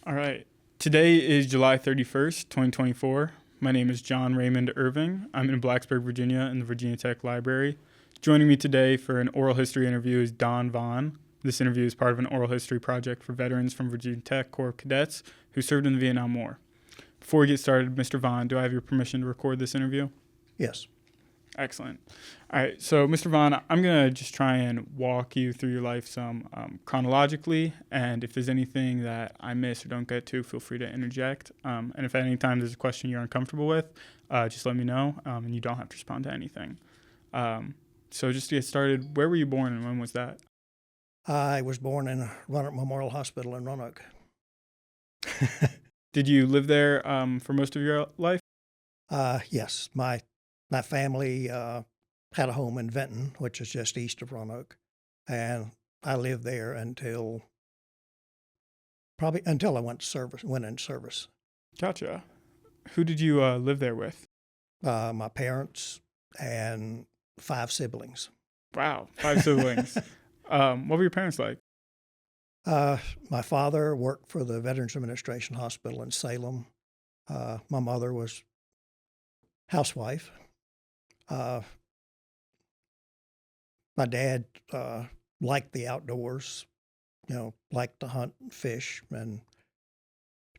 All right. Today is July 31st, 2024. My name is John Raymond Irving. I'm in Blacksburg, Virginia in the Virginia Tech Library. Joining me today for an oral history interview is Don Vaughan. This interview is part of an oral history project for veterans from Virginia Tech Corps of Cadets who served in the Vietnam War. Before we get started, Mr. Vaughan, do I have your permission to record this interview? Yes. Excellent. All right, so Mr. Vaughan, I'm going to just try and walk you through your life some chronologically, and if there's anything that I miss or don't get to, feel free to interject. And if at any time there's a question you're uncomfortable with, just let me know, and you don't have to respond to anything. So just to get started, where were you born and when was that? I was born in Roanoke Memorial Hospital in Roanoke. Did you live there for most of your life? Yes. My family had a home in Vinton, which is just east of Roanoke, and I lived there until I went in service. Gotcha. Who did you live there with? My parents and 5 siblings. Wow, 5 siblings. What were your parents like? My father worked for the Veterans Administration Hospital in Salem. My mother was housewife. My dad liked the outdoors, liked to hunt and fish, and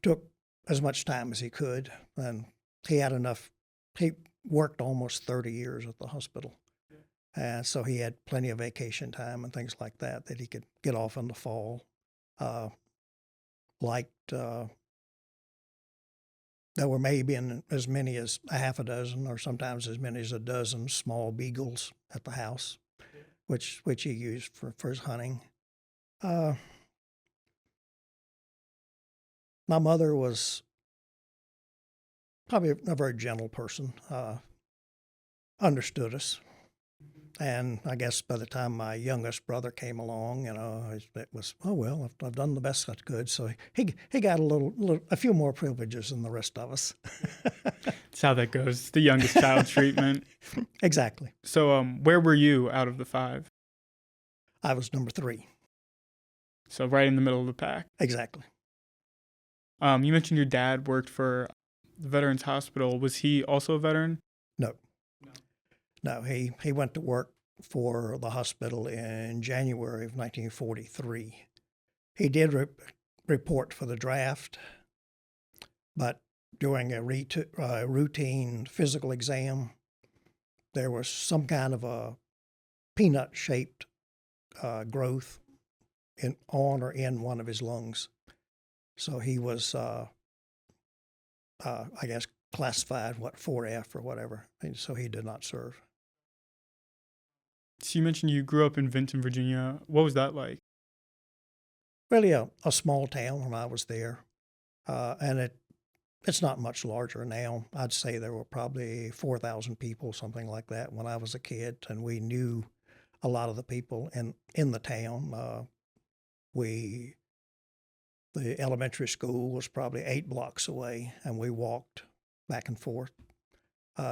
took as much time as he could. And he worked almost 30 years at the hospital. And so he had plenty of vacation time and things like that he could get off in the fall. There were maybe as many as a half a dozen or sometimes as many as a dozen small beagles at the house, which he used for his hunting. My mother was probably a very gentle person, understood us. And I guess by the time my youngest brother came along, it was, oh, well, I've done the best I could. So he got a few more privileges than the rest of us. That's how that goes. It's the youngest child treatment. Exactly. So where were you out of the 5? I was number 3. So right in the middle of the pack. Exactly. You mentioned your dad worked for the Veterans Hospital. Was he also a veteran? No, he went to work for the hospital in January of 1943. He did report for the draft, but during a routine physical exam, there was some kind of a peanut-shaped growth on or in one of his lungs. So he was, I guess, classified, 4F or whatever, and so he did not serve. So you mentioned you grew up in Vinton, Virginia. What was that like? Really a small town when I was there, and it's not much larger now. I'd say there were probably 4,000 people, something like that, when I was a kid, and we knew a lot of the people in the town. The elementary school was probably 8 blocks away, and we walked back and forth,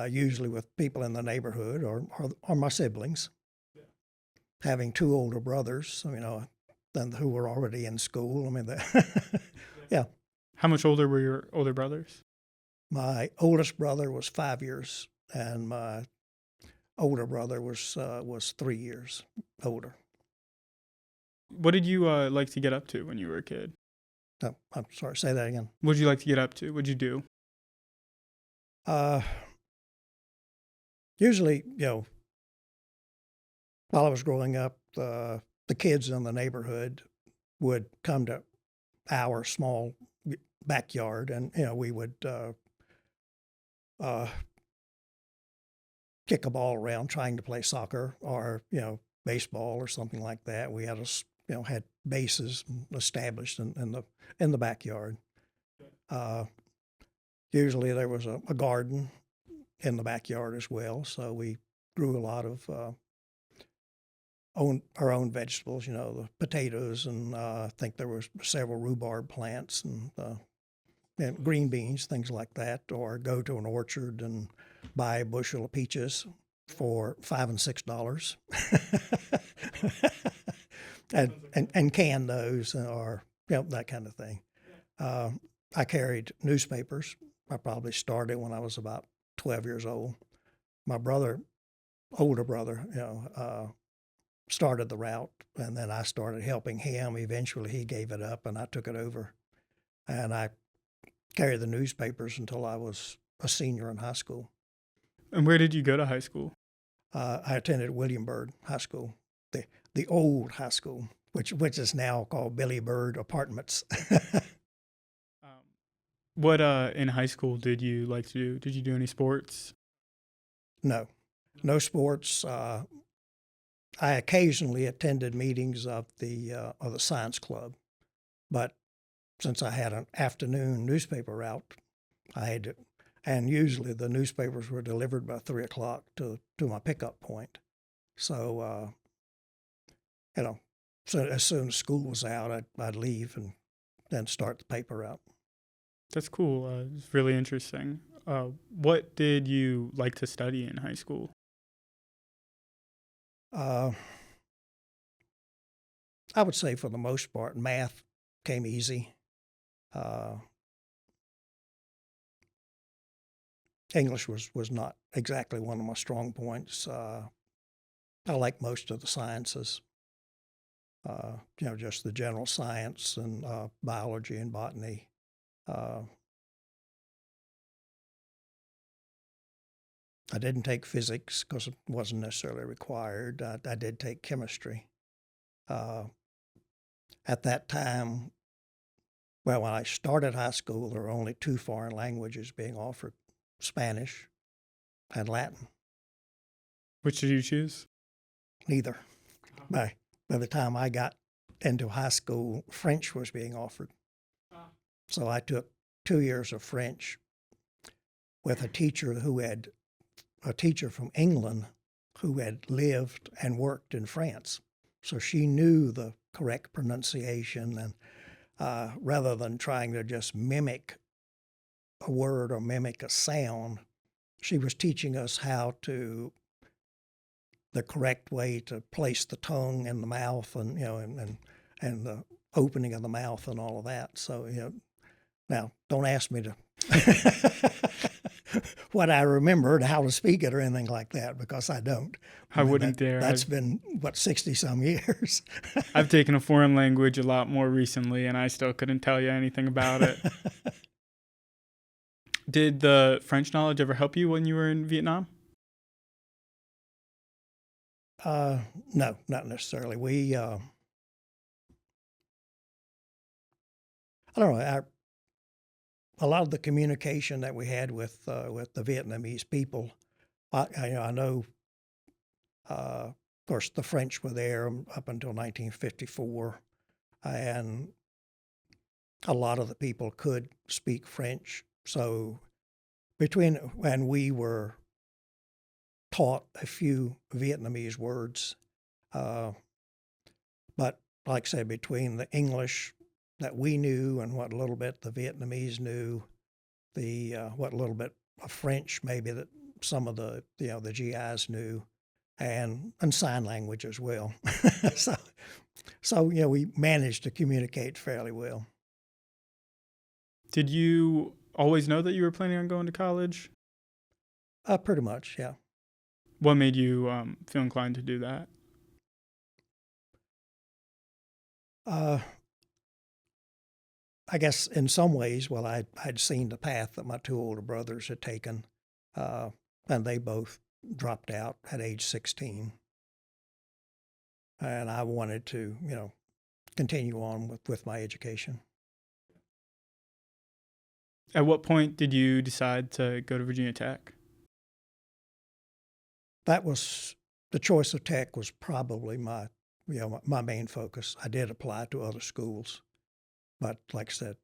usually with people in the neighborhood or my siblings. Having 2 older brothers, who were already in school. Yeah. How much older were your older brothers? My oldest brother was 5 years, and my older brother was 3 years older. What did you like to get up to when you were a kid? No, I'm sorry, say that again. What did you like to get up to? What did you do? Usually, while I was growing up, the kids in the neighborhood would come to our small backyard, and we would kick a ball around trying to play soccer or baseball or something like that. We had had bases established in the backyard. Usually there was a garden in the backyard as well, so we grew a lot of our own vegetables, the potatoes, and I think there were several rhubarb plants and green beans, things like that, or go to an orchard and buy a bushel of peaches for $5 and $6, and can those or that kind of thing. I carried newspapers. I probably started when I was about 12 years old. My brother, older brother, started the route, and then I started helping him. Eventually, he gave it up, and I took it over. And I carried the newspapers until I was a senior in high school. And where did you go to high school? I attended William Byrd High School, the old high school, which is now called Billy Byrd Apartments. What in high school did you like to do? Did you do any sports? No sports. I occasionally attended meetings of the science club, but since I had an afternoon newspaper route, I had to, and usually the newspapers were delivered by 3 o'clock to my pickup point. So, so as soon as school was out, I'd leave and then start the paper route. That's cool. It's really interesting. What did you like to study in high school? I would say for the most part, math came easy. English was not exactly one of my strong points. I like most of the sciences, just the general science and biology and botany. I didn't take physics because it wasn't necessarily required. I did take chemistry. At that time, when I started high school, there were only 2 foreign languages being offered, Spanish and Latin. Which did you choose? Neither. By the time I got into high school, French was being offered. So I took 2 years of French with a teacher from England who had lived and worked in France. So she knew the correct pronunciation, and rather than trying to just mimic a word or mimic a sound, she was teaching us the correct way to place the tongue in the mouth, and and the opening of the mouth and all of that. So now don't ask me to what I remembered, how to speak it, or anything like that, because I don't. I wouldn't dare. That's been 60-some years. I've taken a foreign language a lot more recently, and I still couldn't tell you anything about it. Did the French knowledge ever help you when you were in Vietnam? No, not necessarily. We, I don't know. A lot of the communication that we had with the Vietnamese people, I know. Of course, the French were there up until 1954, and a lot of the people could speak French. So when we were taught a few Vietnamese words, but like I said, between the English that we knew and what little bit the Vietnamese knew, what little bit of French maybe that some of the GIs knew, and sign language as well. so we managed to communicate fairly well. Did you always know that you were planning on going to college? Pretty much, yeah. What made you feel inclined to do that? I guess in some ways, well, I'd seen the path that my 2 older brothers had taken, and they both dropped out at age 16. And I wanted to, continue on with my education. At what point did you decide to go to Virginia Tech? That was, the choice of Tech was probably my main focus. I did apply to other schools, but like I said,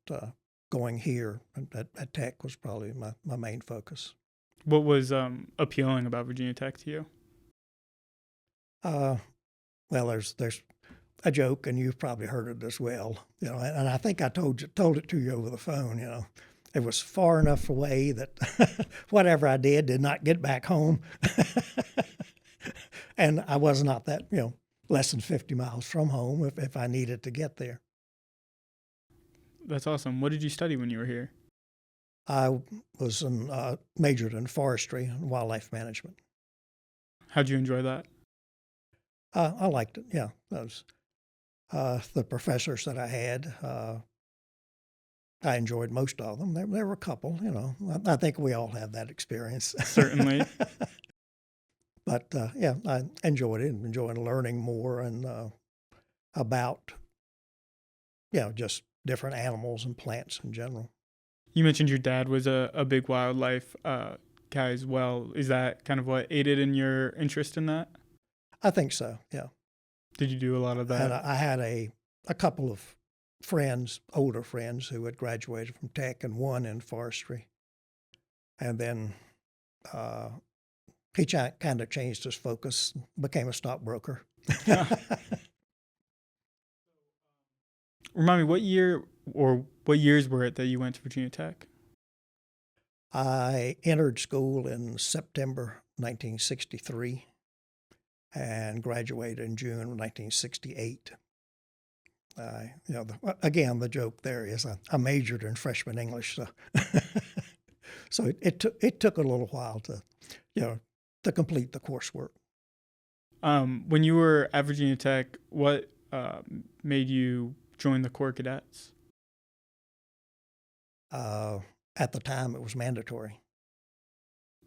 going here at Tech was probably my main focus. What was appealing about Virginia Tech to you? Well, there's a joke, and you've probably heard it as well. And I think I told it to you over the phone. It was far enough away that whatever I did not get back home, and I was not that less than 50 miles from home if I needed to get there. That's awesome. What did you study when you were here? I was majored in Forestry and Wildlife Management. How'd you enjoy that? I liked it, yeah. Those, the professors that I had, I enjoyed most of them. There were a couple, you know. I think we all have that experience. Certainly. But yeah, I enjoyed it and enjoyed learning more and about, just different animals and plants in general. You mentioned your dad was a big wildlife guy as well. Is that kind of what aided in your interest in that? I think so, yeah. Did you do a lot of that? And I had a couple of friends, older friends, who had graduated from tech and one in forestry. And then he kind of changed his focus, became a stockbroker. Remind me, what year or what years were it that you went to Virginia Tech? I entered school in September 1963 and graduated in June of 1968. Again, the joke there is I majored in freshman English, so so it took a little while to complete the coursework. When you were at Virginia Tech, what made you join the Corps Cadets? At the time, it was mandatory.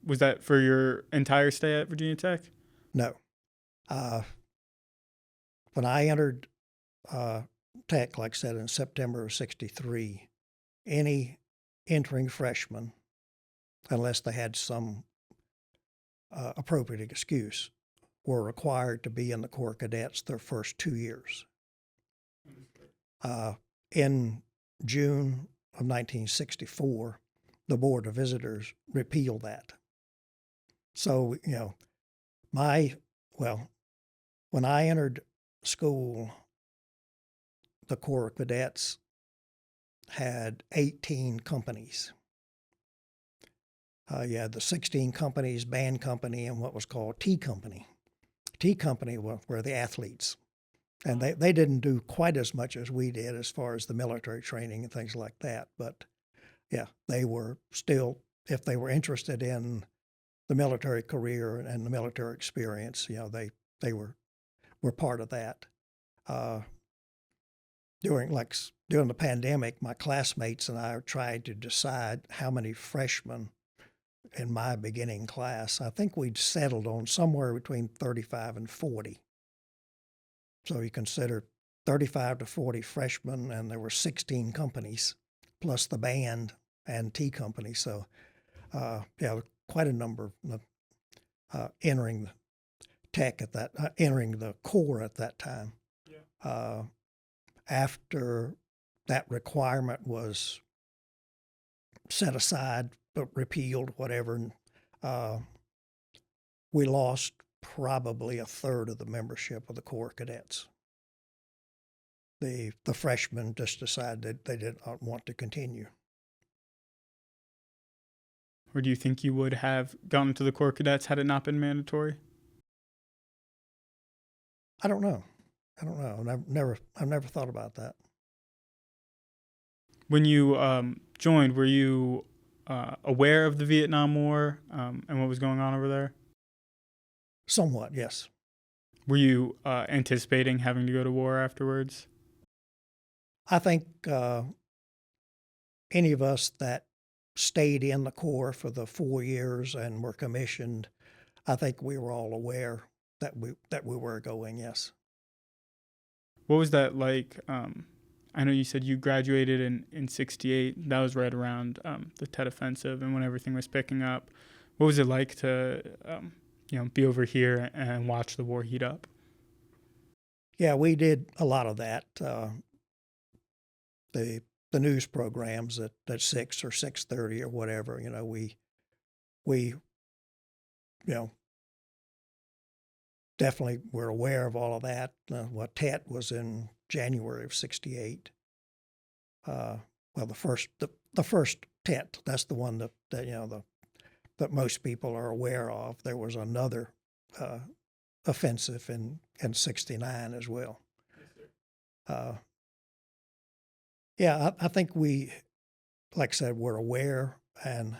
Was that for your entire stay at Virginia Tech? No. When I entered Tech, like I said, in September of '63, any entering freshman, unless they had some appropriate excuse, were required to be in the Corps Cadets their first 2 years. In June of 1964, the Board of Visitors repealed that. So, when I entered school, the Corps Cadets had 18 companies. You had the 16 companies, band company, and what was called T Company. T Company were the athletes. And they didn't do quite as much as we did as far as the military training and things like that. But, yeah, they were still, if they were interested in the military career and the military experience, they were part of that. During the pandemic, my classmates and I tried to decide how many freshmen in my beginning class. I think we'd settled on somewhere between 35 and 40. So you consider 35 to 40 freshmen, and there were 16 companies, plus the band and T Company. So, quite a number entering the tech entering the Corps at that time. Yeah. After that requirement was set aside, but repealed, whatever, we lost probably a third of the membership of the Corps Cadets. The freshmen just decided they did not want to continue. Or do you think you would have gone into the Corps Cadets had it not been mandatory? I don't know. I've never thought about that. When you joined, were you aware of the Vietnam War and what was going on over there? Somewhat, yes. Were you anticipating having to go to war afterwards? I think any of us that stayed in the Corps for the 4 years and were commissioned, I think we were all aware that we were going, yes. What was that like? I know you said you graduated in '68. That was right around the Tet Offensive and when everything was picking up. What was it like to be over here and watch the war heat up? Yeah, we did a lot of that. The news programs at 6 or 6:30 or whatever, we definitely were aware of all of that. Tet was in January of '68. The first Tet, that's the one that most people are aware of. There was another offensive in '69 as well. Yeah, I think we, like I said, we're aware. And,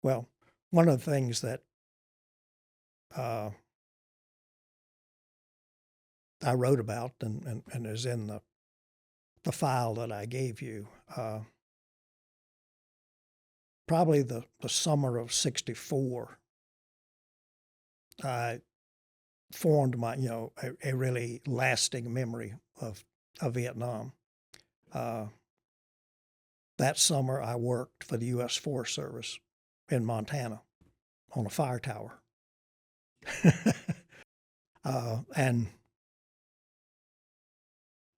well, one of the things that I wrote about and is in the file that I gave you, probably the summer of '64, I formed my, a really lasting memory of Vietnam. That summer, I worked for the U.S. Forest Service in Montana on a fire tower. And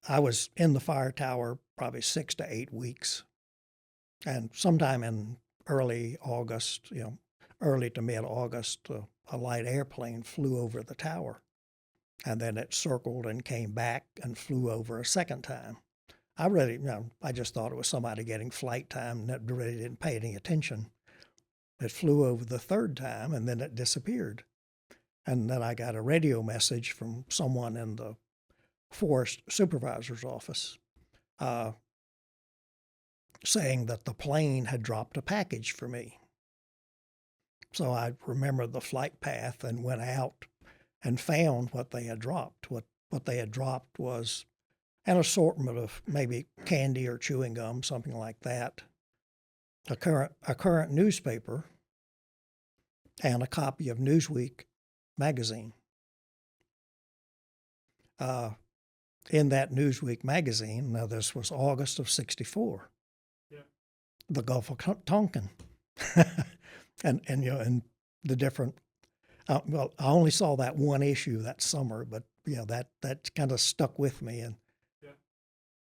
I was in the fire tower probably 6 to 8 weeks. And sometime in early August, early to mid-August, a light airplane flew over the tower. And then it circled and came back and flew over a second time. I really, I just thought it was somebody getting flight time and really didn't pay any attention. It flew over the third time and then it disappeared. And then I got a radio message from someone in the forest supervisor's office saying that the plane had dropped a package for me. So I remembered the flight path and went out and found what they had dropped. What they had dropped was an assortment of maybe candy or chewing gum, something like that, a current newspaper, and a copy of Newsweek magazine. In that Newsweek magazine, now this was August of '64, the Gulf of Tonkin, and the different. Well, I only saw that one issue that summer, but that kind of stuck with me, and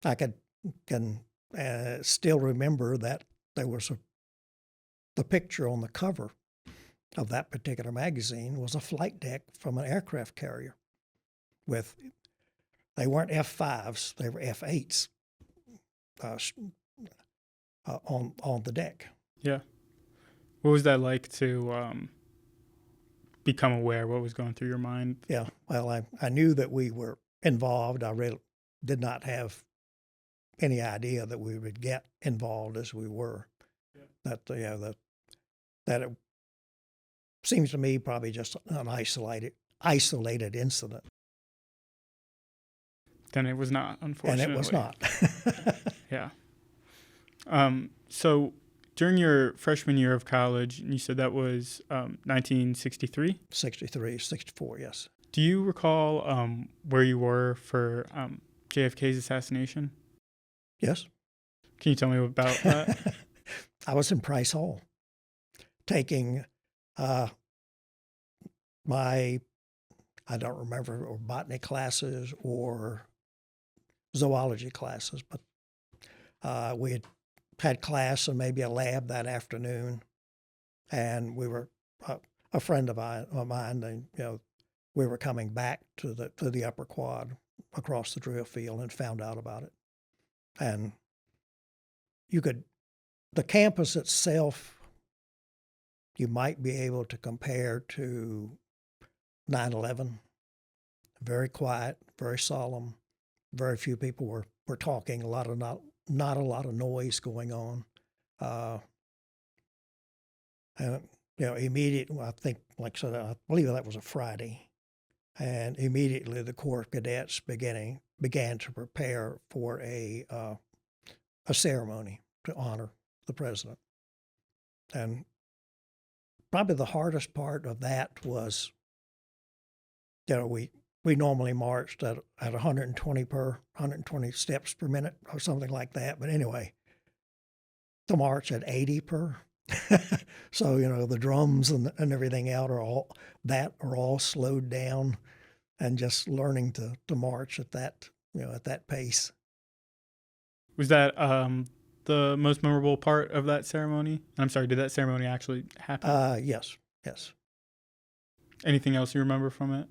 I can still remember that there was the picture on the cover of that particular magazine was a flight deck from an aircraft carrier with, they weren't F-5s, they were F-8s on the deck. Yeah. What was that like to become aware? What was going through your mind? Yeah, well, I knew that we were involved. I really did not have any idea that we would get involved as we were. Yeah. That it seems to me probably just an isolated incident. Then it was not, unfortunately. And it was not. Yeah. So during your freshman year of college, and you said that was 1963? 63, 64, yes. Do you recall where you were for JFK's assassination? Yes. Can you tell me about that? I was in Price Hall taking my, I don't remember, or botany classes or zoology classes, but we had class and maybe a lab that afternoon, and we were a friend of mine, and we were coming back to the upper quad across the drill field and found out about it. And the campus itself, you might be able to compare to 9/11. Very quiet, very solemn. Very few people were talking. Not a lot of noise going on. And immediately, I think, like I said, I believe that was a Friday, and immediately the Corps of Cadets began to prepare for a ceremony to honor the president. And probably the hardest part of that was, we normally marched at 120 steps per minute or something like that. But anyway, to march at 80 per. So, the drums and everything out are all slowed down, and just learning to march at that pace. Was that the most memorable part of that ceremony? I'm sorry, did that ceremony actually happen? Yes. Anything else you remember from it?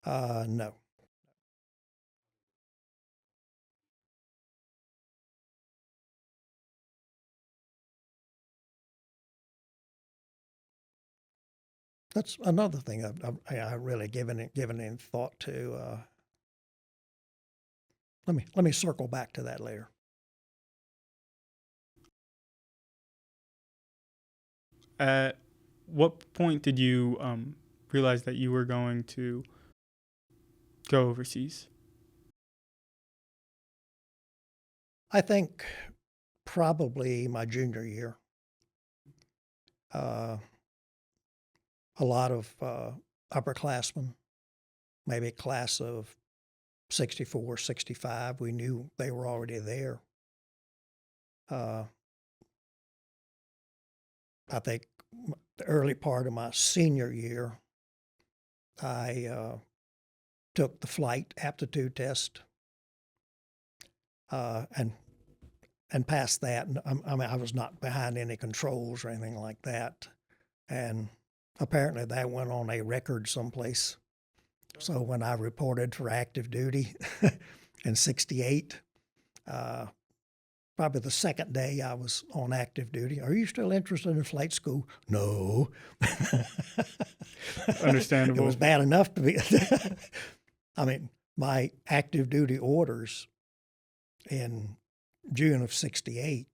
No. That's another thing I really given any thought to. let me circle back to that later. At what point did you realize that you were going to go overseas? I think probably my junior year. A lot of upperclassmen, maybe a class of 64, 65, we knew they were already there. I think the early part of my senior year, I took the flight aptitude test and passed that. And I was not behind any controls or anything like that. And apparently that went on a record someplace. So when I reported for active duty in 68, probably the second day I was on active duty. Are you still interested in flight school? No. Understandable. It was bad enough to be. I mean, my active duty orders in June of 68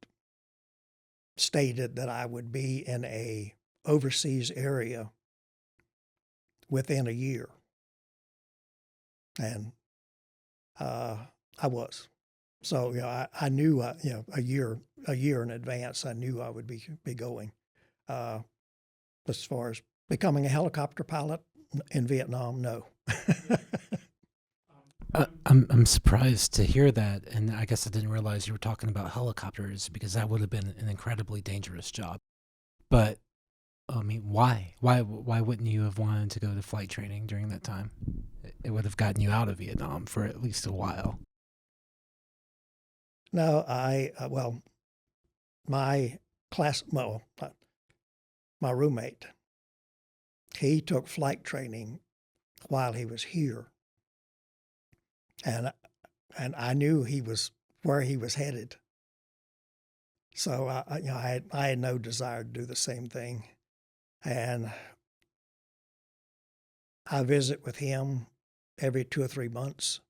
stated that I would be in a overseas area within a year. And I was. So, I knew, a year in advance, I knew I would be going. As far as becoming a helicopter pilot in Vietnam, no. I'm surprised to hear that, and I guess I didn't realize you were talking about helicopters, because that would have been an incredibly dangerous job. But I mean, why? Why wouldn't you have wanted to go to flight training during that time? It would have gotten you out of Vietnam for at least a while. No, my my roommate, he took flight training while he was here, and I knew where he was headed. So I had no desire to do the same thing, and I visit with him every 2 or 3 months,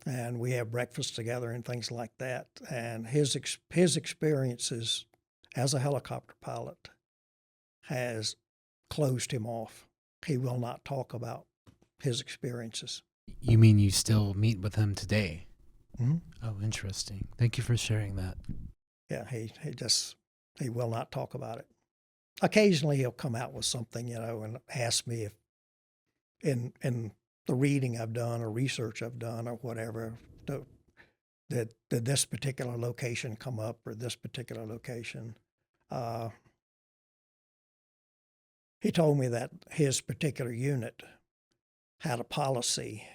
and we have breakfast together and things like that. And his experiences as a helicopter pilot has closed him off. He will not talk about his experiences. You mean you still meet with him today? Mm-hmm. Oh, interesting. Thank you for sharing that. Yeah, he will not talk about it. Occasionally he'll come out with something, and ask me if in the reading I've done or research I've done or whatever, did this particular location come up or this particular location. He told me that his particular unit had a policy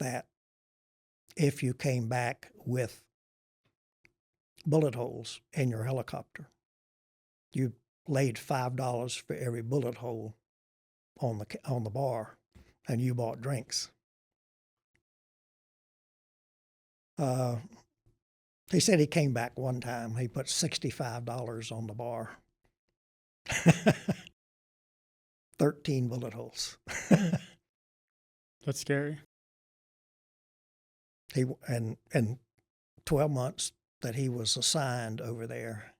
that if you came back with bullet holes in your helicopter, you laid $5 for every bullet hole on the bar, and you bought drinks. He said he came back one time. He put $65 on the bar. 13 bullet holes. That's scary. In 12 months that he was assigned over there,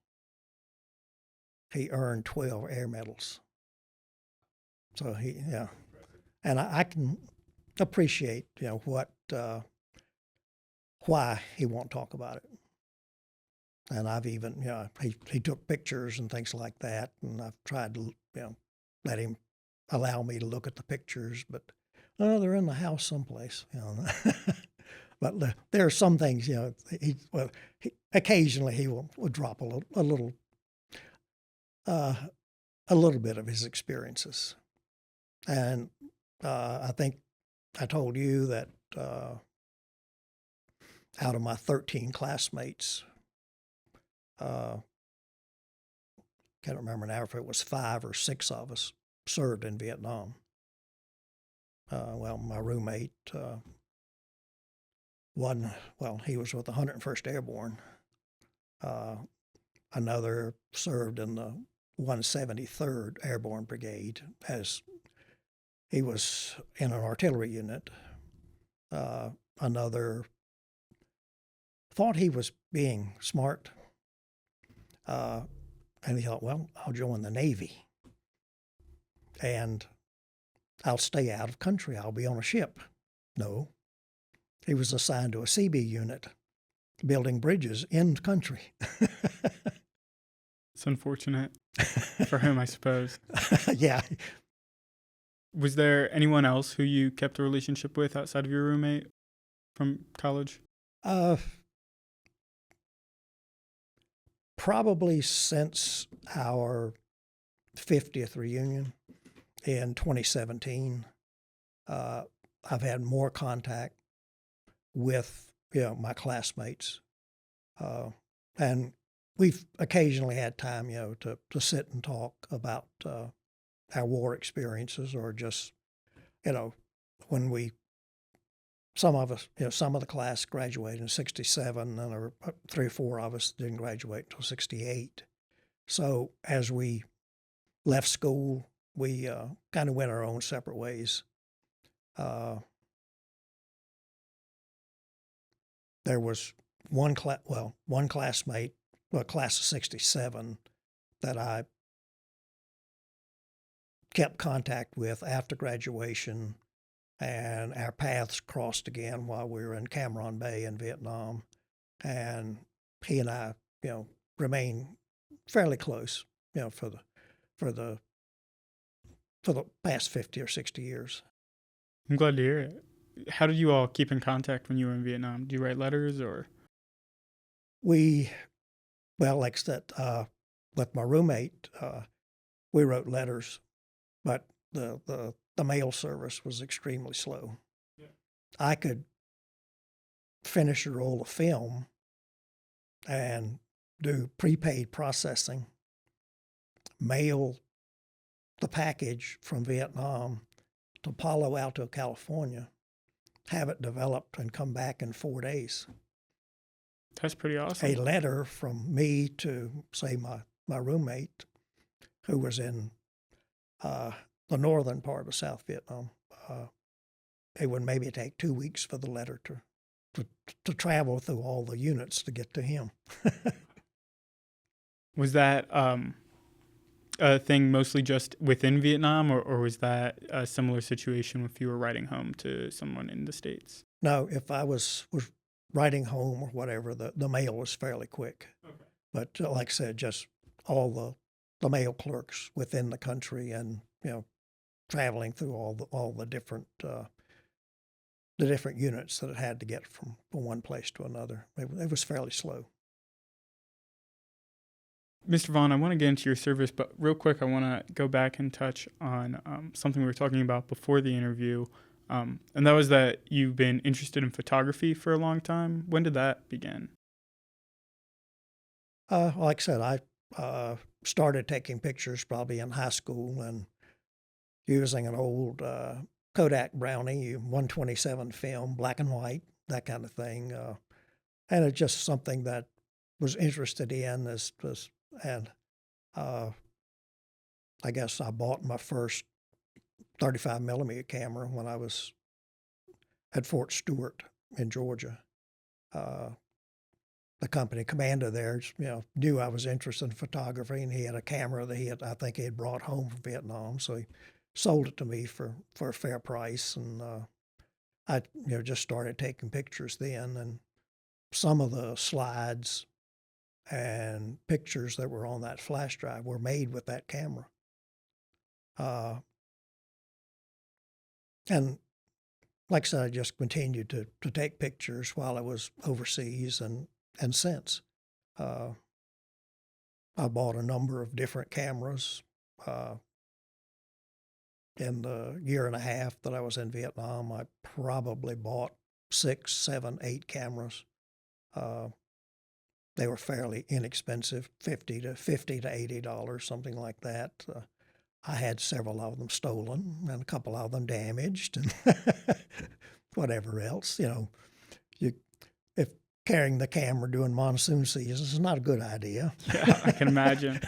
he earned 12 air medals. So and I can appreciate, why he won't talk about it. And I've even, he took pictures and things like that, and I've tried to, let him allow me to look at the pictures, but they're in the house someplace, But there are some things, occasionally he will drop a little bit of his experiences. And I think I told you that out of my 13 classmates, can't remember now if it was 5 or 6 of us served in Vietnam. My roommate, he was with the 101st Airborne. Another served in the 173rd Airborne Brigade as he was in an artillery unit. Another thought he was being smart. And he thought, well, I'll join the Navy and I'll stay out of country. I'll be on a ship. No, he was assigned to a CB unit, building bridges in country. It's unfortunate for him, I suppose. Yeah. Was there anyone else who you kept a relationship with outside of your roommate from college? Probably since our 50th reunion in 2017, I've had more contact with my classmates, and we've occasionally had time to sit and talk about our war experiences, or just when some of us, some of the class graduated in 67, and there were 3 or 4 of us didn't graduate until 68. So as we left school, we kind of went our own separate ways. There was one classmate, class of 67, that I kept contact with after graduation, and our paths crossed again while we were in Cam Ranh Bay in Vietnam. And he and I, remained fairly close, for the past 50 or 60 years. I'm glad to hear it. How did you all keep in contact when you were in Vietnam? Do you write letters, or? Like I said, with my roommate, we wrote letters, but the mail service was extremely slow. Yeah. I could finish a roll of film and do prepaid processing, mail the package from Vietnam to Palo Alto, California, have it developed, and come back in 4 days. That's pretty awesome. A letter from me to, say, my roommate, who was in the northern part of South Vietnam, it would maybe take 2 weeks for the letter to travel through all the units to get to him. Was that a thing mostly just within Vietnam, or was that a similar situation if you were writing home to someone in the States? No, if I was writing home or whatever, the mail was fairly quick. Okay. But like I said, just all the mail clerks within the country, and traveling through all the different units that it had to get from one place to another. It was fairly slow. Mr. Vaughan, I want to get into your service, but real quick, I want to go back and touch on something we were talking about before the interview, and that was that you've been interested in photography for a long time. When did that begin? Like I said, I started taking pictures probably in high school, and using an old Kodak Brownie 127 film, black and white, that kind of thing. And it's just something that was interested in. And I guess I bought my first 35 millimeter camera when I was at Fort Stewart in Georgia. The company commander there, knew I was interested in photography, and he had a camera that I think he had brought home from Vietnam. So he sold it to me for a fair price, and I just started taking pictures then. And some of the slides and pictures that were on that flash drive were made with that camera. And like I said, I just continued to take pictures while I was overseas, and since. I bought a number of different cameras. In the year and a half that I was in Vietnam, I probably bought 6, 7, 8 cameras. They were fairly inexpensive, $50 to $80, something like that. I had several of them stolen, and a couple of them damaged, and whatever else. If carrying the camera during monsoon season is not a good idea. Yeah, I can imagine.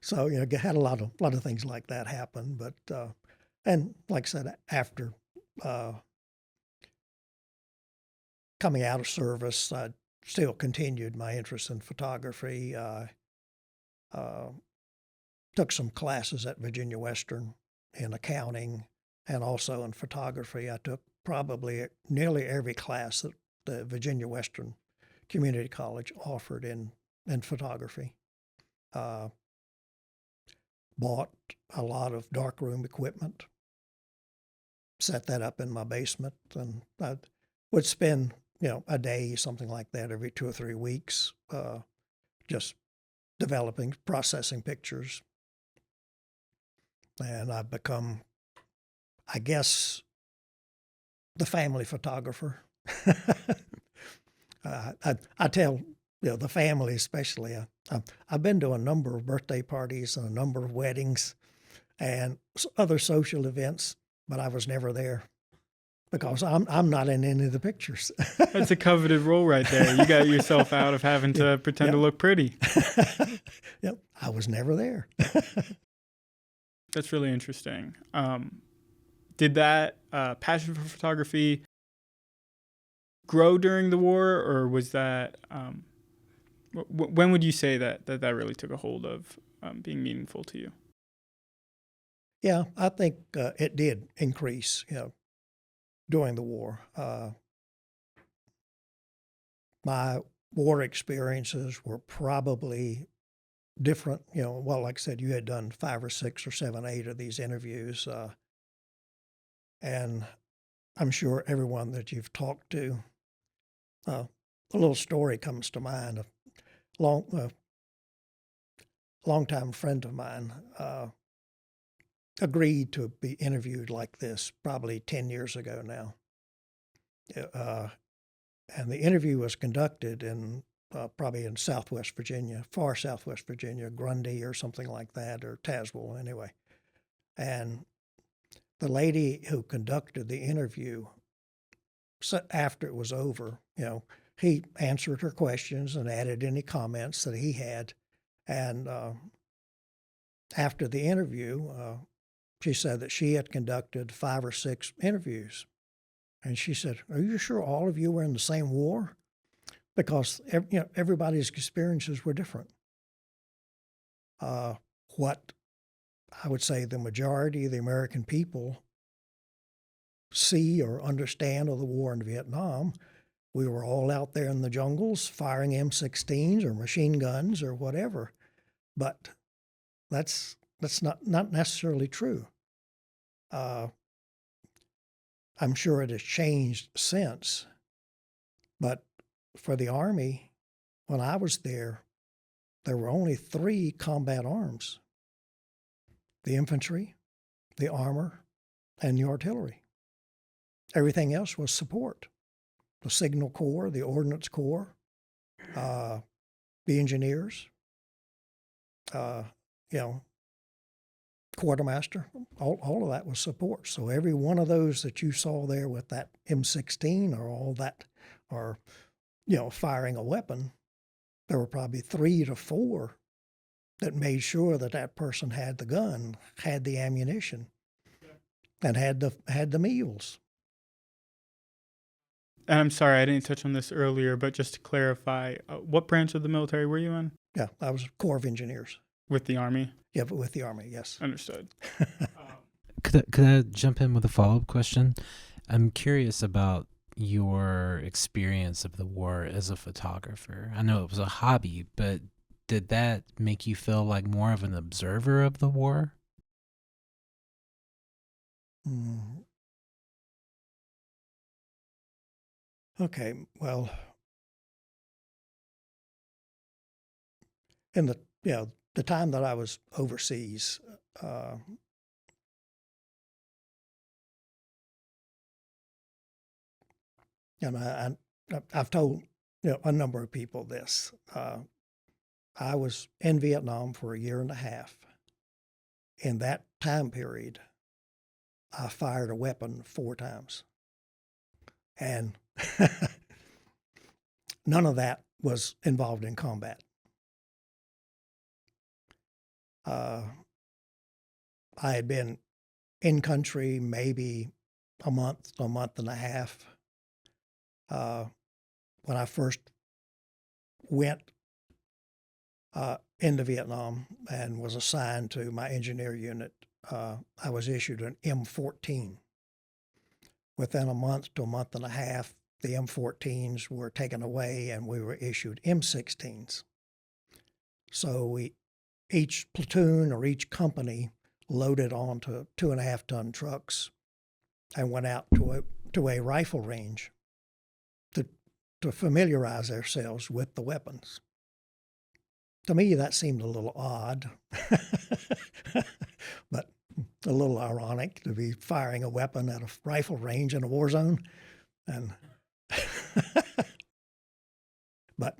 So had a lot of things like that happen. But and like I said, after coming out of service, I still continued my interest in photography. Took some classes at Virginia Western in accounting and also in photography. I took probably nearly every class that the Virginia Western Community College offered in photography. Bought a lot of darkroom equipment, set that up in my basement, and I would spend, a day, something like that, every 2 or 3 weeks, just developing, processing pictures. And I've become, I guess, the family photographer. I tell the family especially. I've been to a number of birthday parties and a number of weddings and other social events, but I was never there because I'm not in any of the pictures. That's a coveted role right there. You got yourself out of having to pretend to look pretty. Yep, I was never there. That's really interesting. Did that passion for photography grow during the war, or was that when would you say that really took a hold of being meaningful to you? Yeah, I think it did increase, during the war. My war experiences were probably different. Well, like I said, you had done 5 or 6 or 7, 8 of these interviews, and I'm sure everyone that you've talked to, a little story comes to mind. A longtime friend of mine agreed to be interviewed like this probably 10 years ago now. And the interview was conducted in probably in Southwest Virginia, far Southwest Virginia, Grundy or something like that, or Tazewell anyway. And the lady who conducted the interview, after it was over, he answered her questions and added any comments that he had. And after the interview, she said that she had conducted 5 or 6 interviews. And she said, "Are you sure all of you were in the same war?" Because everybody's experiences were different. What I would say the majority of the American people see or understand of the war in Vietnam, we were all out there in the jungles firing M16s or machine guns or whatever. But that's not necessarily true. I'm sure it has changed since. But for the Army, when I was there were only 3 combat arms: the infantry, the armor, and the artillery. Everything else was support. The Signal Corps, the Ordnance Corps, the engineers, quartermaster, all of that was support. So every one of those that you saw there with that M16 or all that, or, firing a weapon, there were probably 3 to 4 that made sure that that person had the gun, had the ammunition, and had the meals. And I'm sorry, I didn't touch on this earlier, but just to clarify, what branch of the military were you in? Yeah, I was Corps of Engineers. With the Army? Yeah, but with the Army, yes. Understood. Could I jump in with a follow-up question? I'm curious about your experience of the war as a photographer. I know it was a hobby, but did that make you feel like more of an observer of the war? Okay, well, in the time that I was overseas, and I've told a number of people this. I was in Vietnam for 1.5 years. In that time period, I fired a weapon 4 times, and none of that was involved in combat. I had been in country maybe a month and a half. when I first went into Vietnam and was assigned to my engineer unit, I was issued an M14. Within a month to a month and a half, the M14s were taken away and we were issued M16s. So each platoon or each company loaded onto 2.5-ton trucks and went out to a rifle range to familiarize ourselves with the weapons. To me, that seemed a little odd, but a little ironic to be firing a weapon at a rifle range in a war zone. And but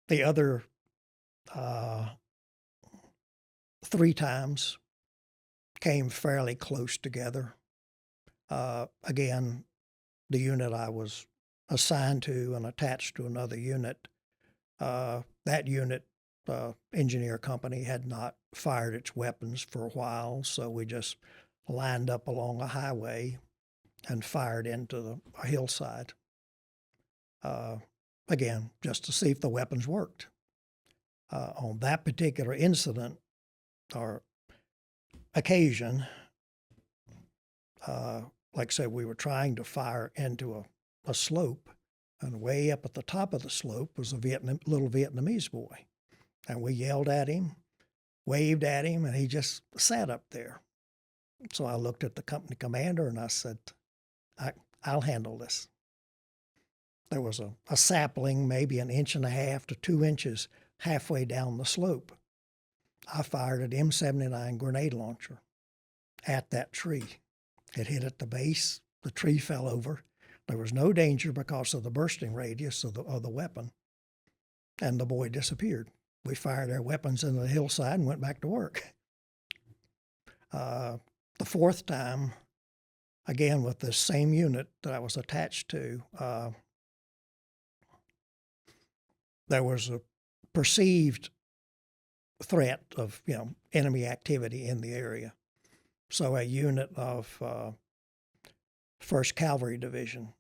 the other 3 times came fairly close together. Again, the unit I was assigned to and attached to another unit, that unit engineer company had not fired its weapons for a while, so we just lined up along a highway and fired into a hillside. Again, just to see if the weapons worked. On that particular incident or occasion, like I said, we were trying to fire into a slope, and way up at the top of the slope was a little Vietnamese boy. And we yelled at him, waved at him, and he just sat up there. So I looked at the company commander and I said, I'll handle this. There was a sapling, maybe 1.5 to 2 inches halfway down the slope. I fired an M79 grenade launcher at that tree. It hit at the base. The tree fell over. There was no danger because of the bursting radius of the weapon, and the boy disappeared. We fired our weapons into the hillside and went back to work. The 4th time, again with the same unit that I was attached to, there was a perceived threat of enemy activity in the area. So a unit of 1st Cavalry Division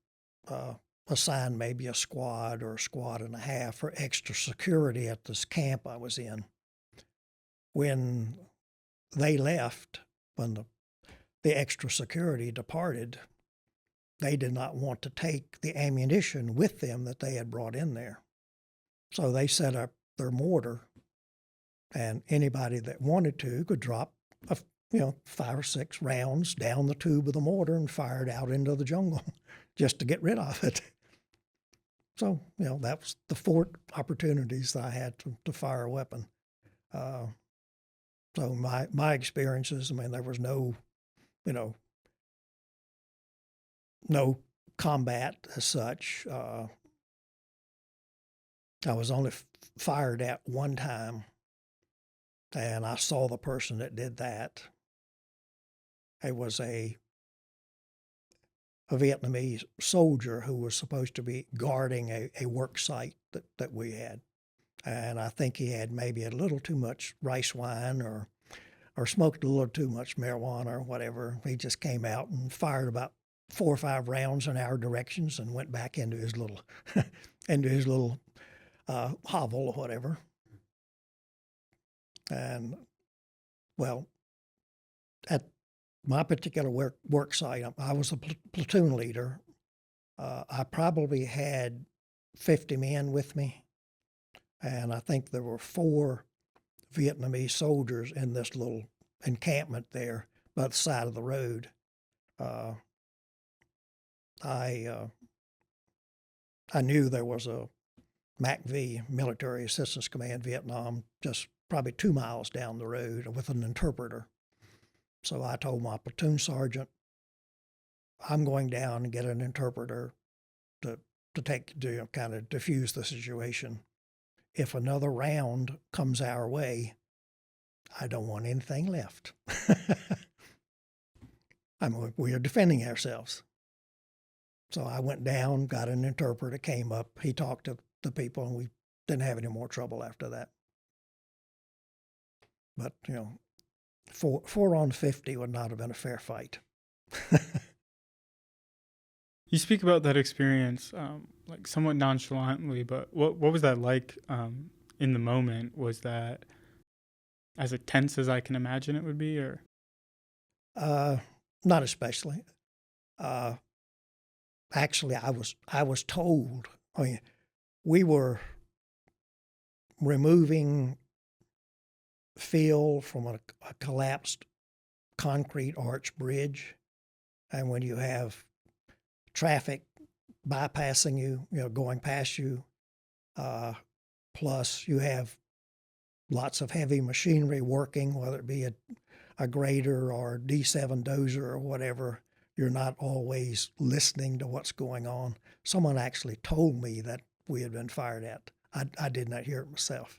assigned maybe a squad or a squad and a half for extra security at this camp I was in. When they left, when the extra security departed, they did not want to take the ammunition with them that they had brought in there. So they set up their mortar, and anybody that wanted to could drop 5 or 6 rounds down the tube of the mortar and fire it out into the jungle just to get rid of it. So, that was the 4 opportunities that I had to fire a weapon. So my experiences, there was no combat as such. I was only fired at one time, and I saw the person that did that. It was a Vietnamese soldier who was supposed to be guarding a work site that we had. And I think he had maybe a little too much rice wine or smoked a little too much marijuana or whatever. He just came out and fired about 4 or 5 rounds in our directions and went back into his little hovel or whatever. And, well, at my particular work site, I was a platoon leader. I probably had 50 men with me, and I think there were 4 Vietnamese soldiers in this little encampment there by the side of the road. I knew there was a MACV, Military Assistance Command, Vietnam, just probably 2 miles down the road with an interpreter. So I told my platoon sergeant, I'm going down and get an interpreter to kind of diffuse the situation. If another round comes our way, I don't want anything left. We are defending ourselves. So I went down, got an interpreter, came up, he talked to the people, and we didn't have any more trouble after that. But, 4 on 50 would not have been a fair fight. You speak about that experience like somewhat nonchalantly, but what was that like in the moment? Was that as tense as I can imagine it would be, or Uh, Not especially. Uh, Actually, I was told. I mean, we were removing fill from a collapsed concrete arch bridge, and when you have traffic bypassing you, going past you, uh, plus you have lots of heavy machinery working, whether it be a grader or D7 dozer or whatever, you're not always listening to what's going on. Someone actually told me that we had been fired at. I did not hear it myself.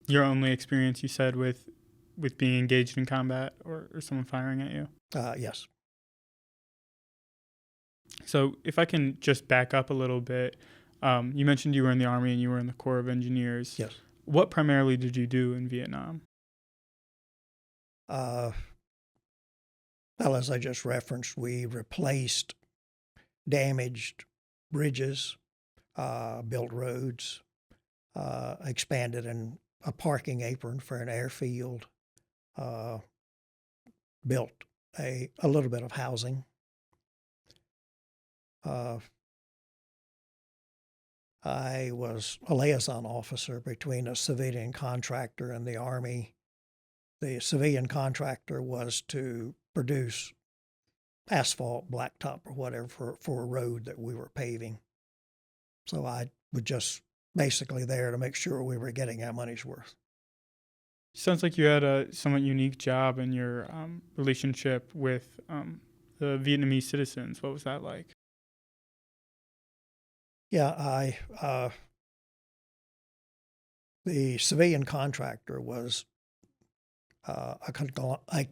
your only experience, you said, with being engaged in combat or someone firing at you? Yes. So if I can just back up a little bit, you mentioned you were in the Army and you were in the Corps of Engineers. Yes. What primarily did you do in Vietnam? Well, as I just referenced, we replaced damaged bridges, built roads, expanded a parking apron for an airfield, built a little bit of housing. I was a liaison officer between a civilian contractor and the Army. The civilian contractor was to produce asphalt, blacktop, or whatever for a road that we were paving. So I was just basically there to make sure we were getting our money's worth. Sounds like you had a somewhat unique job in your relationship with the Vietnamese citizens. What was that like? Yeah, the civilian contractor was a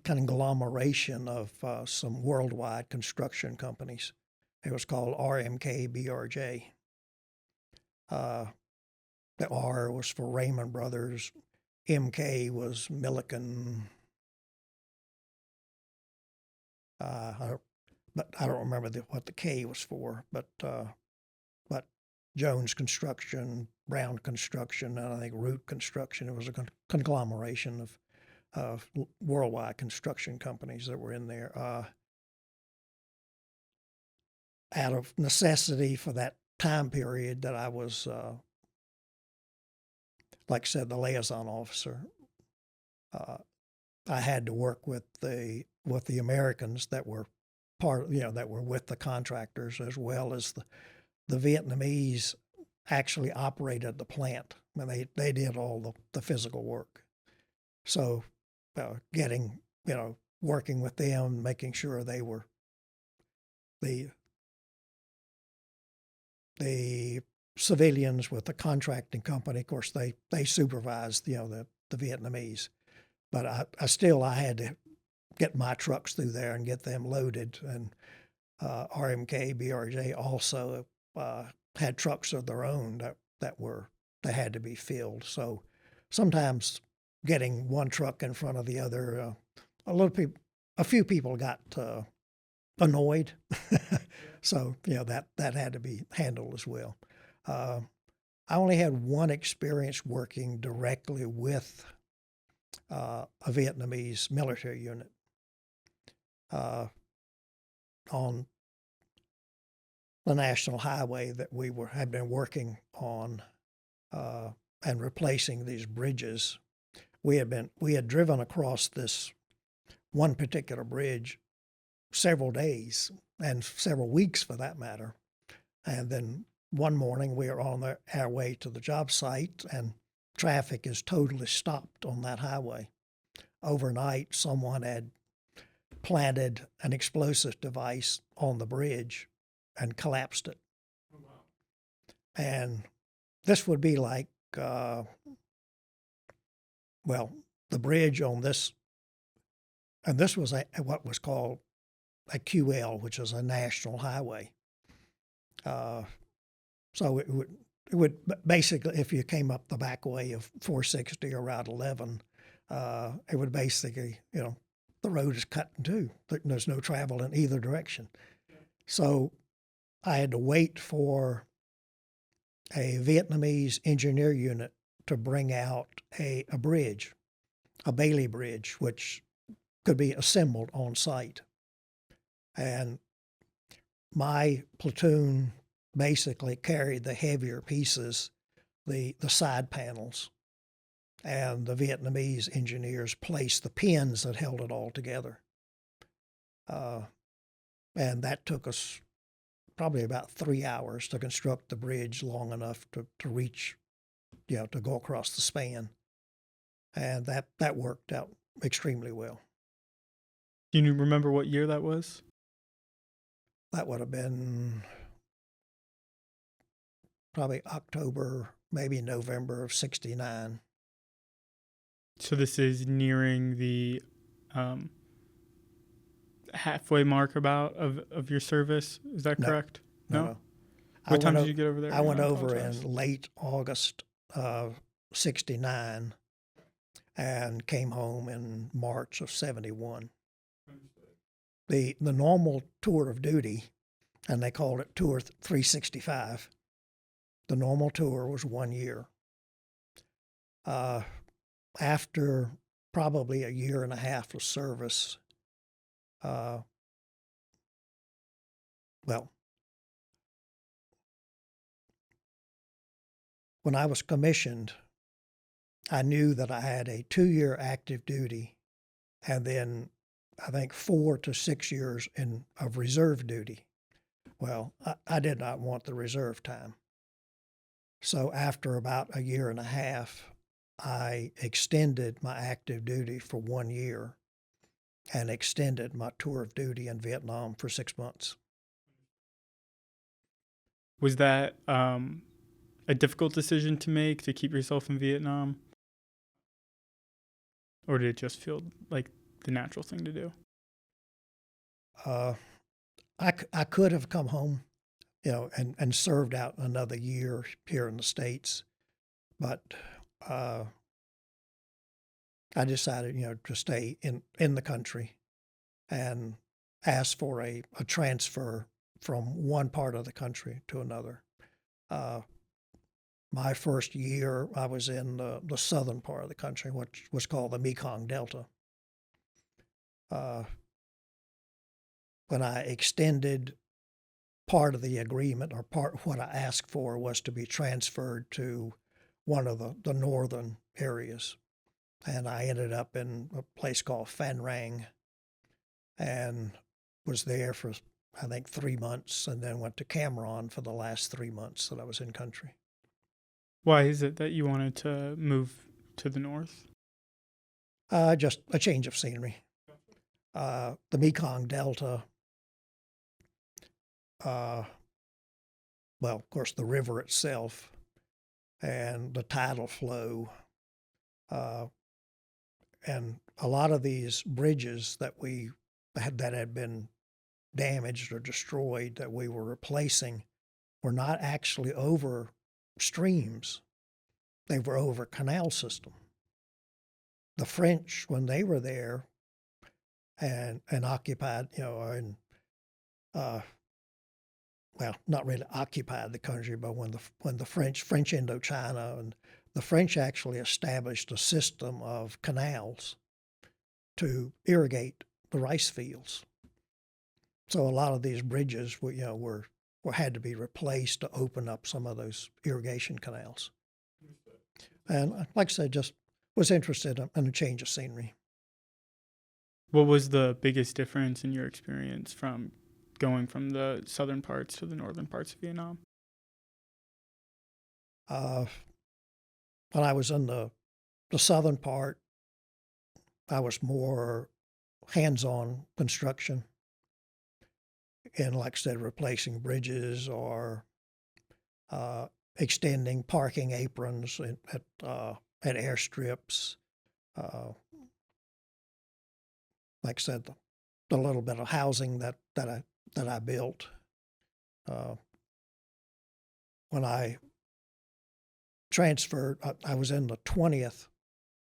conglomeration of some worldwide construction companies. It was called RMK BRJ. The R was for Raymond Brothers. MK was Milliken. But I don't remember what the K was for. But Jones Construction, Brown Construction, and I think Root Construction. It was a conglomeration of worldwide construction companies that were in there. Out of necessity for that time period that I was, like I said, the liaison officer, I had to work with the Americans that were that were with the contractors, as well as the Vietnamese actually operated the plant. I mean, they did all the physical work. So working with them, making sure they were the civilians with the contracting company. Of course, they supervised the Vietnamese, but I had to get my trucks through there and get them loaded. And RMK BRJ also had trucks of their own that had to be filled. So sometimes getting one truck in front of the other, a few people got annoyed. So that had to be handled as well. I only had one experience working directly with a Vietnamese military unit on the national highway that we had been working on and replacing these bridges. We had driven across this one particular bridge several days and several weeks for that matter. And then one morning we were on our way to the job site and traffic is totally stopped on that highway. Overnight, someone had planted an explosive device on the bridge and collapsed it. Oh, wow. And this would be like, the bridge on this, and this was what was called a QL, which is a national highway. So it would basically, if you came up the back way of 460 or Route 11, it would basically, the road is cut in two. There's no travel in either direction. So I had to wait for a Vietnamese engineer unit to bring out a bridge, a Bailey bridge, which could be assembled on site. And my platoon basically carried the heavier pieces, the side panels, and the Vietnamese engineers placed the pins that held it all together. And that took us probably about 3 hours to construct the bridge long enough to reach, to go across the span. And that worked out extremely well. Do you remember what year that was? That would have been probably October, maybe November of '69. So this is nearing the halfway mark of your service. Is that correct? No. What time did you get over there? I went over in late August of '69 and came home in March of '71. The normal tour of duty, and they called it Tour 365, the normal tour was 1 year. After probably a year and a half of service, when I was commissioned, I knew that I had a 2-year active duty and then I think 4 to 6 years of reserve duty. Well, I did not want the reserve time. So after about a year and a half, I extended my active duty for 1 year and extended my tour of duty in Vietnam for 6 months. Was that a difficult decision to make to keep yourself in Vietnam? Or did it just feel like the natural thing to do? I could have come home, and served out another year here in the States, but I decided, to stay in the country and ask for a transfer from one part of the country to another. My first year, I was in the southern part of the country, which was called the Mekong Delta. When I extended part of the agreement, or part of what I asked for was to be transferred to one of the northern areas. And I ended up in a place called Phan Rang and was there for, I think, 3 months, and then went to Cam Ranh for the last 3 months that I was in country. Why is it that you wanted to move to the north? Just a change of scenery. The Mekong Delta, of course, the river itself and the tidal flow, and a lot of these bridges that had been damaged or destroyed that we were replacing were not actually over streams. They were over canal system. The French, when they were there and occupied, not really occupied the country, but when the French Indochina, and the French actually established a system of canals to irrigate the rice fields. So a lot of these bridges were had to be replaced to open up some of those irrigation canals. And like I said, just was interested in a change of scenery. What was the biggest difference in your experience from going from the southern parts to the northern parts of Vietnam? When I was in the southern part, I was more hands-on construction, and like I said, replacing bridges or extending parking aprons at airstrips. Like I said, the little bit of housing that I built. When I transferred, I was in the 20th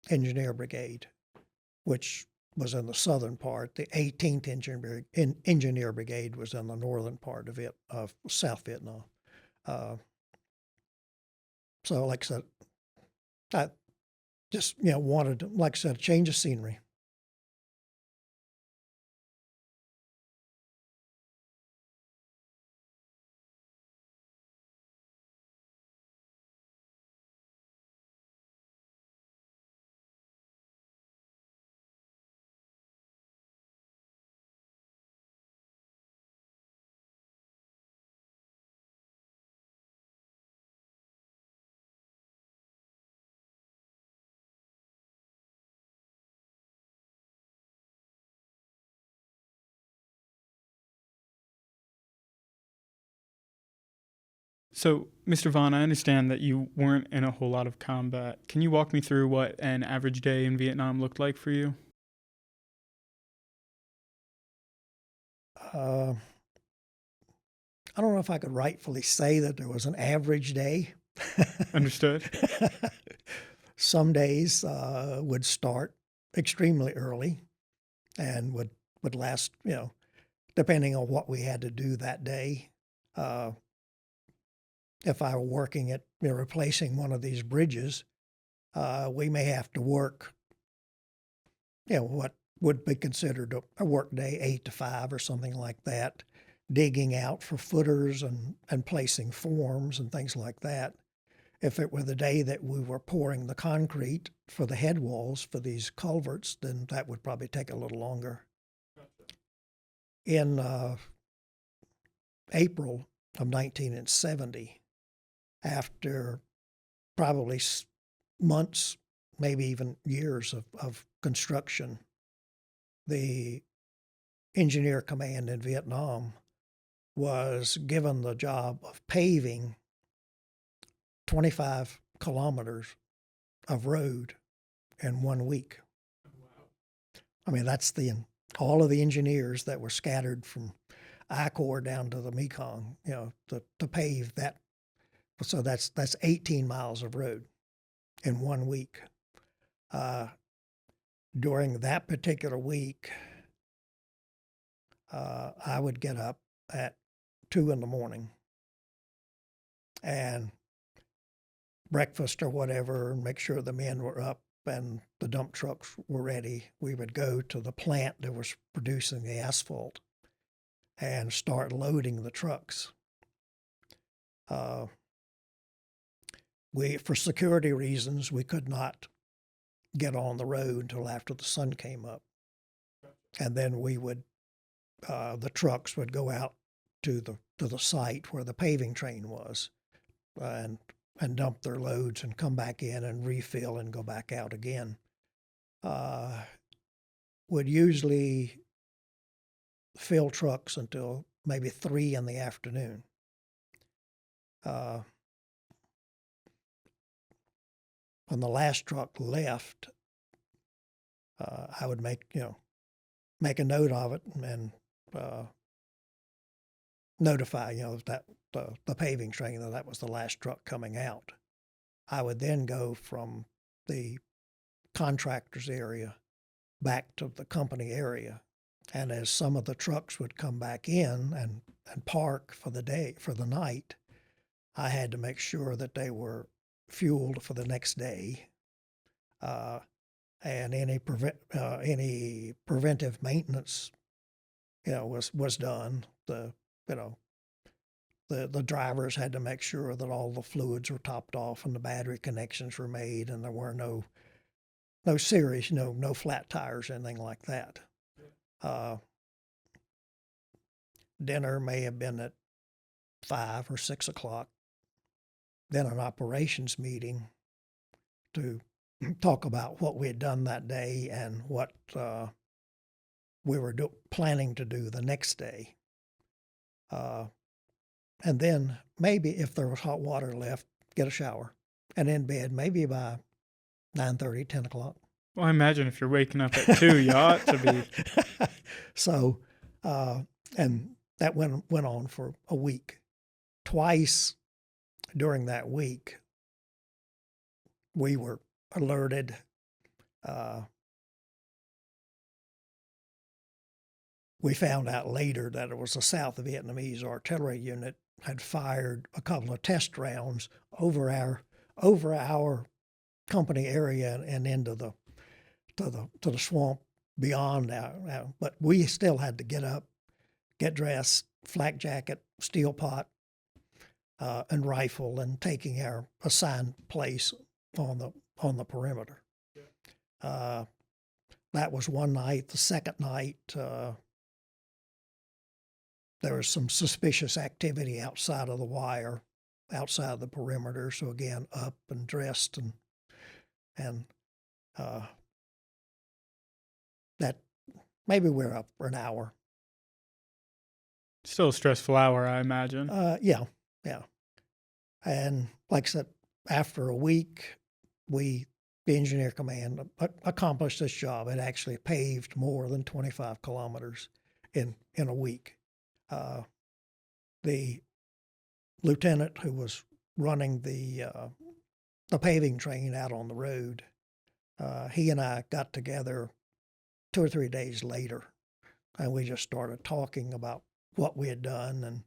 Engineer Brigade, which was in the southern part. The 18th Engineer Brigade was in the northern part of South Vietnam. So, like I said, I just wanted, like I said, a change of scenery. So, Mr. Vaughn, I understand that you weren't in a whole lot of combat. Can you walk me through what an average day in Vietnam looked like for you? I don't know if I could rightfully say that there was an average day. Understood. Some days would start extremely early and would last, depending on what we had to do that day. If I were working at replacing one of these bridges, we may have to work, what would be considered a work day, 8 to 5 or something like that, digging out for footers and placing forms and things like that. If it were the day that we were pouring the concrete for the head walls for these culverts, then that would probably take a little longer. In April of 1970, after probably months, maybe even years of construction, the engineer command in Vietnam was given the job of paving 25 kilometers of road in 1 week. I mean, that's all of the engineers that were scattered from I-Corps down to the Mekong, to pave that. So that's 18 miles of road in 1 week. During that particular week, I would get up at 2 in the morning and breakfast or whatever, and make sure the men were up and the dump trucks were ready. We would go to the plant that was producing the asphalt and start loading the trucks. For security reasons, we could not get on the road until after the sun came up. And then the trucks would go out to the site where the paving train was and dump their loads and come back in and refill and go back out again. Would usually fill trucks until maybe 3 in the afternoon. When the last truck left, I would make a note of it and notify that the paving train that was the last truck coming out. I would then go from the contractor's area back to the company area, and as some of the trucks would come back in and park for the night, I had to make sure that they were fueled for the next day, and any preventive maintenance, was done. The drivers had to make sure that all the fluids were topped off and the battery connections were made, and there were no serious, no flat tires, anything like that. Dinner may have been at 5 or 6 o'clock. Then an operations meeting to talk about what we had done that day and what we were planning to do the next day. And then maybe if there was hot water left, get a shower and in bed maybe by 9:30, 10 o'clock. Well, I imagine if you're waking up at 2, you ought to be. So, and that went on for a week. Twice during that week, we were alerted we found out later that it was a South Vietnamese artillery unit had fired a couple of test rounds over our company area and into the swamp beyond our. But we still had to get up, get dressed, flak jacket, steel pot, and rifle, and taking our assigned place on the perimeter. That was one night. The second night, there was some suspicious activity outside of the wire, outside of the perimeter. So again, up and dressed, and that maybe we're up for an hour. Still a stressful hour, I imagine. Yeah. And like I said, after a week, the engineer command accomplished this job. It actually paved more than 25 kilometers in a week. The lieutenant who was running the paving train out on the road, he and I got together 2 or 3 days later, and we just started talking about what we had done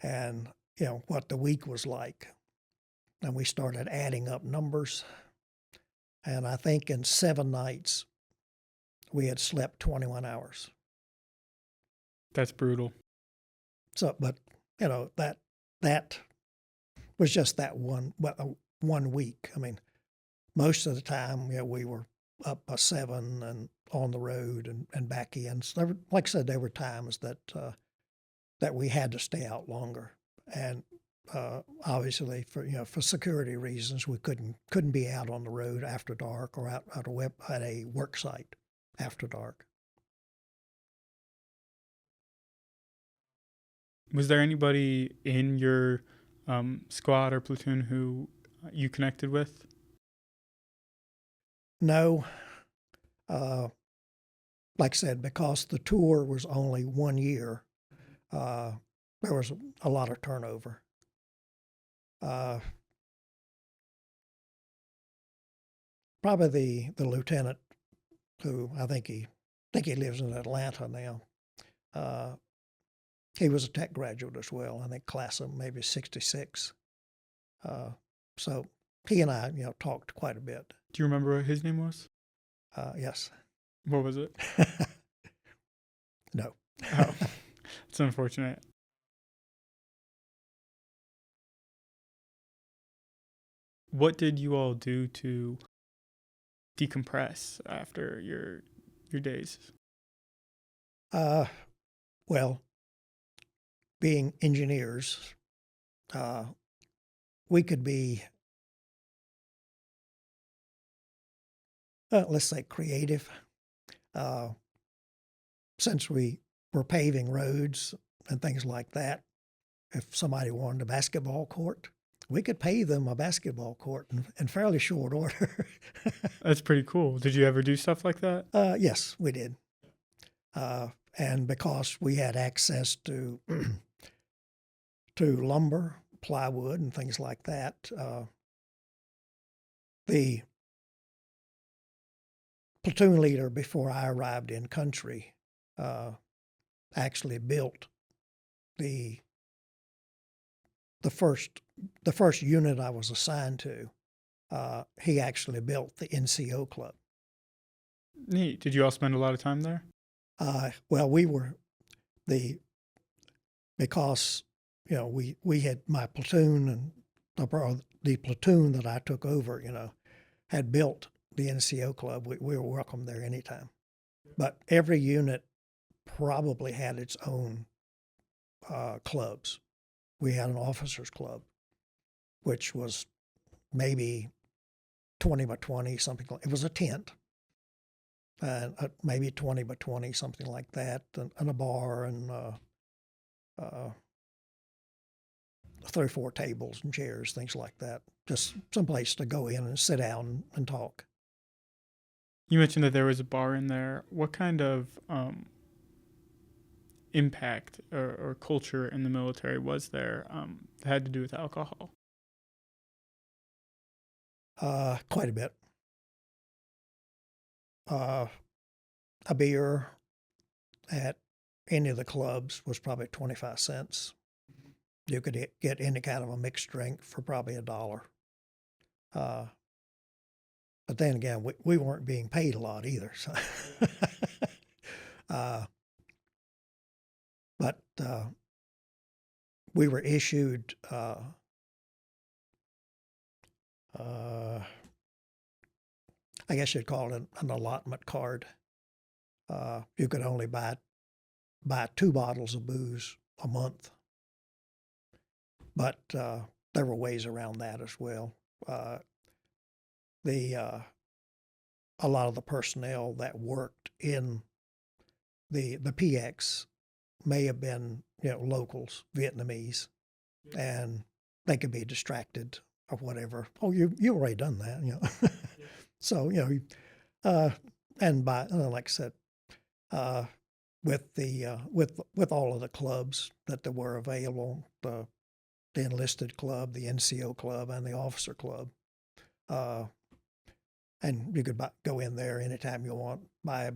and what the week was like. And we started adding up numbers. And I think in 7 nights, we had slept 21 hours. That's brutal. So, but that was just that one week. I mean, most of the time, we were up by 7 and on the road and back in. So like I said, there were times that we had to stay out longer, and obviously for security reasons, we couldn't be out on the road after dark or out at a work site after dark. Was there anybody in your squad or platoon who you connected with? No. Like I said, because the tour was only 1 year, there was a lot of turnover. Probably the lieutenant, who I think he lives in Atlanta now. He was a tech graduate as well. I think class of maybe 66. So he and I, talked quite a bit. Do you remember what his name was? Yes. What was it? No. Oh, it's unfortunate. What did you all do to decompress after your days? Well, being engineers, we could be, let's say, creative. Since we were paving roads and things like that, if somebody wanted a basketball court, we could pave them a basketball court in fairly short order. That's pretty cool. Did you ever do stuff like that? Yes, we did. And because we had access to lumber, plywood, and things like that, the platoon leader, before I arrived in country, actually built the first unit I was assigned to. He actually built the NCO club. Neat. Did you all spend a lot of time there? Well, we were because we had my platoon, and the platoon that I took over, had built the NCO club. We were welcome there anytime. But every unit probably had its own clubs. We had an officers club, which was maybe 20 by 20, something like. It was a tent, maybe 20 by 20, something like that, and a bar, and 3 or 4 tables and chairs, things like that. Just some place to go in and sit down and talk. You mentioned that there was a bar in there. What kind of impact or culture in the military was there that had to do with alcohol? Quite a bit. A beer at any of the clubs was probably 25 cents. You could get any kind of a mixed drink for probably $1. But then again, we weren't being paid a lot either. So. But we were issued I guess you'd call it an allotment card. You could only buy 2 bottles of booze a month. But there were ways around that as well. A lot of the personnel that worked in the PX may have been locals, Vietnamese, and they could be distracted or whatever. Oh, you already done that, So and by like I said, with all of the clubs that there were available, the enlisted club, the NCO club, and the officer club, and you could go in there anytime you want, buy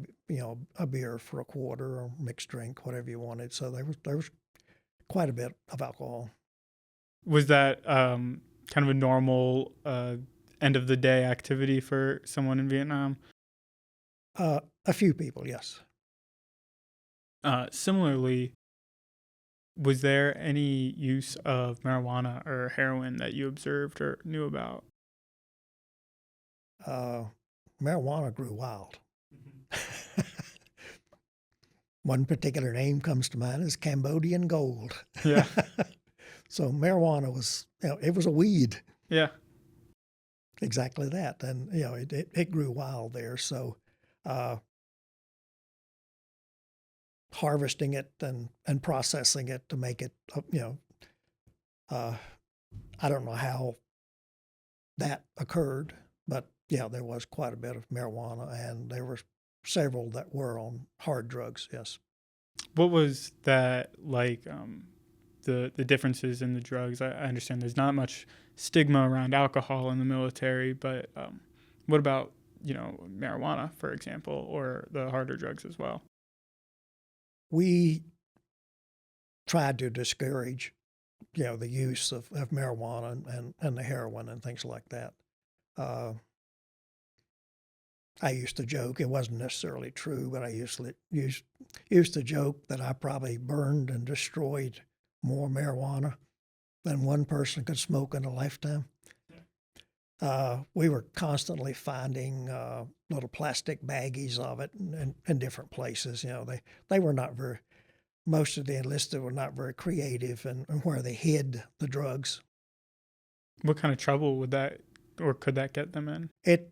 a beer for $0.25 or mixed drink, whatever you wanted. So there was quite a bit of alcohol. Was that kind of a normal end of the day activity for someone in Vietnam? A few people, yes. Similarly, was there any use of marijuana or heroin that you observed or knew about? Marijuana grew wild. One particular name comes to mind is Cambodian gold. Yeah. So marijuana was, it was a weed. Yeah. Exactly that. And, it grew wild there. So harvesting it and processing it to make it, I don't know how that occurred, but yeah, there was quite a bit of marijuana, and there were several that were on hard drugs, yes. What was that like, the differences in the drugs? I understand there's not much stigma around alcohol in the military, but what about, marijuana, for example, or the harder drugs as well? We tried to discourage, the use of marijuana and the heroin and things like that. I used to joke, it wasn't necessarily true, but I used to joke that I probably burned and destroyed more marijuana than one person could smoke in a lifetime. We were constantly finding little plastic baggies of it in different places. They were not very, most of the enlisted were not very creative in where they hid the drugs. What kind of trouble would that, or could that get them in? It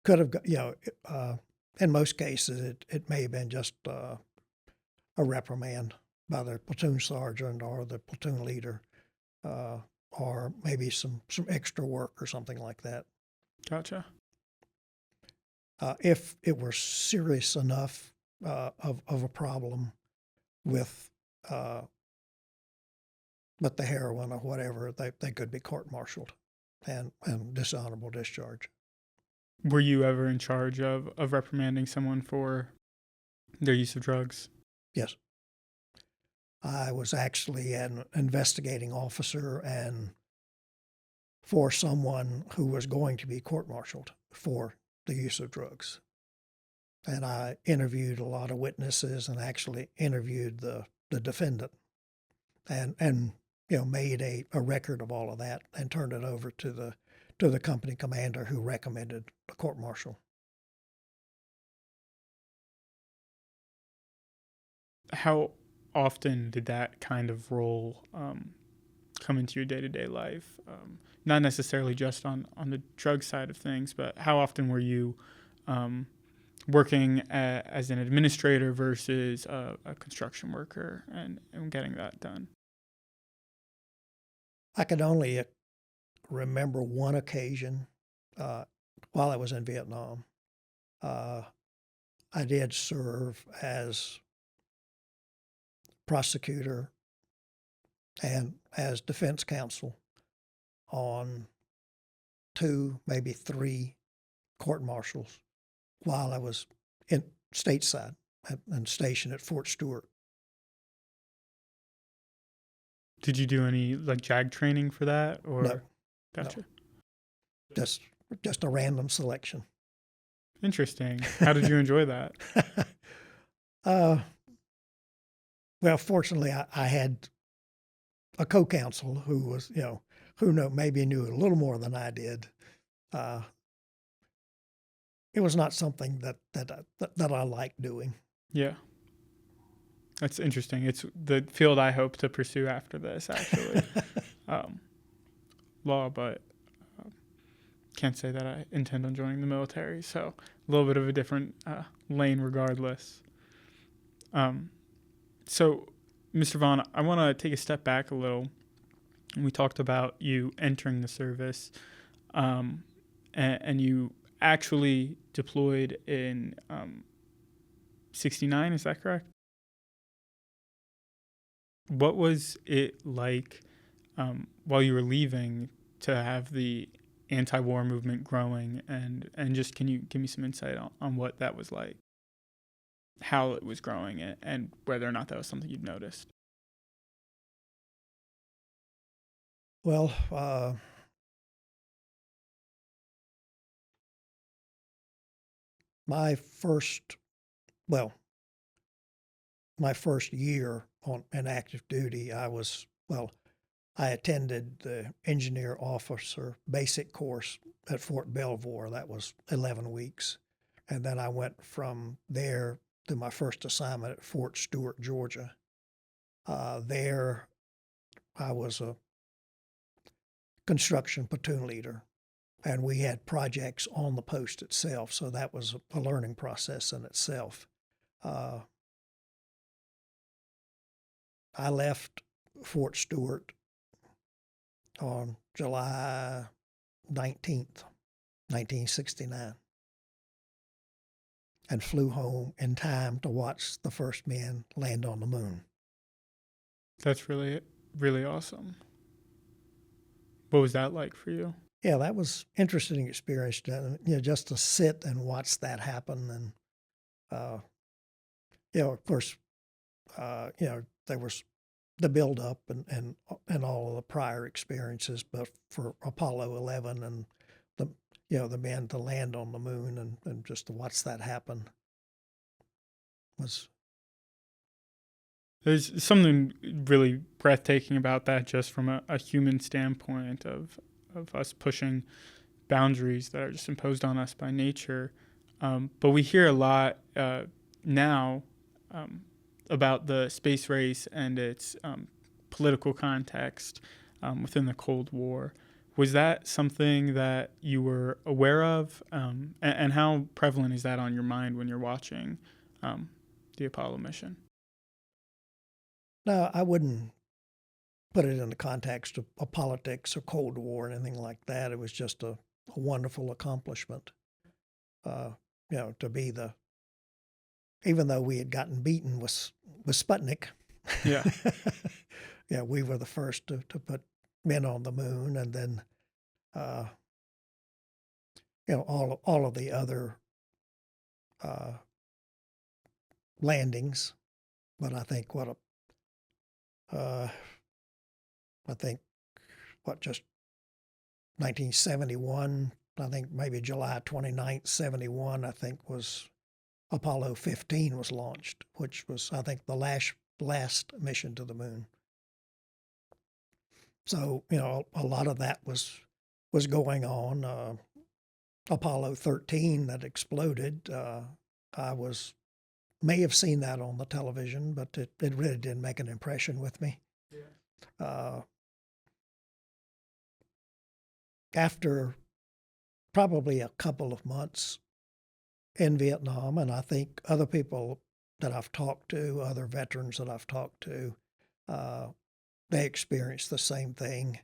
could have, in most cases, it may have been just a reprimand by the platoon sergeant or the platoon leader, or maybe some extra work or something like that. Gotcha. If it were serious enough of a problem with the heroin or whatever, they could be court-martialed and dishonorable discharge. Were you ever in charge of reprimanding someone for their use of drugs? Yes. I was actually an investigating officer and for someone who was going to be court-martialed for the use of drugs. And I interviewed a lot of witnesses and actually interviewed the defendant and made a record of all of that and turned it over to the company commander who recommended a court-martial. How often did that kind of role come into your day-to-day life? Not necessarily just on the drug side of things, but how often were you working as an administrator versus a construction worker and getting that done? I could only remember one occasion while I was in Vietnam. I did serve as prosecutor and as defense counsel on 2, maybe 3 court-martials while I was in stateside and stationed at Fort Stewart. Did you do any like JAG training for that, or? No. Gotcha. No. Just a random selection. Interesting. How did you enjoy that? Well, fortunately, I had a co-counsel who was, who maybe knew a little more than I did. It was not something that I liked doing. Yeah. That's interesting. It's the field I hope to pursue after this, actually. Law, but can't say that I intend on joining the military. So a little bit of a different lane regardless. So, Mr. Vaughan, I want to take a step back a little. We talked about you entering the service, and you actually deployed in 69, is that correct? What was it like while you were leaving to have the anti-war movement growing, and just can you give me some insight on what that was like, how it was growing, and whether or not that was something you'd noticed? Well, my first year in active duty, I attended the engineer officer basic course at Fort Belvoir. That was 11 weeks. And then I went from there to my first assignment at Fort Stewart, Georgia. There I was a construction platoon leader, and we had projects on the post itself, so that was a learning process in itself. I left Fort Stewart on July 19th, 1969, and flew home in time to watch the first men land on the moon. That's really, really awesome. What was that like for you? Yeah, that was interesting experience. Just to sit and watch that happen, and of course, there was the build up and all of the prior experiences, but for Apollo 11 and the men to land on the moon and just to watch that happen was. There's something really breathtaking about that, just from a human standpoint of us pushing boundaries that are just imposed on us by nature. But we hear a lot now about the space race and its political context within the Cold War. Was that something that you were aware of? And how prevalent is that on your mind when you're watching the Apollo mission? No, I wouldn't put it in the context of politics or Cold War or anything like that. It was just a wonderful accomplishment. To be even though we had gotten beaten with Sputnik, yeah, we were the first to put men on the moon, and then all of the other landings. But I think just 1971, I think maybe July 29th, 71, I think was Apollo 15 was launched, which was, I think, the last mission to the moon. So, a lot of that was going on. Apollo 13 that exploded, I may have seen that on the television, but it really didn't make an impression with me. Yeah. After probably a couple of months in Vietnam, and I think other people that I've talked to, other veterans that I've talked to, they experienced the same thing.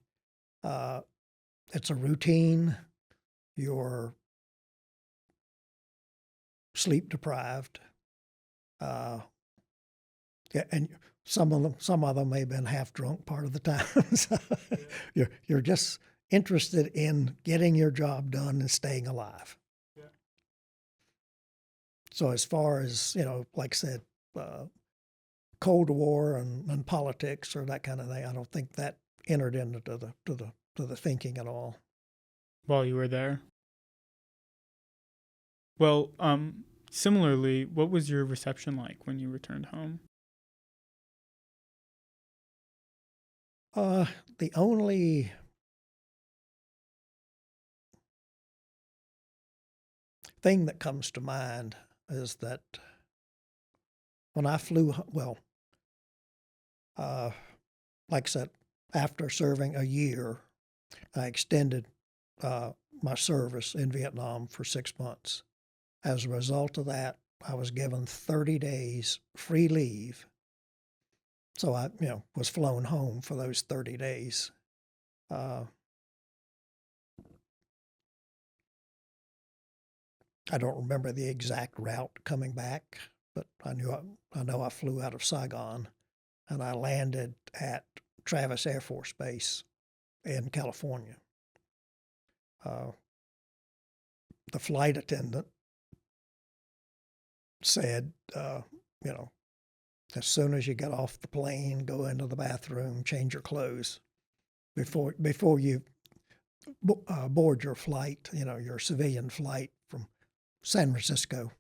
It's a routine. You're sleep deprived. And some of them may have been half drunk part of the time. So you're just interested in getting your job done and staying alive. Yeah. So as far as like I said, Cold War and politics or that kind of thing. I don't think that entered into the thinking at all. While you were there? Well, similarly, what was your reception like when you returned home? The only thing that comes to mind is that when I flew, like I said, after serving a year, I extended my service in Vietnam for 6 months. As a result of that, I was given 30 days free leave. So I, was flown home for those 30 days. I don't remember the exact route coming back, but I know I flew out of Saigon, and I landed at Travis Air Force Base in California. The flight attendant said, as soon as you get off the plane, go into the bathroom, change your clothes before you board your flight, your civilian flight from San Francisco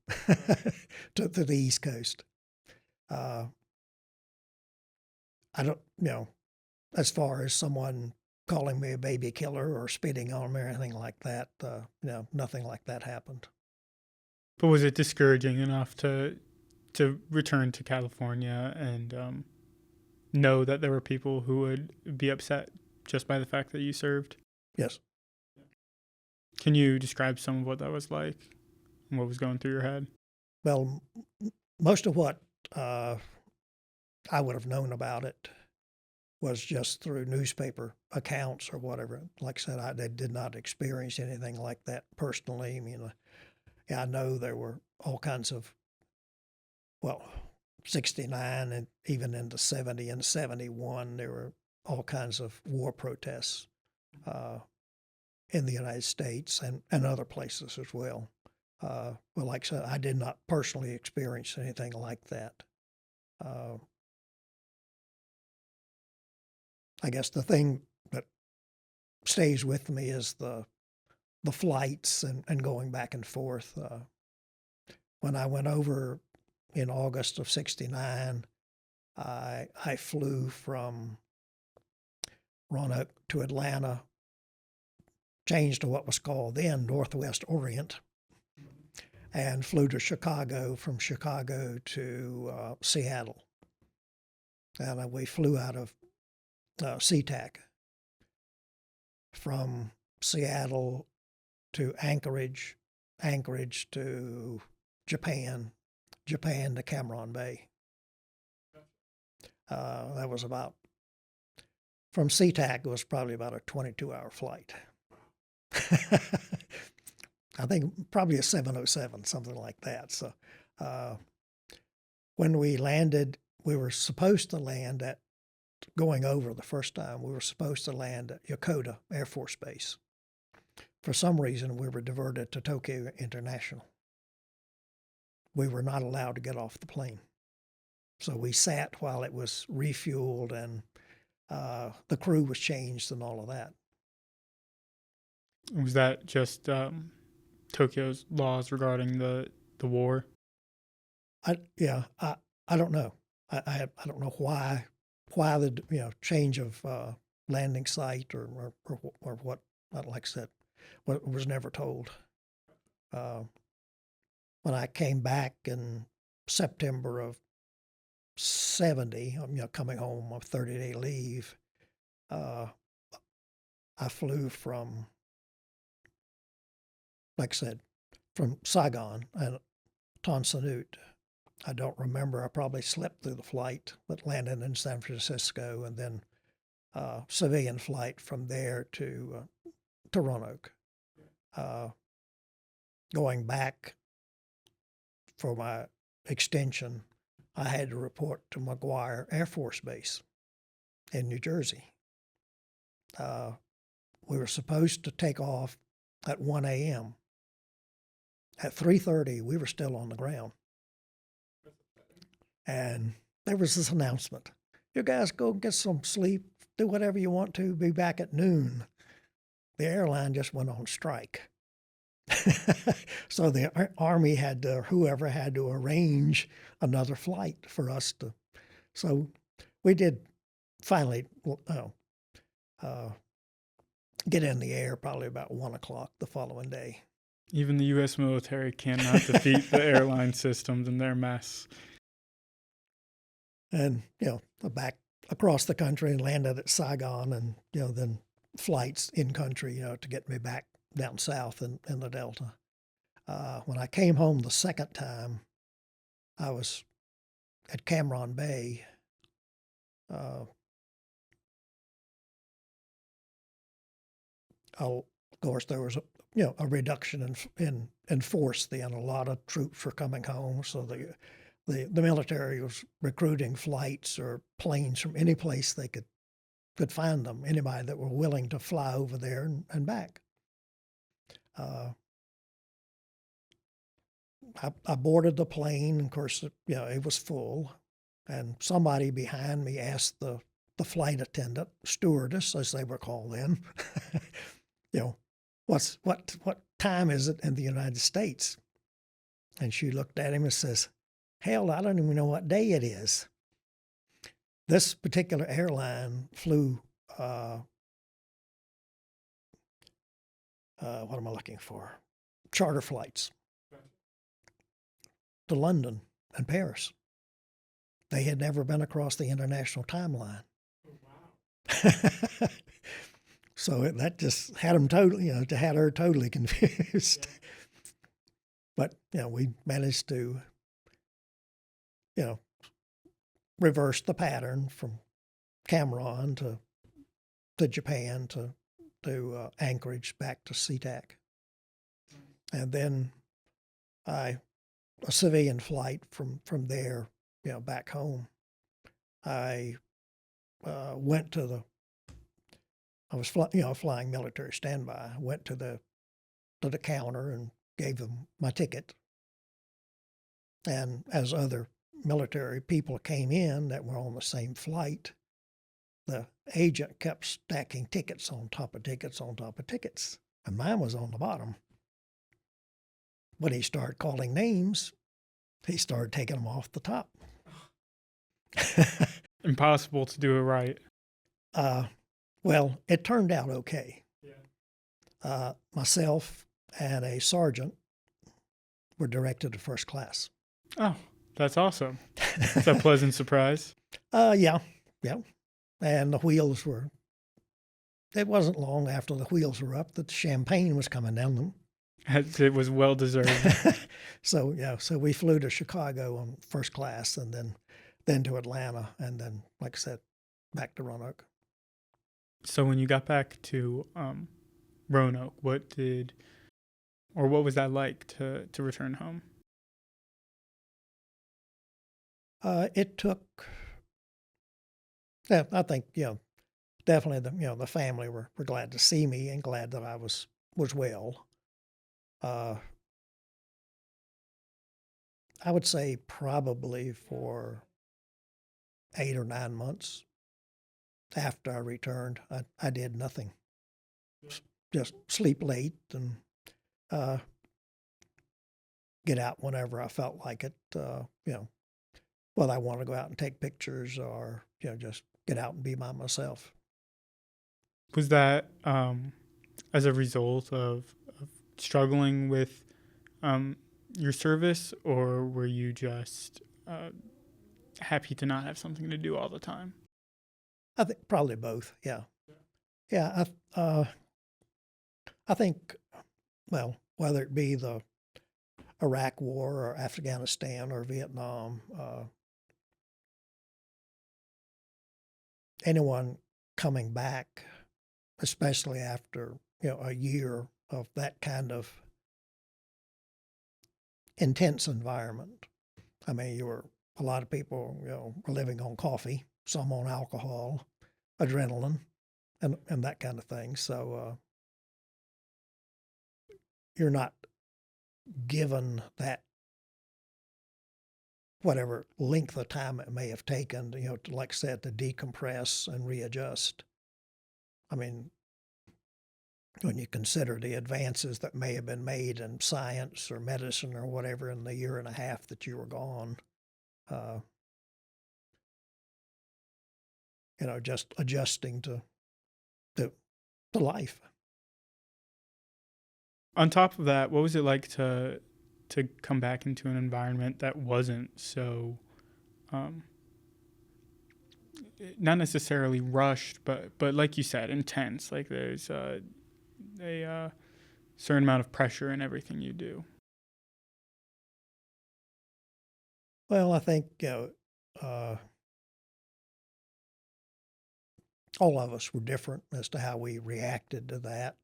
to the East Coast. I don't, as far as someone calling me a baby killer or spitting on me or anything like that, nothing like that happened. But was it discouraging enough to return to California and know that there were people who would be upset just by the fact that you served? Yes. Can you describe some of what that was like and what was going through your head? Well, most of what I would have known about it was just through newspaper accounts or whatever. Like I said, I did not experience anything like that personally. I know there were all kinds of, 69 and even into 70 and 71, there were all kinds of war protests in the United States and other places as well. But like I said, I did not personally experience anything like that. I guess the thing that stays with me is the flights and going back and forth. When I went over in August of 69, I flew from Roanoke to Atlanta, changed to what was called then Northwest Orient, and flew to Chicago, from Chicago to Seattle. And we flew out of SeaTac. From Seattle to Anchorage, Anchorage to Japan, Japan to Cameron Bay. That was from SeaTac, it was probably about a 22-hour flight. I think probably a 707, something like that. So when we landed, we were supposed to land going over the first time, we were supposed to land at Yokota Air Force Base. For some reason, we were diverted to Tokyo International. We were not allowed to get off the plane. So we sat while it was refueled and the crew was changed and all of that. Was that just Tokyo's laws regarding the war? I don't know. I don't know why the change of landing site or what. Like I said, what was never told. When I came back in September of 70, coming home on 30-day leave, I flew from, like I said, from Saigon and Ton Sanut. I don't remember. I probably slept through the flight, but landed in San Francisco, and then civilian flight from there to Roanoke. Going back for my extension, I had to report to McGuire Air Force Base in New Jersey. We were supposed to take off at 1 a.m. At 3:30, we were still on the ground. And there was this announcement. You guys go get some sleep, do whatever you want to, be back at noon. The airline just went on strike. So the Army had to, whoever had to arrange another flight for us to. So we did finally get in the air probably about 1 o'clock the following day. Even the U.S. military cannot defeat the airline systems and their mess. And, back across the country and landed at Saigon, and, then flights in country, to get me back down south in the Delta. When I came home the second time, I was at Cameron Bay. Of course, there was a reduction in force then. A lot of troops were coming home, so the military was recruiting flights or planes from any place they could find them, anybody that were willing to fly over there and back. I boarded the plane. Of course, it was full, and somebody behind me asked the flight attendant, stewardess as they were called then, what time is it in the United States? And she looked at him and says, "Hell, I don't even know what day it is." This particular airline flew, what am I looking for? Charter flights to London and Paris. They had never been across the international timeline. Oh, wow. So that just had them totally, had her totally confused. Yeah. But, we managed to, reverse the pattern from Cameron to Japan to Anchorage back to SeaTac. And then a civilian flight from there, back home. I went to I was flying military standby. I went to the counter and gave them my ticket. And as other military people came in that were on the same flight, the agent kept stacking tickets on top of tickets on top of tickets, and mine was on the bottom. When he started calling names, he started taking them off the top. Impossible to do it right. Well, it turned out okay. Yeah. Myself and a sergeant were directed to first class. Oh, that's awesome. It's a pleasant surprise. Yeah. And the wheels it wasn't long after the wheels were up that the champagne was coming down them. It was well deserved. So we flew to Chicago on first class, and then to Atlanta, and then, like I said, back to Roanoke. So when you got back to Roanoke, what was that like to return home? It took, I think, definitely the family were glad to see me and glad that I was well. I would say probably for 8 or 9 months after I returned, I did nothing. Just sleep late and get out whenever I felt like it. Whether I want to go out and take pictures or just get out and be by myself. Was that as a result of struggling with your service, or were you just happy to not have something to do all the time? I think probably both. Yeah. I think, well, whether it be the Iraq War or Afghanistan or Vietnam, anyone coming back, especially after a year of that kind of intense environment. I mean, a lot of people were living on coffee, some on alcohol, adrenaline, and that kind of thing. So you're not given that whatever length of time it may have taken, to, like I said, to decompress and readjust. I mean, when you consider the advances that may have been made in science or medicine or whatever in the year and a half that you were gone, just adjusting to life. On top of that, what was it like to come back into an environment that wasn't so, not necessarily rushed, but like you said, intense? Like there's a certain amount of pressure in everything you do. Well, I think all of us were different as to how we reacted to that.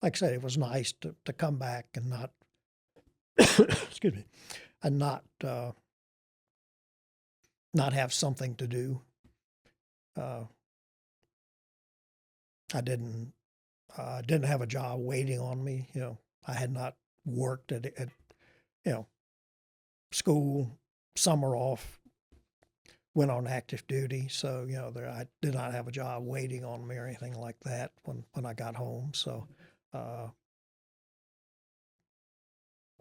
Like I said, it was nice to come back and not, excuse me, and not have something to do. I didn't have a job waiting on me. I had not worked at school, summer off, went on active duty. So, I did not have a job waiting on me or anything like that when I got home. So,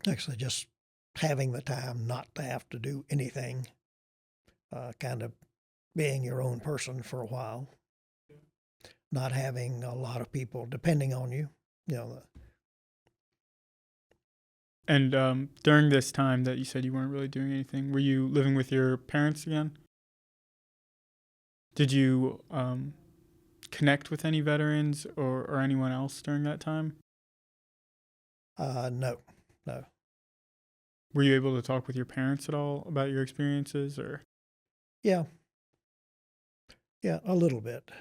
actually just having the time not to have to do anything, kind of being your own person for a while, not having a lot of people depending on you, And during this time that you said you weren't really doing anything, were you living with your parents again? Did you connect with any veterans or anyone else during that time? No. Were you able to talk with your parents at all about your experiences, or? Yeah, a little bit.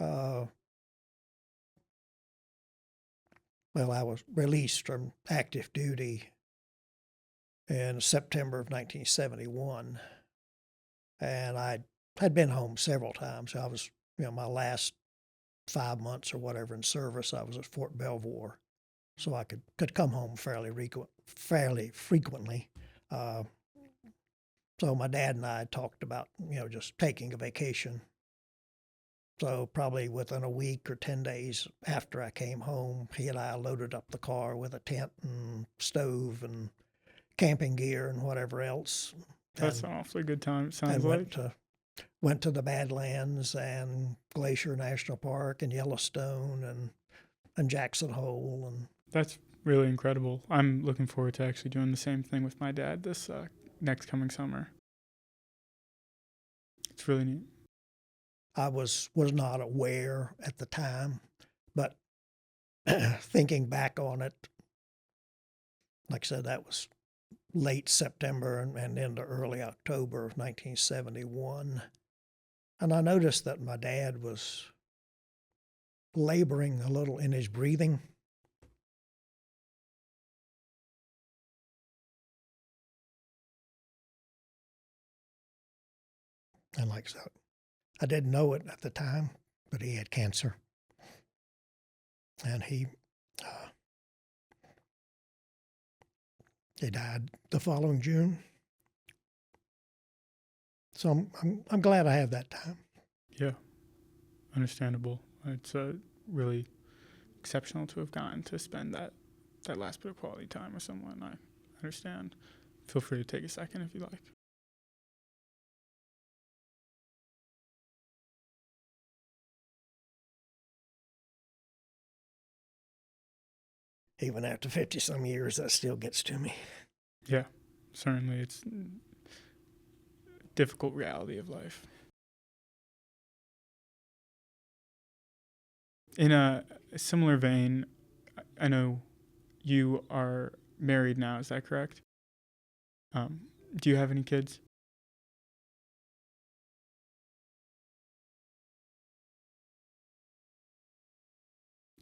Well, I was released from active duty in September of 1971, and I had been home several times. I was, my last 5 months or whatever in service, I was at Fort Belvoir, so I could come home fairly frequently. So my dad and I talked about, just taking a vacation. So probably within a week or 10 days after I came home, he and I loaded up the car with a tent and stove and camping gear and whatever else. That's an awfully good time, it sounds like. Went to the Badlands and Glacier National Park and Yellowstone and Jackson Hole. And that's really incredible. I'm looking forward to actually doing the same thing with my dad this next coming summer. It's really neat. I was not aware at the time, but thinking back on it, like I said, that was late September and into early October of 1971. And I noticed that my dad was laboring a little in his breathing. And like so, I didn't know it at the time, but he had cancer. And he died the following June. So I'm glad I have that time. Yeah, understandable. It's really exceptional to have gotten to spend that last bit of quality time with someone. I understand. Feel free to take a second if you like. Even after 50-some years, that still gets to me. Yeah, certainly. It's a difficult reality of life. In a similar vein, I know you are married now, is that correct? Do you have any kids?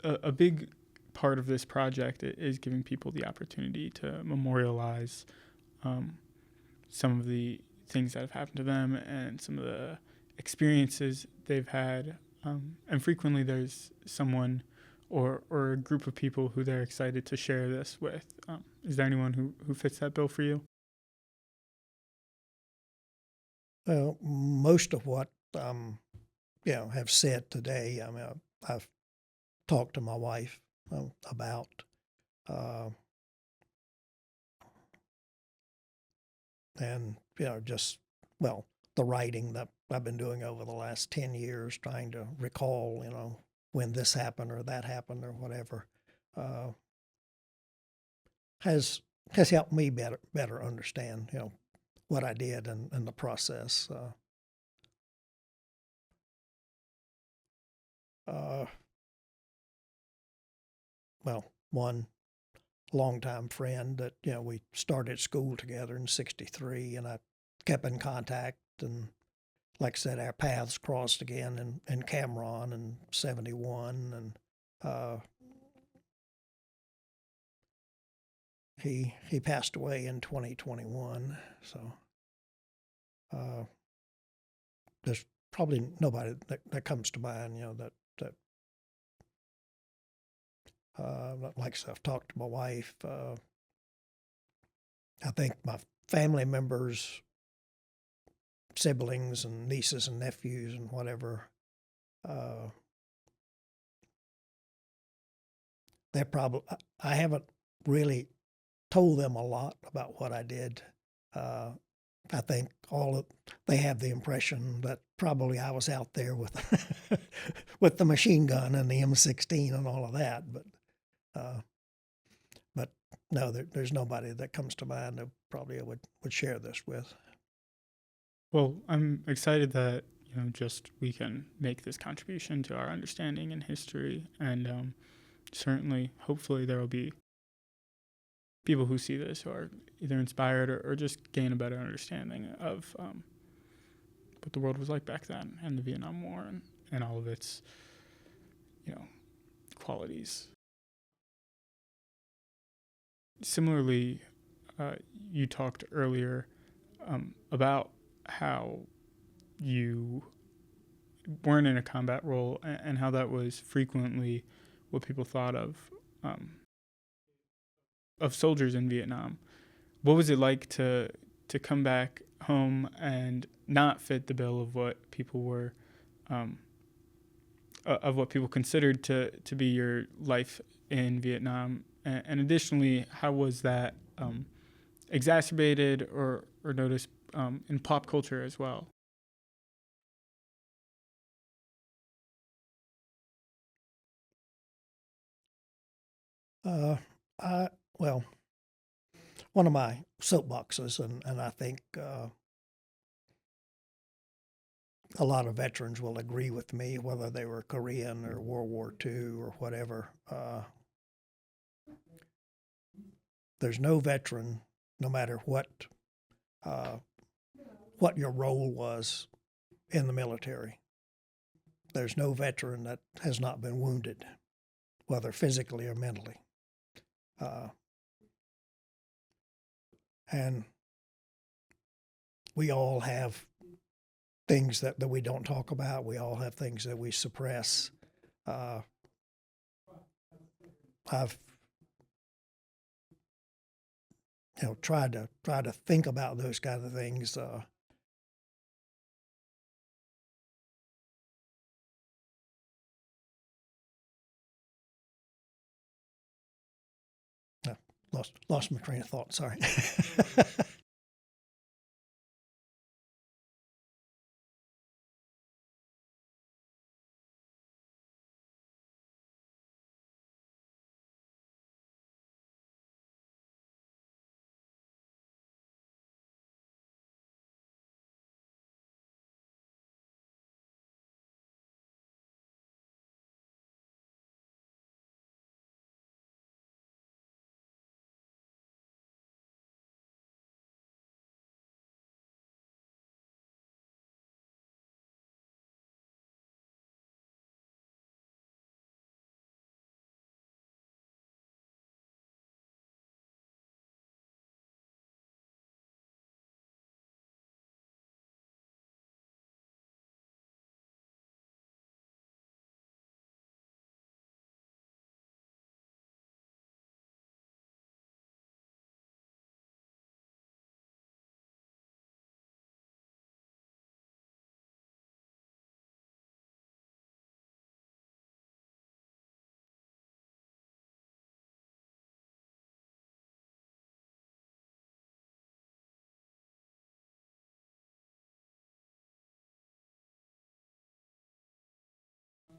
A big part of this project is giving people the opportunity to memorialize some of the things that have happened to them and some of the experiences they've had. And frequently there's someone or a group of people who they're excited to share this with. Is there anyone who fits that bill for you? Well, most of what have said today, I mean, I've talked to my wife about. And just the writing that I've been doing over the last 10 years, trying to recall when this happened or that happened or whatever, uh, has helped me better understand what I did and the process. One longtime friend that we started school together in '63, and I kept in contact. And like I said, our paths crossed again in Cameron in '71, and he passed away in 2021. So there's probably nobody that comes to mind, that like I said, I've talked to my wife. I think my family members, siblings and nieces and nephews and whatever, I haven't really told them a lot about what I did. I think they have the impression that probably I was out there with with the machine gun and the M16 and all of that, but no, there's nobody that comes to mind that probably I would share this with. Well, I'm excited that just we can make this contribution to our understanding and history, and certainly, hopefully, there will be people who see this who are either inspired or just gain a better understanding of what the world was like back then, and the Vietnam War, and all of its qualities. Similarly, you talked earlier about how you weren't in a combat role and how that was frequently what people thought of soldiers in Vietnam. What was it like to come back home and not fit the bill of what people were of what people considered to be your life in Vietnam? And additionally, how was that exacerbated or noticed in pop culture as well? One of my soapboxes, and I think a lot of veterans will agree with me, whether they were Korean or World War II or whatever. There's no veteran, no matter what your role was in the military. There's no veteran that has not been wounded, whether physically or mentally. And we all have things that we don't talk about. We all have things that we suppress. I've tried to think about those kind of things. Lost my train of thought. Sorry.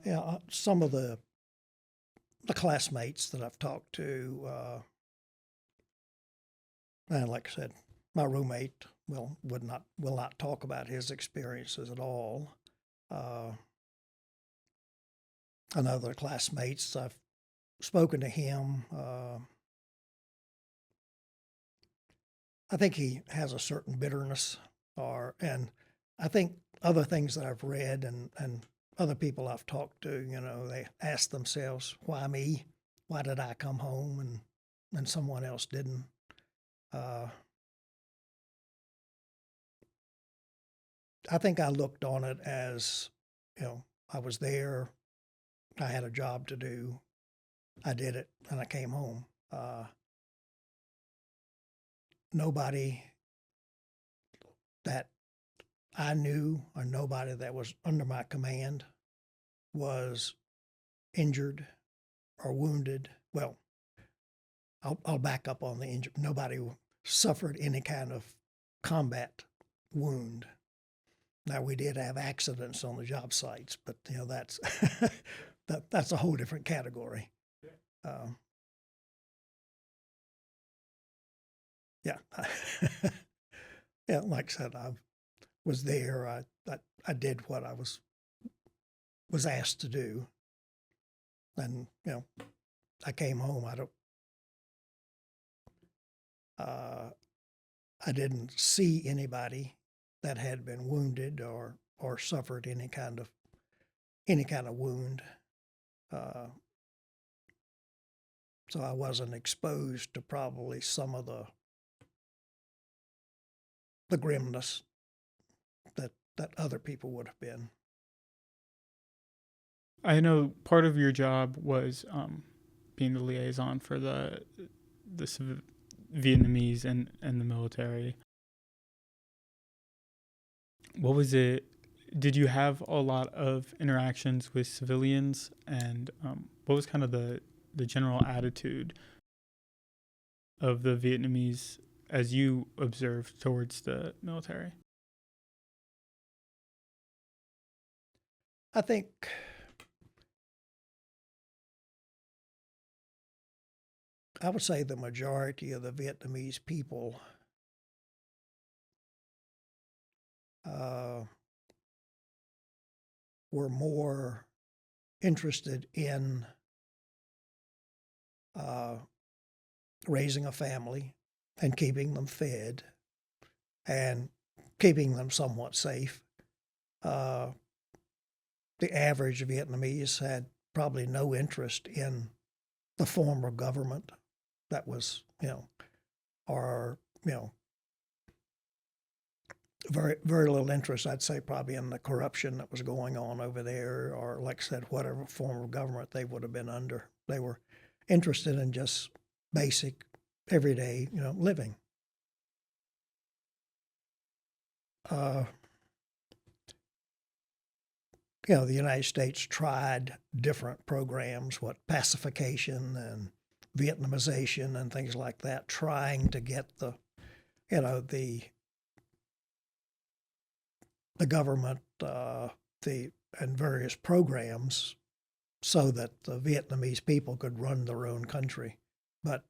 Yeah, some of the classmates that I've talked to, and like I said, my roommate will not talk about his experiences at all. Another classmates, I've spoken to him. I think he has a certain bitterness, and I think other things that I've read and other people I've talked to, they ask themselves, why me? Why did I come home and someone else didn't? I think I looked on it as, I was there, I had a job to do, I did it, and I came home. Nobody that I knew or nobody that was under my command was injured or wounded. Well, I'll back up on the injured. Nobody suffered any kind of combat wound. Now, we did have accidents on the job sites, but that's that's a whole different category. Yeah, yeah. Like I said, I was there. I did what I was asked to do, and I came home. I didn't see anybody that had been wounded or suffered any kind of wound. So I wasn't exposed to probably some of the grimness that other people would have been. I know part of your job was being the liaison for the Vietnamese and the military. What was it? Did you have a lot of interactions with civilians, and what was kind of the general attitude of the Vietnamese as you observed towards the military? I think I would say the majority of the Vietnamese people were more interested in raising a family and keeping them fed and keeping them somewhat safe. The average Vietnamese had probably no interest in the form of government that was, or, very, very little interest, I'd say, probably in the corruption that was going on over there, or, like I said, whatever form of government they would have been under. They were interested in just basic, everyday, living. The United States tried different programs, pacification and Vietnamization and things like that, trying to get the government, and various programs so that the Vietnamese people could run their own country. But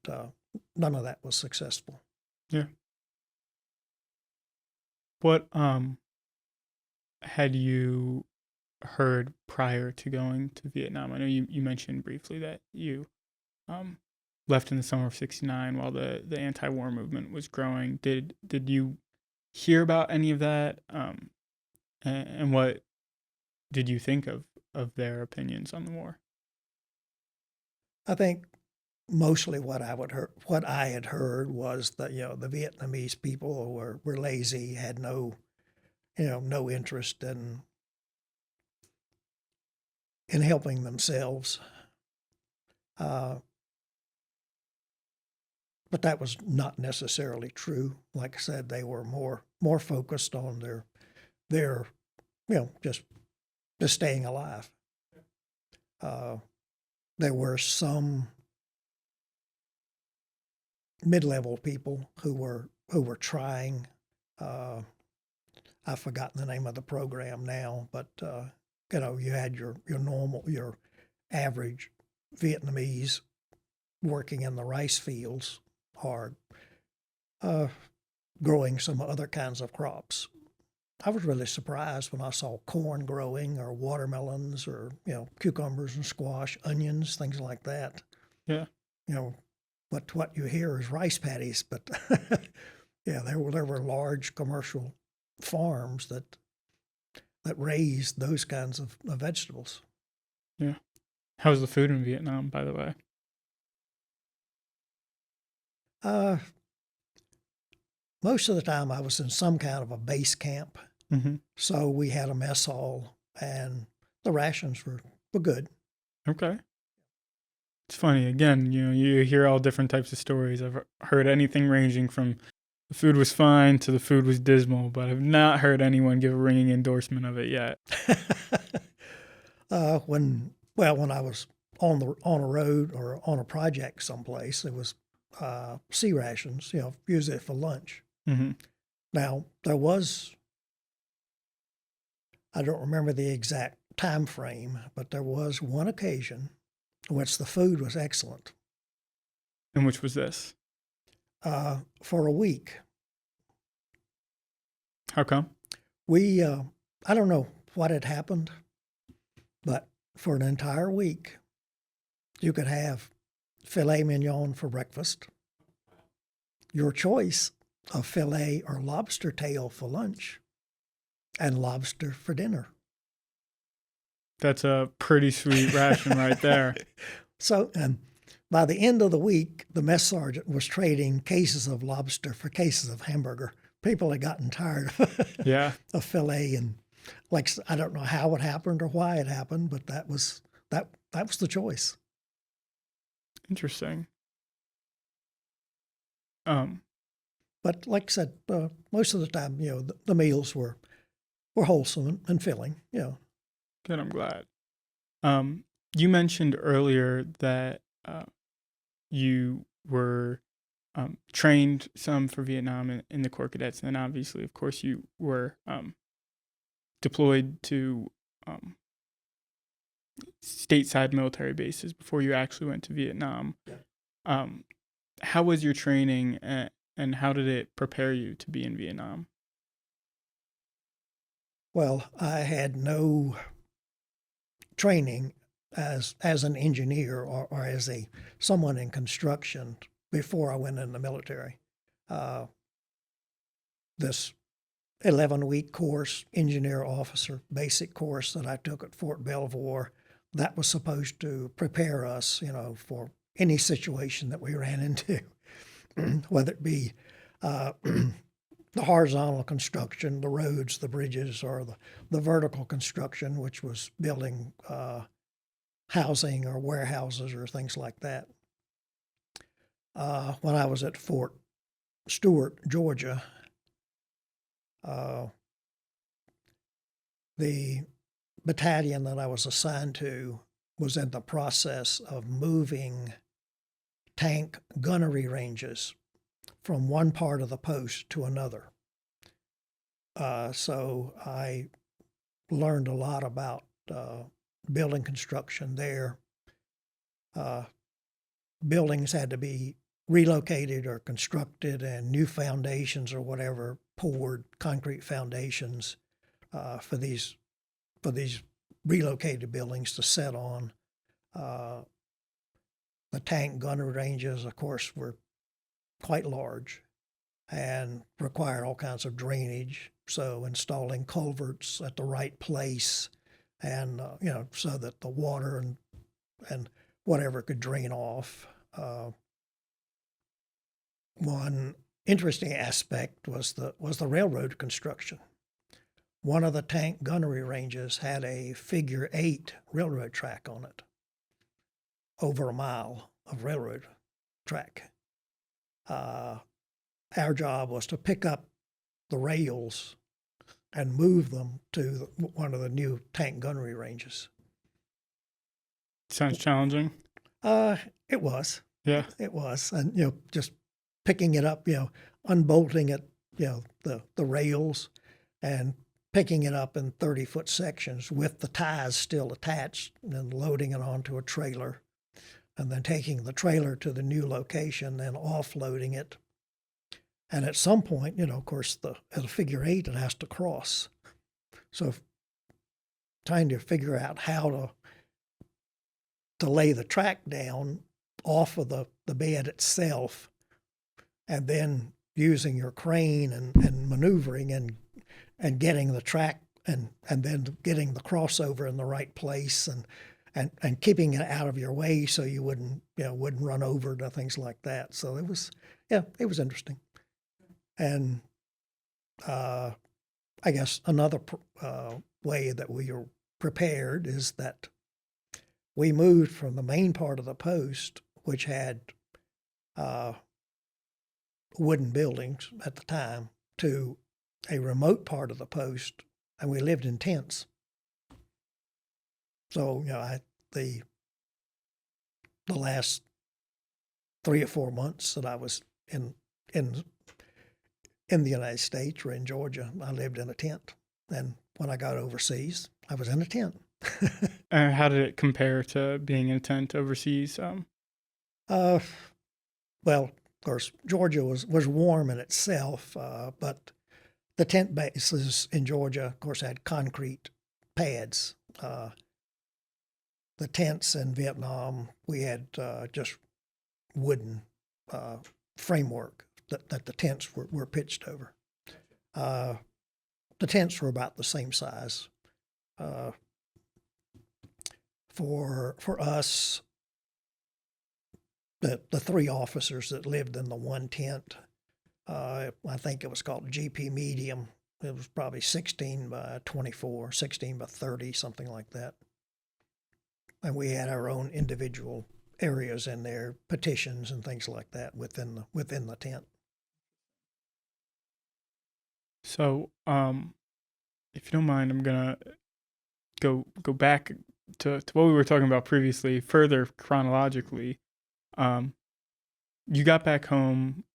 none of that was successful. Yeah. What had you heard prior to going to Vietnam? I know you mentioned briefly that you left in the summer of '69 while the anti-war movement was growing. Did you hear about any of that? And what did you think of their opinions on the war? I think mostly what I had heard was that the Vietnamese people were lazy, had no interest in helping themselves. But that was not necessarily true. Like I said, they were more focused on their just staying alive. There were some mid-level people who were trying. I've forgotten the name of the program now, but you had your normal, your average Vietnamese working in the rice fields or growing some other kinds of crops. I was really surprised when I saw corn growing or watermelons or, cucumbers and squash, onions, things like that. Yeah. What you hear is rice paddies, but yeah, there were large commercial farms that raised those kinds of vegetables. Yeah. How's the food in Vietnam, by the way? Most of the time I was in some kind of a base camp. Mm-hmm. So we had a mess hall, and the rations were good. Okay. It's funny. Again, you hear all different types of stories. I've heard anything ranging from the food was fine to the food was dismal, but I've not heard anyone give a ringing endorsement of it yet. When I was on a road or on a project someplace, it was sea rations, usually for lunch. Mm-hmm. Now, there was, I don't remember the exact time frame, but there was one occasion in which the food was excellent. And which was this? For a week. How come? We, I don't know what had happened, but for an entire week, you could have filet mignon for breakfast, your choice of filet or lobster tail for lunch, and lobster for dinner. That's a pretty sweet ration right there. So, and by the end of the week, the mess sergeant was trading cases of lobster for cases of hamburger. People had gotten tired of filet, and I don't know how it happened or why it happened, but that was the choice. Interesting. But like I said, most of the time, the meals were wholesome and filling. Good, I'm glad. You mentioned earlier that you were trained some for Vietnam in the Corps Cadets, and then obviously, of course, you were deployed to stateside military bases before you actually went to Vietnam. Yeah. How was your training, and how did it prepare you to be in Vietnam? Well, I had no training as an engineer or as someone in construction before I went in the military. This 11-week course, engineer officer basic course that I took at Fort Belvoir, that was supposed to prepare us, for any situation that we ran into, whether it be the horizontal construction, the roads, the bridges, or the vertical construction, which was building housing or warehouses or things like that. When I was at Fort Stewart, Georgia, the battalion that I was assigned to was in the process of moving tank gunnery ranges from one part of the post to another. So I learned a lot about building construction there. Buildings had to be relocated or constructed, and new foundations or whatever poured, concrete foundations for these relocated buildings to set on. The tank gunnery ranges, of course, were quite large and required all kinds of drainage. So installing culverts at the right place, and so that the water and whatever could drain off. One interesting aspect was the railroad construction. One of the tank gunnery ranges had a figure 8 railroad track on it, over a mile of railroad track. Our job was to pick up the rails and move them to one of the new tank gunnery ranges. Sounds challenging. It was. Yeah. It was. And, just picking it up, unbolting it, the rails and picking it up in 30-foot sections with the ties still attached, and then loading it onto a trailer, and then taking the trailer to the new location, then offloading it. And at some point, of course, as a figure eight, it has to cross. So trying to figure out how to lay the track down off of the bed itself, and then using your crane and maneuvering and getting the track and then getting the crossover in the right place and keeping it out of your way so you wouldn't run over to things like that. So it was interesting. And I guess another way that we were prepared is that we moved from the main part of the post, which had wooden buildings at the time, to a remote part of the post, and we lived in tents. So the last 3 or 4 months that I was in the United States or in Georgia, I lived in a tent. And when I got overseas, I was in a tent. How did it compare to being in a tent overseas? Well, of course, Georgia was warm in itself, but the tent bases in Georgia, of course, had concrete pads. The tents in Vietnam, we had just wooden framework that the tents were pitched over. The tents were about the same size. For us, the 3 officers that lived in the one tent, I think it was called GP Medium. It was probably 16 by 24, 16 by 30, something like that. And we had our own individual areas in there, petitions and things like that within the tent. So, if you don't mind, I'm gonna go back to what we were talking about previously, further chronologically. You got back home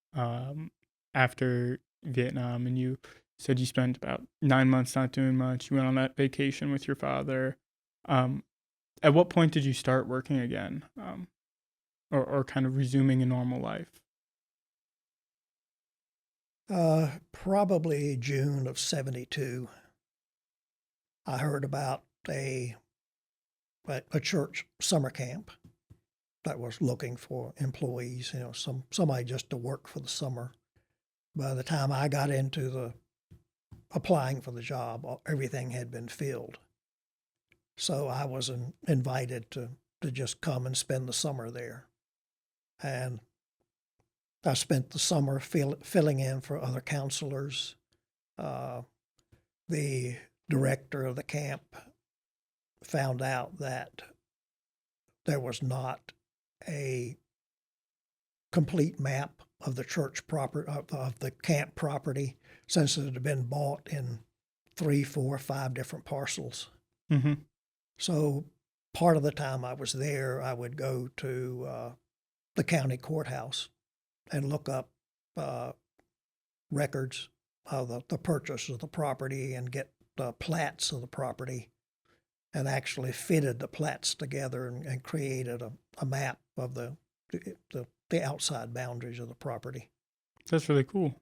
after Vietnam, and you said you spent about 9 months not doing much. You went on that vacation with your father. At what point did you start working again, or kind of resuming a normal life? Probably June of '72. I heard about a church summer camp that was looking for employees, somebody just to work for the summer. By the time I got into the applying for the job, everything had been filled. So I was invited to just come and spend the summer there. And I spent the summer filling in for other counselors. The director of the camp found out that there was not a complete map of the church proper of the camp property, since it had been bought in 3, 4, 5 different parcels. Mm-hmm. So part of the time I was there, I would go to the county courthouse and look up records of the purchase of the property and get plats of the property, and actually fitted the plats together and created a map of the outside boundaries of the property. That's really cool.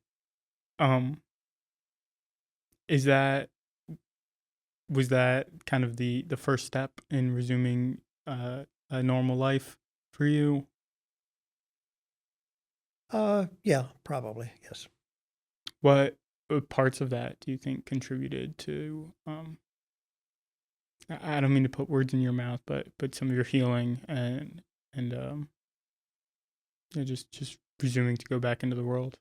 Was that kind of the first step in resuming a normal life for you? Yeah, probably, yes. What parts of that do you think contributed to, I don't mean to put words in your mouth, but some of your healing and just resuming to go back into the world?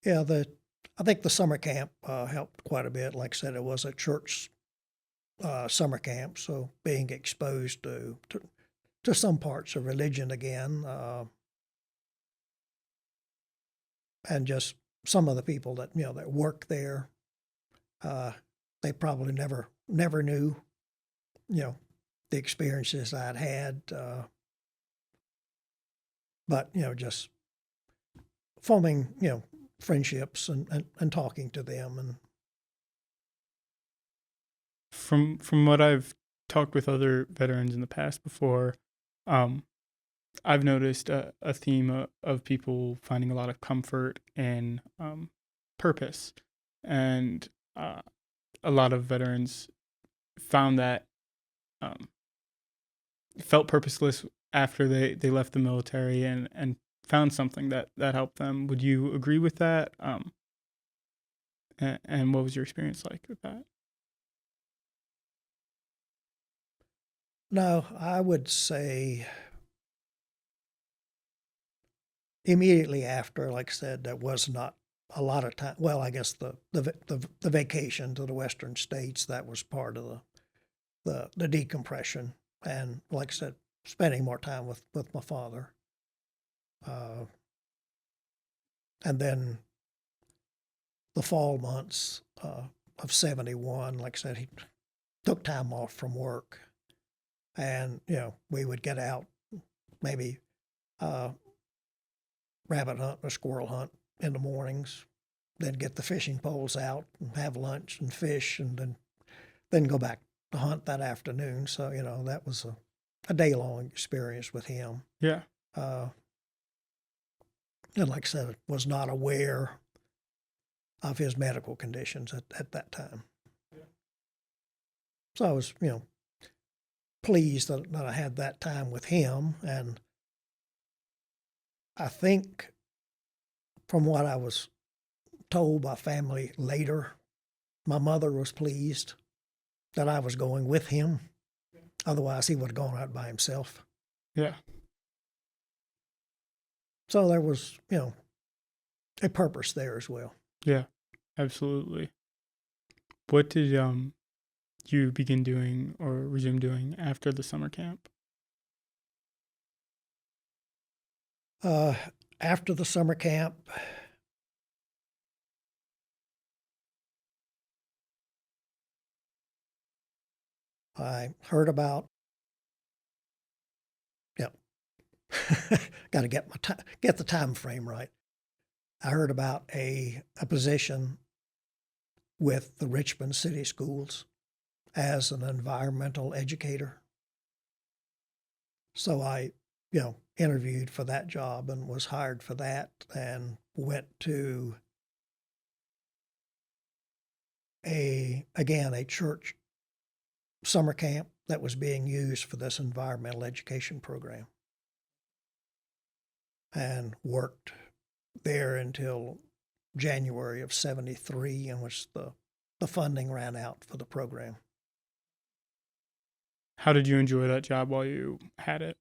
Yeah, I think the summer camp helped quite a bit. Like I said, it was a church summer camp, so being exposed to some parts of religion again, and just some of the people that that work there, they probably never knew the experiences I'd had, but just forming friendships and talking to them, from what I've talked with other veterans in the past before, I've noticed a theme of people finding a lot of comfort in purpose, and a lot of veterans found that felt purposeless after they left the military and found something that helped them. Would you agree with that? And what was your experience like with that? No, I would say immediately after, like I said, there was not a lot of time. Well, I guess the vacation to the western states, that was part of the decompression, and like I said, spending more time with my father. And then the fall months of 71, like I said, he took time off from work, and we would get out, maybe rabbit hunt or squirrel hunt in the mornings, then get the fishing poles out and have lunch and fish, and then go back to hunt that afternoon. So that was a day-long experience with him. Yeah. And like I said, was not aware of his medical conditions at that time. Yeah. So I was, pleased that I had that time with him. And I think from what I was told by family later, my mother was pleased that I was going with him. Otherwise, he would have gone out by himself. Yeah. So there was, a purpose there as well. Yeah, absolutely. What did you begin doing or resume doing after the summer camp? After the summer camp, I heard about, got to get the time frame right. I heard about a position with the Richmond City Schools as an environmental educator. So I, interviewed for that job and was hired for that, and went to a church summer camp that was being used for this environmental education program, and worked there until January of 73, in which the funding ran out for the program. How did you enjoy that job while you had it?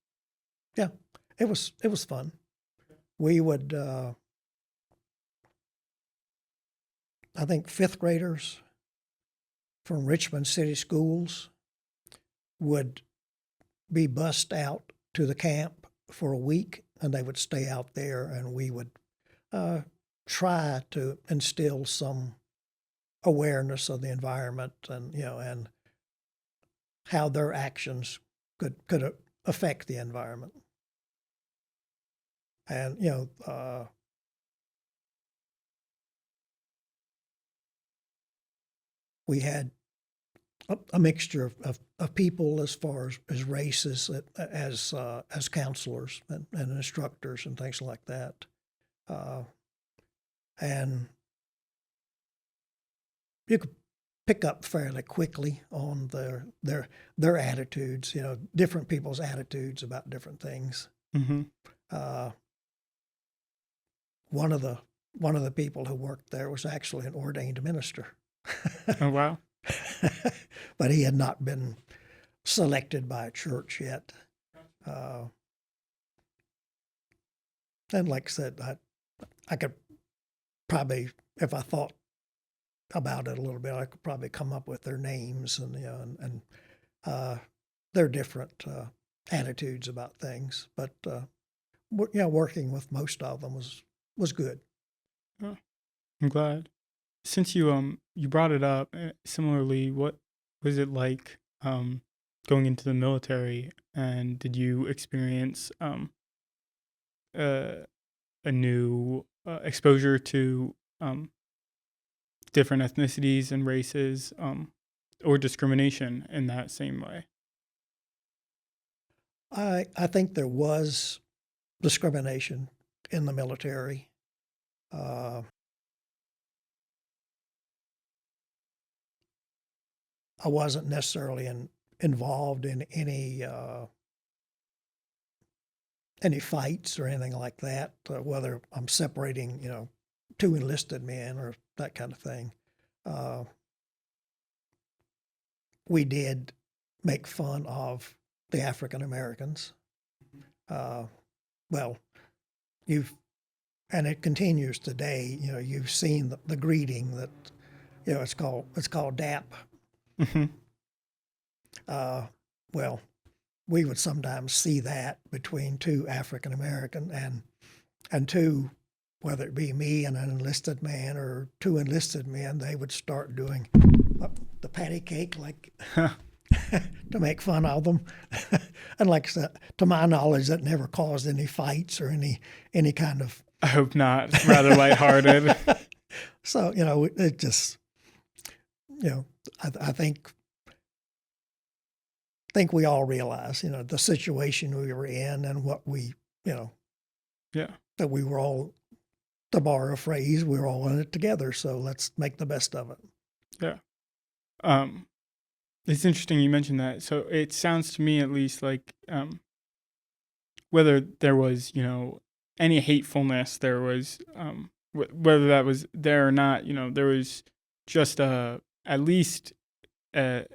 Yeah, it was fun. We would, I think, fifth graders from Richmond City Schools would be bussed out to the camp for a week, and they would stay out there, and we would try to instill some awareness of the environment, and and how their actions could affect the environment. And we had a mixture of people as far as races, as counselors and instructors and things like that. And you could pick up fairly quickly on their attitudes, different people's attitudes about different things. Mm-hmm. One of the people who worked there was actually an ordained minister. Oh, wow. But he had not been selected by a church yet. And like I said, I could probably, if I thought about it a little bit, I could probably come up with their names and their different attitudes about things. But working with most of them was good. Oh, I'm glad. Since you brought it up, similarly, what was it like going into the military, and did you experience a new exposure to different ethnicities and races or discrimination in that same way? I think there was discrimination in the military. I wasn't necessarily involved in any fights or anything like that, whether I'm separating, two enlisted men or that kind of thing. We did make fun of the African Americans. Well, and it continues today. You've seen the greeting that, it's called DAP. Mm-hmm. Well, we would sometimes see that between two African American and two, whether it be me and an enlisted man or two enlisted men, they would start doing the patty cake like to make fun of them. And like I said, to my knowledge, that never caused any fights or any kind of. I hope not. It's rather lighthearted. So it just, I think we all realize, the situation we were in and what we, Yeah. that we were all, to borrow a phrase, we were all in it together. So let's make the best of it. Yeah. It's interesting you mentioned that. So it sounds to me at least like whether there was, any hatefulness, there was, whether that was there or not, there was just at least an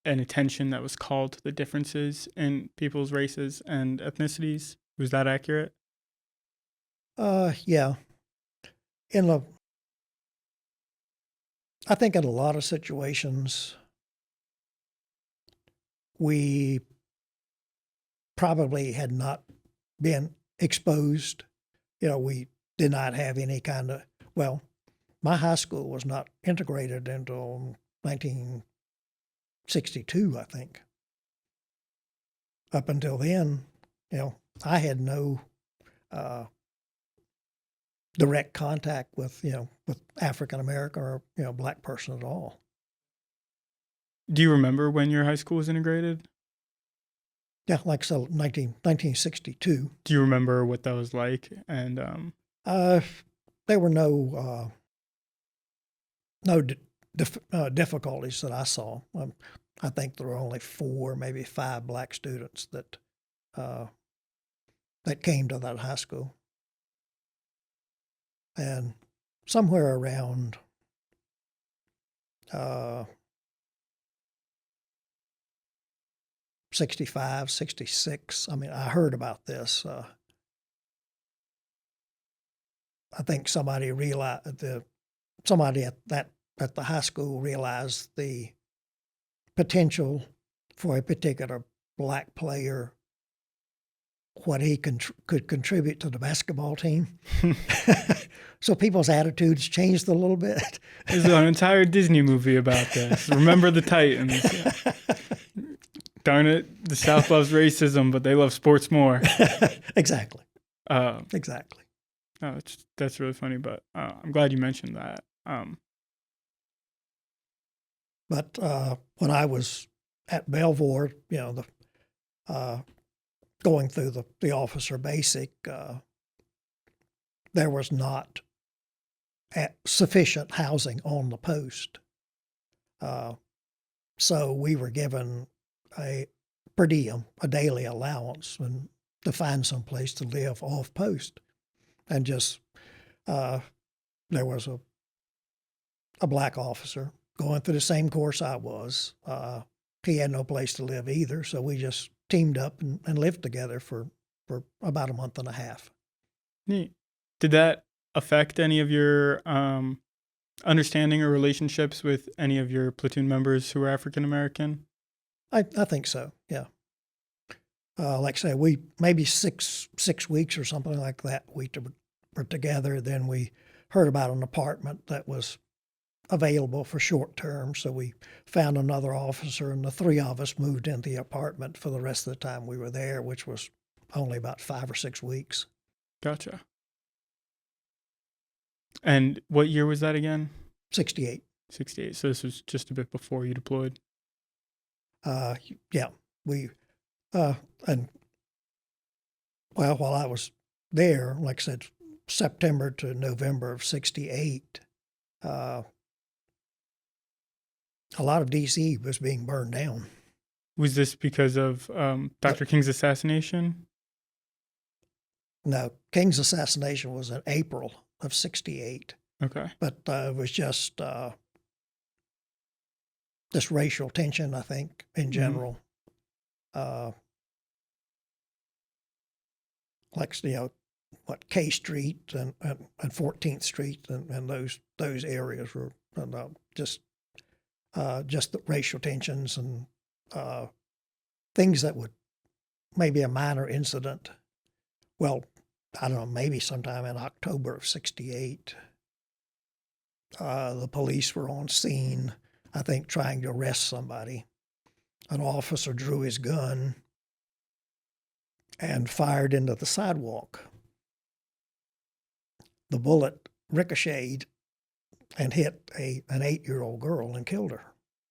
attention that was called to the differences in people's races and ethnicities. Was that accurate? Yeah. I think in a lot of situations, we probably had not been exposed. We did not have any kind of, my high school was not integrated until 1962, I think. Up until then, I had no direct contact with African American or black person at all. Do you remember when your high school was integrated? Yeah, like so, 1962. Do you remember what that was like? And there were no difficulties that I saw. I think there were only 4, maybe 5 black students that came to that high school. And somewhere around 65, 66, I heard about this. I think somebody realized somebody at the high school realized the potential for a particular black player, what he could contribute to the basketball team. So people's attitudes changed a little bit. There's an entire Disney movie about this. Remember the Titans. Darn it, the South loves racism, but they love sports more. Exactly. Exactly. No, that's really funny, but I'm glad you mentioned that. But when I was at Belvoir, going through the officer basic, there was not sufficient housing on the post. So we were given a per diem, a daily allowance, and to find some place to live off post. And just, there was a black officer going through the same course I was. He had no place to live either, so we just teamed up and lived together for about a month and a half. Neat. Did that affect any of your understanding or relationships with any of your platoon members who were African American? I think so, yeah. Like I say, we maybe six weeks or something like that we were together. Then we heard about an apartment that was available for short term, so we found another officer, and the 3 of us moved into the apartment for the rest of the time we were there, which was only about 5 or 6 weeks. Gotcha. And what year was that again? 68. 68. So this was just a bit before you deployed. Yeah, we, and well, while I was there, like I said, September to November of 68, a lot of D.C. was being burned down. Was this because of Dr. King's assassination? No, King's assassination was in April of 68, Okay. but it was just this racial tension, I think, in general. Like, K Street and 14th Street and those areas were just the racial tensions and things that would maybe a minor incident. Well, I don't know, maybe sometime in October of 68, the police were on scene, I think, trying to arrest somebody. An officer drew his gun and fired into the sidewalk. The bullet ricocheted and hit an 8-year-old girl and killed her.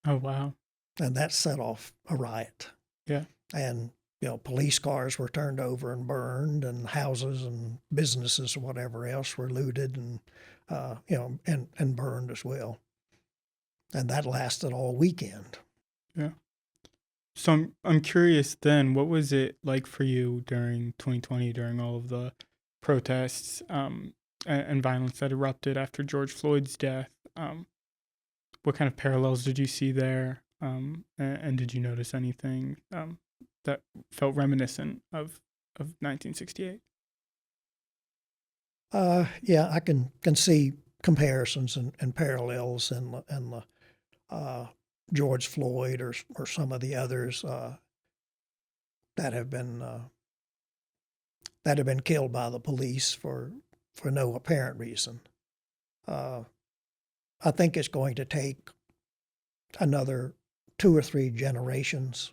Oh, wow. And that set off a riot. Yeah. And, police cars were turned over and burned, and houses and businesses or whatever else were looted and, and burned as well. And that lasted all weekend. Yeah. So I'm curious then, what was it like for you during 2020, during all of the protests and violence that erupted after George Floyd's death? What kind of parallels did you see there? And did you notice anything that felt reminiscent of 1968? Yeah, I can see comparisons and parallels in the George Floyd or some of the others that have been killed by the police for no apparent reason. I think it's going to take another 2 or 3 generations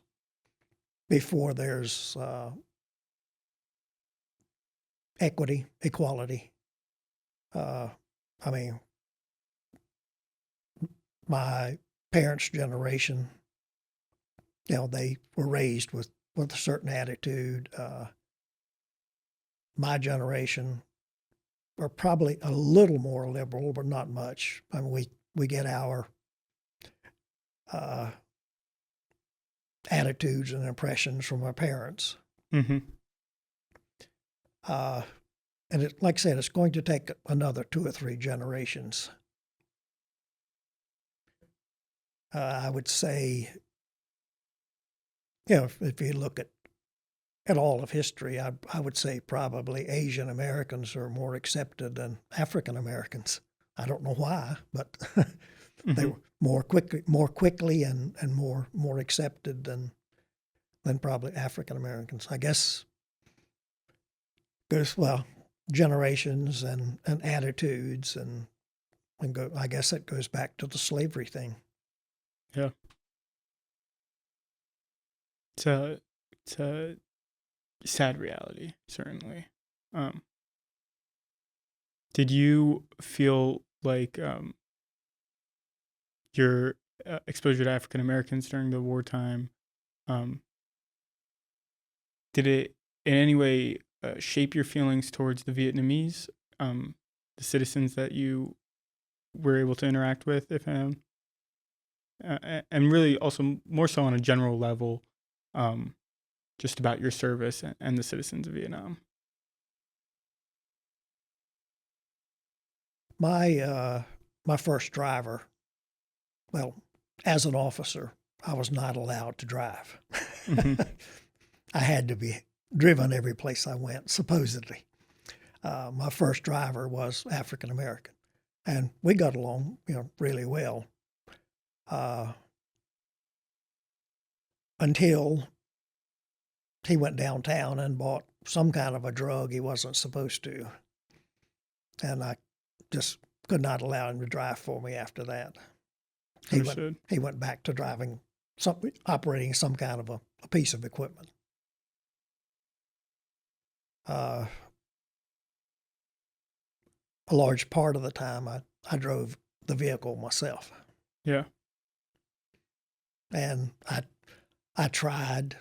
before there's equality. I mean, my parents' generation, they were raised with a certain attitude. My generation are probably a little more liberal, but not much. I mean, we get our attitudes and impressions from our parents. Mm-hmm. And like I said, it's going to take another 2 or 3 generations. I would say, if you look at all of history, I would say probably Asian Americans are more accepted than African Americans. I don't know why, but Mm-hmm. they were more quickly and more accepted than probably African Americans. I guess there's generations and attitudes and I guess it goes back to the slavery thing. Yeah. It's a sad reality, certainly. Did you feel like your exposure to African Americans during the wartime, did it in any way shape your feelings towards the Vietnamese, the citizens that you were able to interact with, and really also more so on a general level, just about your service and the citizens of Vietnam? My first driver, as an officer, I was not allowed to drive. Mm-hmm. I had to be driven every place I went, supposedly. My first driver was African American, and we got along, really well. Until he went downtown and bought some kind of a drug he wasn't supposed to, and I just could not allow him to drive for me after that. He went back to driving, operating some kind of a piece of equipment. A large part of the time I drove the vehicle myself. Yeah. And I tried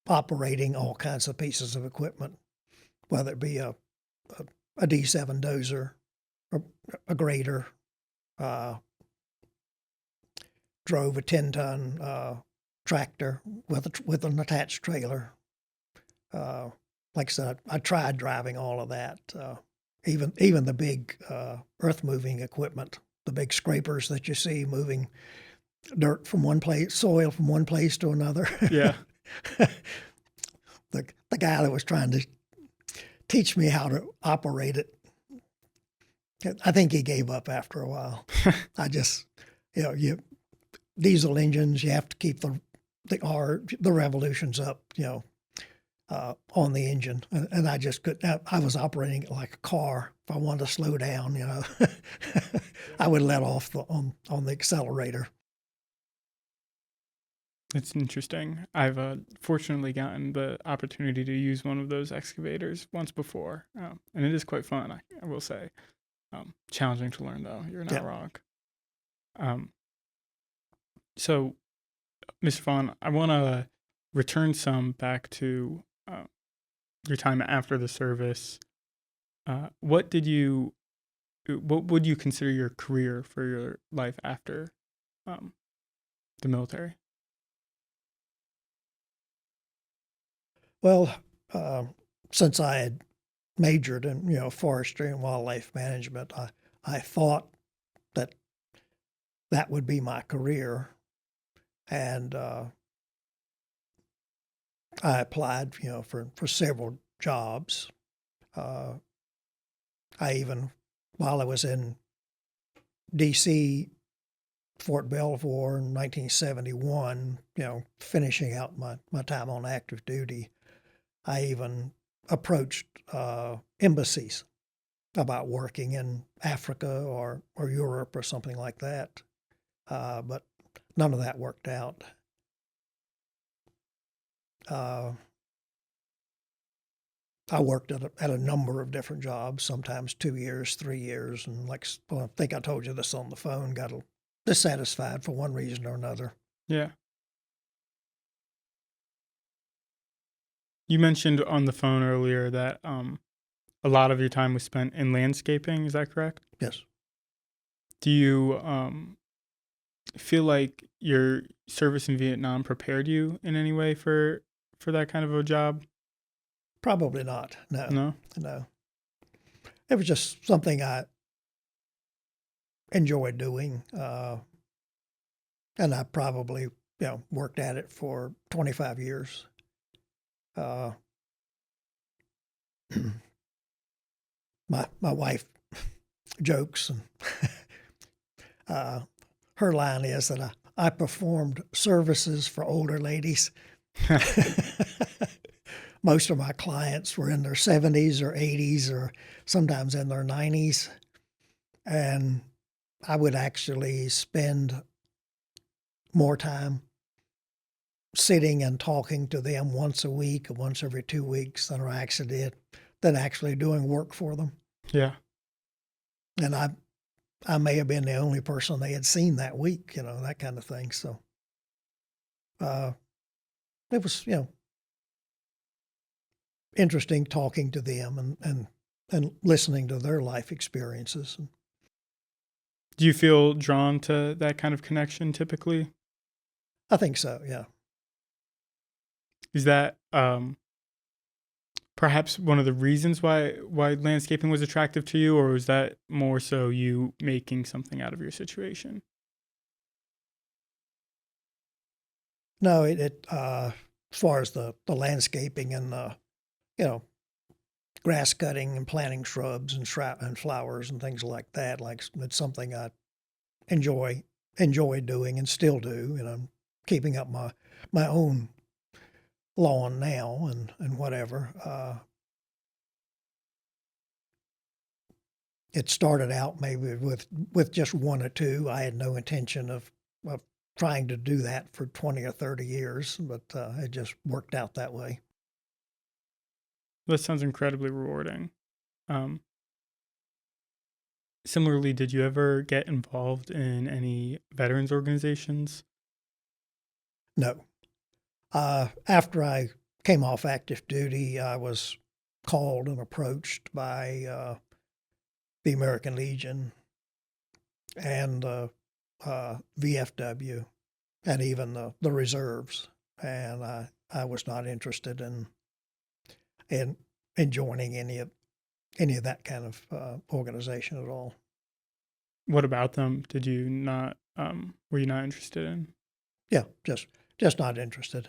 operating all kinds of pieces of equipment, whether it be a D7 dozer, a grader, drove a 10-ton tractor with an attached trailer. Like I said, I tried driving all of that, even the big earth-moving equipment, the big scrapers that you see moving dirt from one place, soil from one place to another. Yeah. The guy that was trying to teach me how to operate it, I think he gave up after a while. I just, diesel engines, you have to keep the revolutions up, on the engine, and I just couldn't. I was operating it like a car. If I wanted to slow down, I would let off on the accelerator. It's interesting. I've fortunately gotten the opportunity to use one of those excavators once before, and it is quite fun, I will say. Challenging to learn, though. You're not wrong. So, Mr. Vaughan, I want to return some back to your time after the service. What would you consider your career for your life after the military? Well, since I had majored in forestry and wildlife management, I thought that would be my career, and I applied for several jobs. I even, while I was in D.C., Fort Belvoir in 1971, finishing out my time on active duty, I even approached embassies about working in Africa or Europe or something like that, but none of that worked out. I worked at a number of different jobs, sometimes 2 years, 3 years, and I think I told you this on the phone, got dissatisfied for one reason or another. Yeah. You mentioned on the phone earlier that a lot of your time was spent in landscaping. Is that correct? Yes. Do you feel like your service in Vietnam prepared you in any way for that kind of a job? Probably not. No? No. It was just something I enjoyed doing, and I probably worked at it for 25 years. My wife jokes, and her line is that I performed services for older ladies. Most of my clients were in their 70s or 80s or sometimes in their 90s, and I would actually spend more time sitting and talking to them once a week or once every 2 weeks than I actually did, than actually doing work for them. Yeah. And I may have been the only person they had seen that week, that kind of thing. So it was, interesting talking to them and listening to their life experiences. Do you feel drawn to that kind of connection typically? I think so, yeah. Is that perhaps one of the reasons why landscaping was attractive to you, or was that more so you making something out of your situation? No, as far as the landscaping and grass cutting and planting shrubs and flowers and things like that, it's something I enjoy doing and still do. I'm keeping up my own lawn now and whatever. It started out maybe with just one or two. I had no intention of trying to do that for 20 or 30 years, but it just worked out that way. That sounds incredibly rewarding. Similarly, did you ever get involved in any veterans organizations? No. After I came off active duty, I was called and approached by the American Legion and VFW and even the reserves, and I was not interested in joining any of that kind of organization at all. What about them did you not were you not interested in? Yeah, just not interested.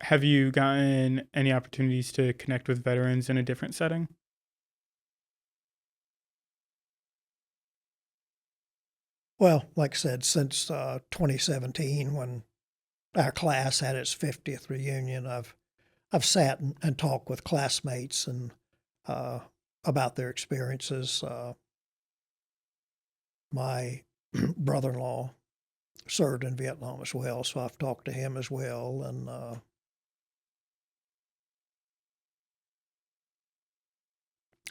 Have you gotten any opportunities to connect with veterans in a different setting? Well, like I said, since 2017, when our class had its 50th reunion, I've sat and talked with classmates and about their experiences. My brother-in-law served in Vietnam as well, so I've talked to him as well. And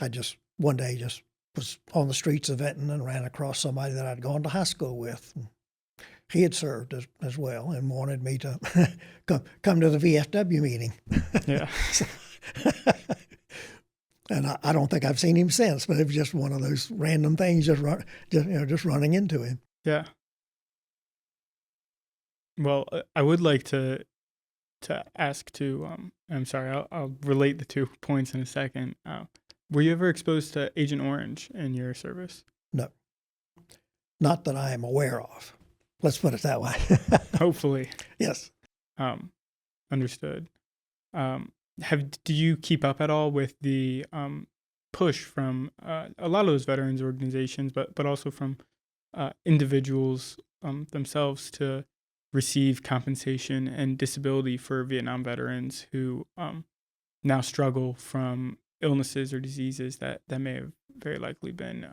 I just one day just was on the streets of Vinton and ran across somebody that I'd gone to high school with. And he had served as well and wanted me to come to the VFW meeting. Yeah. And I don't think I've seen him since, but it was just one of those random things, just running into him. Yeah. Well, I would like to ask too. I'm sorry. I'll relate the 2 points in a second. Were you ever exposed to Agent Orange in your service? No, not that I am aware of. Let's put it that way. Hopefully. Yes. Understood. Do you keep up at all with the push from a lot of those veterans organizations, but also from individuals themselves to receive compensation and disability for Vietnam veterans who now struggle from illnesses or diseases that may have very likely been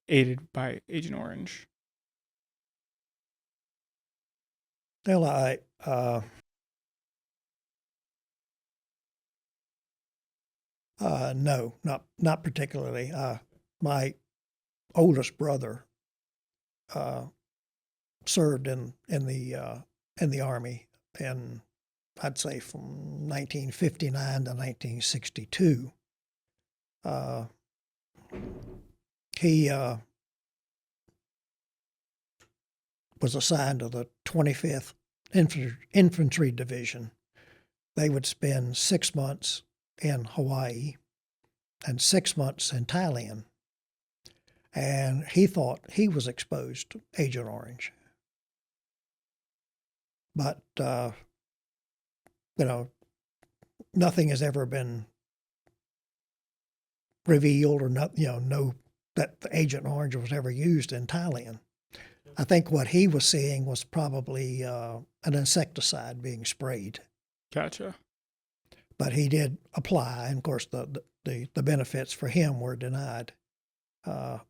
aided by Agent Orange? Well, no, not particularly. My oldest brother served in the Army, and I'd say from 1959 to 1962. He was assigned to the 25th Infantry Division. They would spend 6 months in Hawaii and 6 months in Thailand. And he thought he was exposed to Agent Orange. But, nothing has ever been revealed or know that the Agent Orange was ever used in Thailand. I think what he was seeing was probably an insecticide being sprayed. Gotcha. But he did apply, and of course the benefits for him were denied. But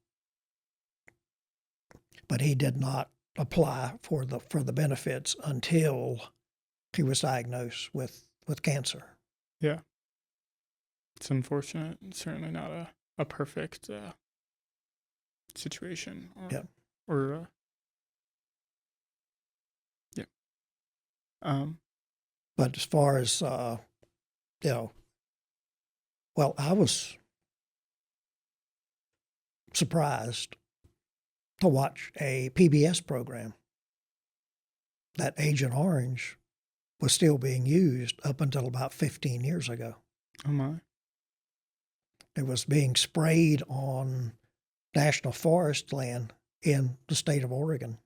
he did not apply for the benefits until he was diagnosed with cancer. Yeah. It's unfortunate. It's certainly not a perfect situation. Yeah. But as far as well, I was surprised to watch a PBS program that Agent Orange was still being used up until about 15 years ago. Oh my. It was being sprayed on national forest land in the state of Oregon.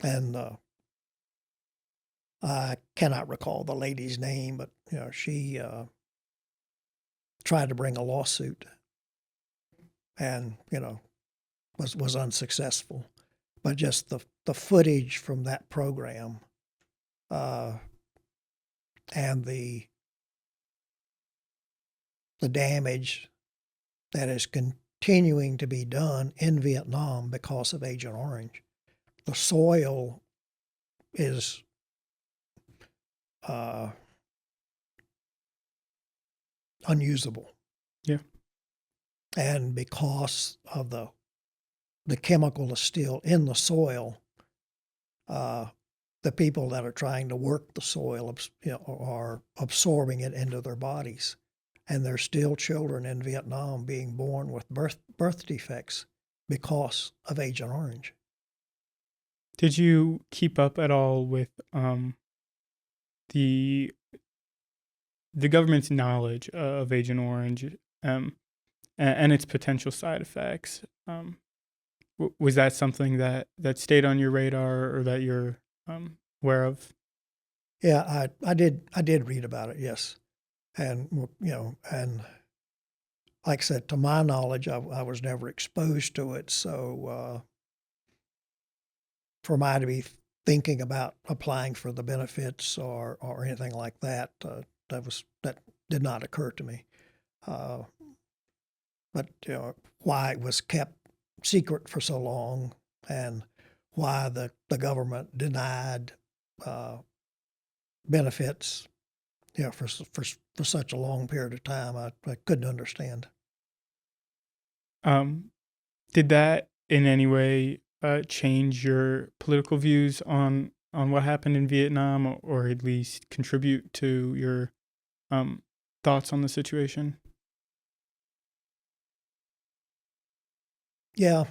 And I cannot recall the lady's name, but she tried to bring a lawsuit and was unsuccessful. But just the footage from that program and the damage that is continuing to be done in Vietnam because of Agent Orange. The soil is unusable. Yeah. And because of the chemical is still in the soil, the people that are trying to work the soil, are absorbing it into their bodies. And there's still children in Vietnam being born with birth defects because of Agent Orange. Did you keep up at all with the government's knowledge of Agent Orange and its potential side effects? Was that something that stayed on your radar or that you're aware of? Yeah, I did read about it, yes. And, and like I said, to my knowledge, I was never exposed to it. So for me to be thinking about applying for the benefits or anything like that, that did not occur to me. But why it was kept secret for so long and why the government denied benefits, for such a long period of time, I couldn't understand. Did that in any way change your political views on what happened in Vietnam, or at least contribute to your thoughts on the situation? Yeah.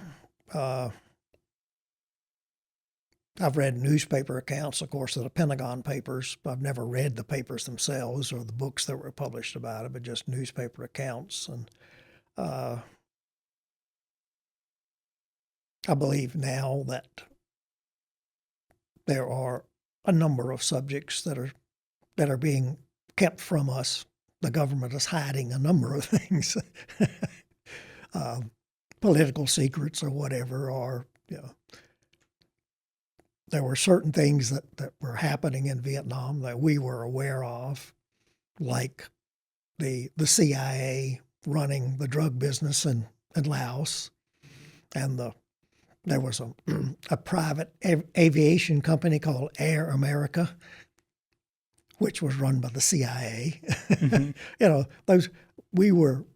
I've read newspaper accounts, of course, of the Pentagon Papers. I've never read the papers themselves or the books that were published about it, but just newspaper accounts. And I believe now that there are a number of subjects that are being kept from us. The government is hiding a number of things, political secrets or whatever, or there were certain things that were happening in Vietnam that we were aware of, like the CIA running the drug business in Laos, and there was a private aviation company called Air America, which was run by the CIA. Mm-hmm. We were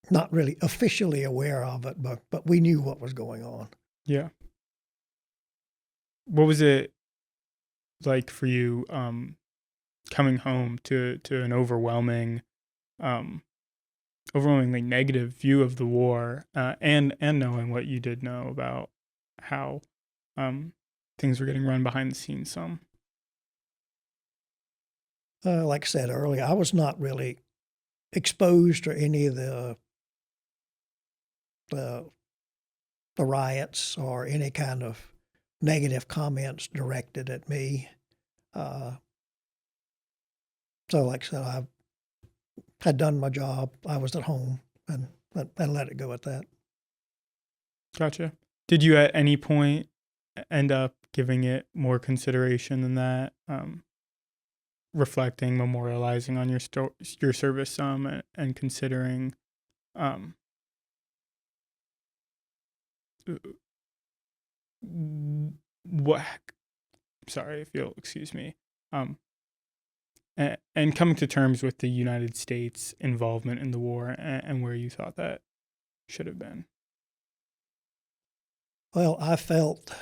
not really officially aware of it, but we knew what was going on. Yeah. What was it like for you coming home to an overwhelmingly negative view of the war, and knowing what you did know about how things were getting run behind the scenes some? Like I said earlier, I was not really exposed to any of the riots or any kind of negative comments directed at me. So like I said, I had done my job. I was at home and let it go at that. Gotcha. Did you at any point end up giving it more consideration than that? Reflecting, memorializing on your service some, and considering what, sorry if you'll excuse me, and coming to terms with the United States involvement in the war and where you thought that should have been? Well, I felt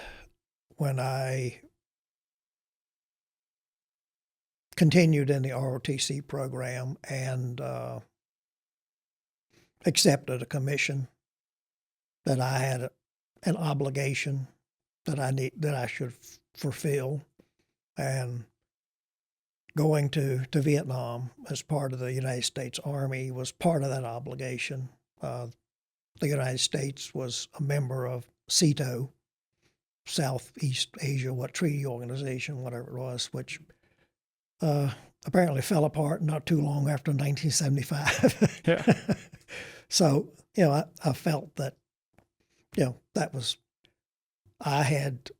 when I continued in the ROTC program and accepted a commission that I had an obligation that I should fulfill, and going to Vietnam as part of the United States Army was part of that obligation. The United States was a member of SEATO, Southeast Asia, Treaty Organization, whatever it was, which apparently fell apart not too long after 1975. Yeah. So, I felt that, that was, I had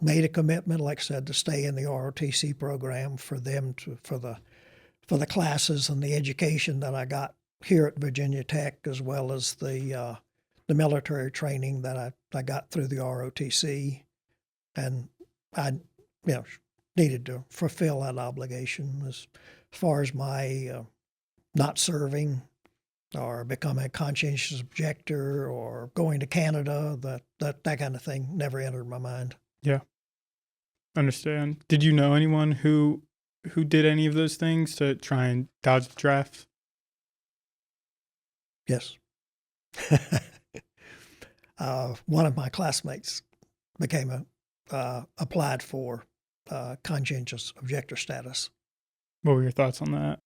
made a commitment, like I said, to stay in the ROTC program for them for the classes and the education that I got here at Virginia Tech, as well as the military training that I got through the ROTC. And I, needed to fulfill that obligation as far as my not serving or becoming a conscientious objector or going to Canada, that kind of thing never entered my mind. Yeah. Understand. Did you know anyone who did any of those things to try and dodge the draft? Yes. One of my classmates applied for conscientious objector status. What were your thoughts on that?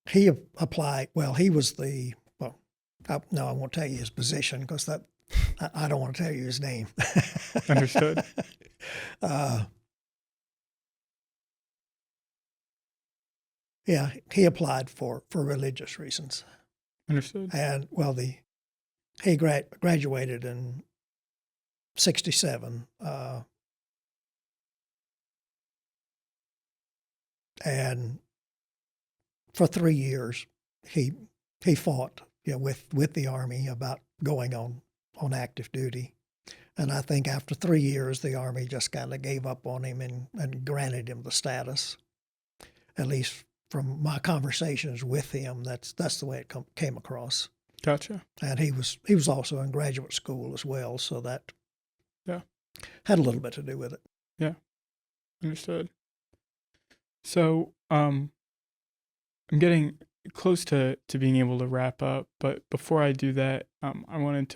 He applied. Well, he was no, I won't tell you his position because I don't want to tell you his name. Understood. Yeah, he applied for religious reasons. Understood. And he graduated in '67, and for 3 years he fought, with the Army about going on active duty. And I think after 3 years, the Army just kind of gave up on him and granted him the status. At least from my conversations with him, that's the way it came across. Gotcha. And he was also in graduate school as well, so that had a little bit to do with it. Yeah, understood. So I'm getting close to being able to wrap up, but before I do that, I wanted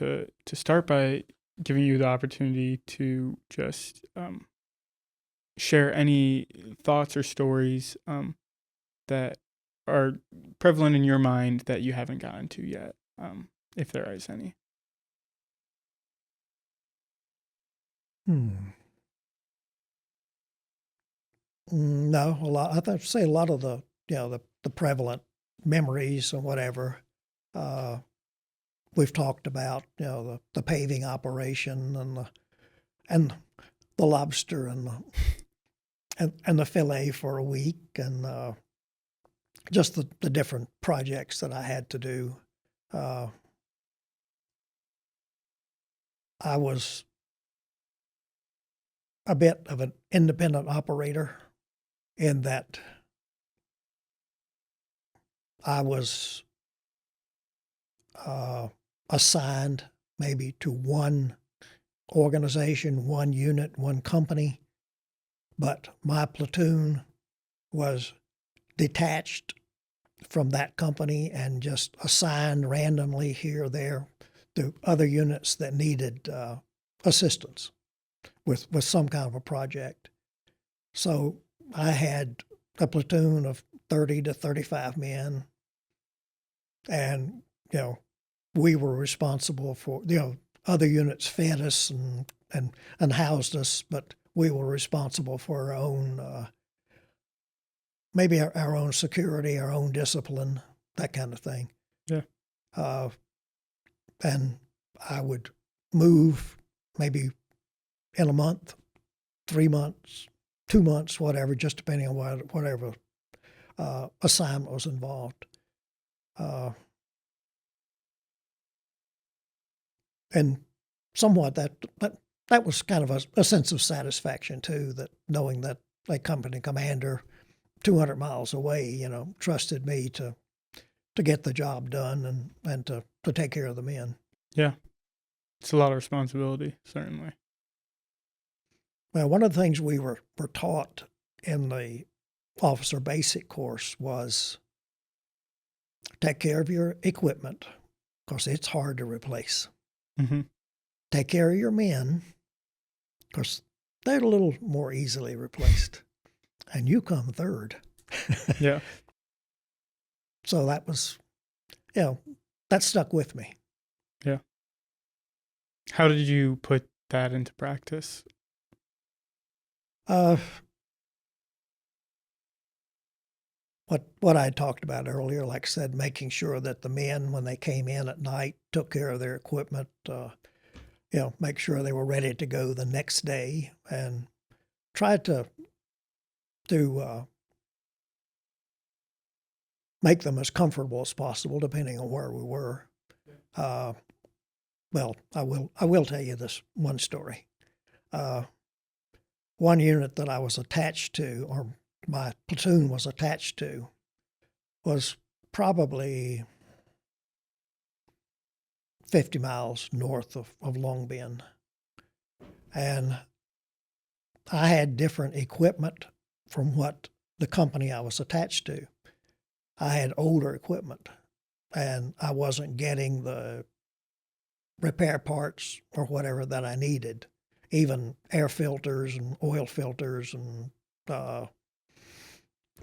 to start by giving you the opportunity to just share any thoughts or stories that are prevalent in your mind that you haven't gotten to yet, if there is any. No, a lot. I'd say a lot of the the prevalent memories or whatever. We've talked about the paving operation and the lobster and the fillet for a week and just the different projects that I had to do. I was a bit of an independent operator in that I was assigned maybe to one organization, one unit, one company, but my platoon was detached from that company and just assigned randomly here or there to other units that needed assistance with some kind of a project. So I had a platoon of 30 to 35 men, and we were responsible for other units fed us and housed us, but we were responsible for our own maybe our own security, our own discipline, that kind of thing. Yeah. And I would move maybe in a month, 3 months, 2 months, whatever, just depending on whatever assignment was involved. And somewhat that was kind of a sense of satisfaction too, that knowing that a company commander 200 miles away, trusted me to get the job done and to take care of the men. Yeah. It's a lot of responsibility, certainly. Well, one of the things we were taught in the officer basic course was take care of your equipment because it's hard to replace. Mm-hmm. Take care of your men because they're a little more easily replaced. And you come third. Yeah. So that was, that stuck with me. Yeah. How did you put that into practice? What I talked about earlier, like I said, making sure that the men, when they came in at night, took care of their equipment, make sure they were ready to go the next day, and tried to make them as comfortable as possible, depending on where we were. Well, I will tell you this one story. one unit that I was attached to, or my platoon was attached to, was probably 50 miles north of Long Bend. And I had different equipment from what the company I was attached to. I had older equipment, and I wasn't getting the repair parts or whatever that I needed, even air filters and oil filters and,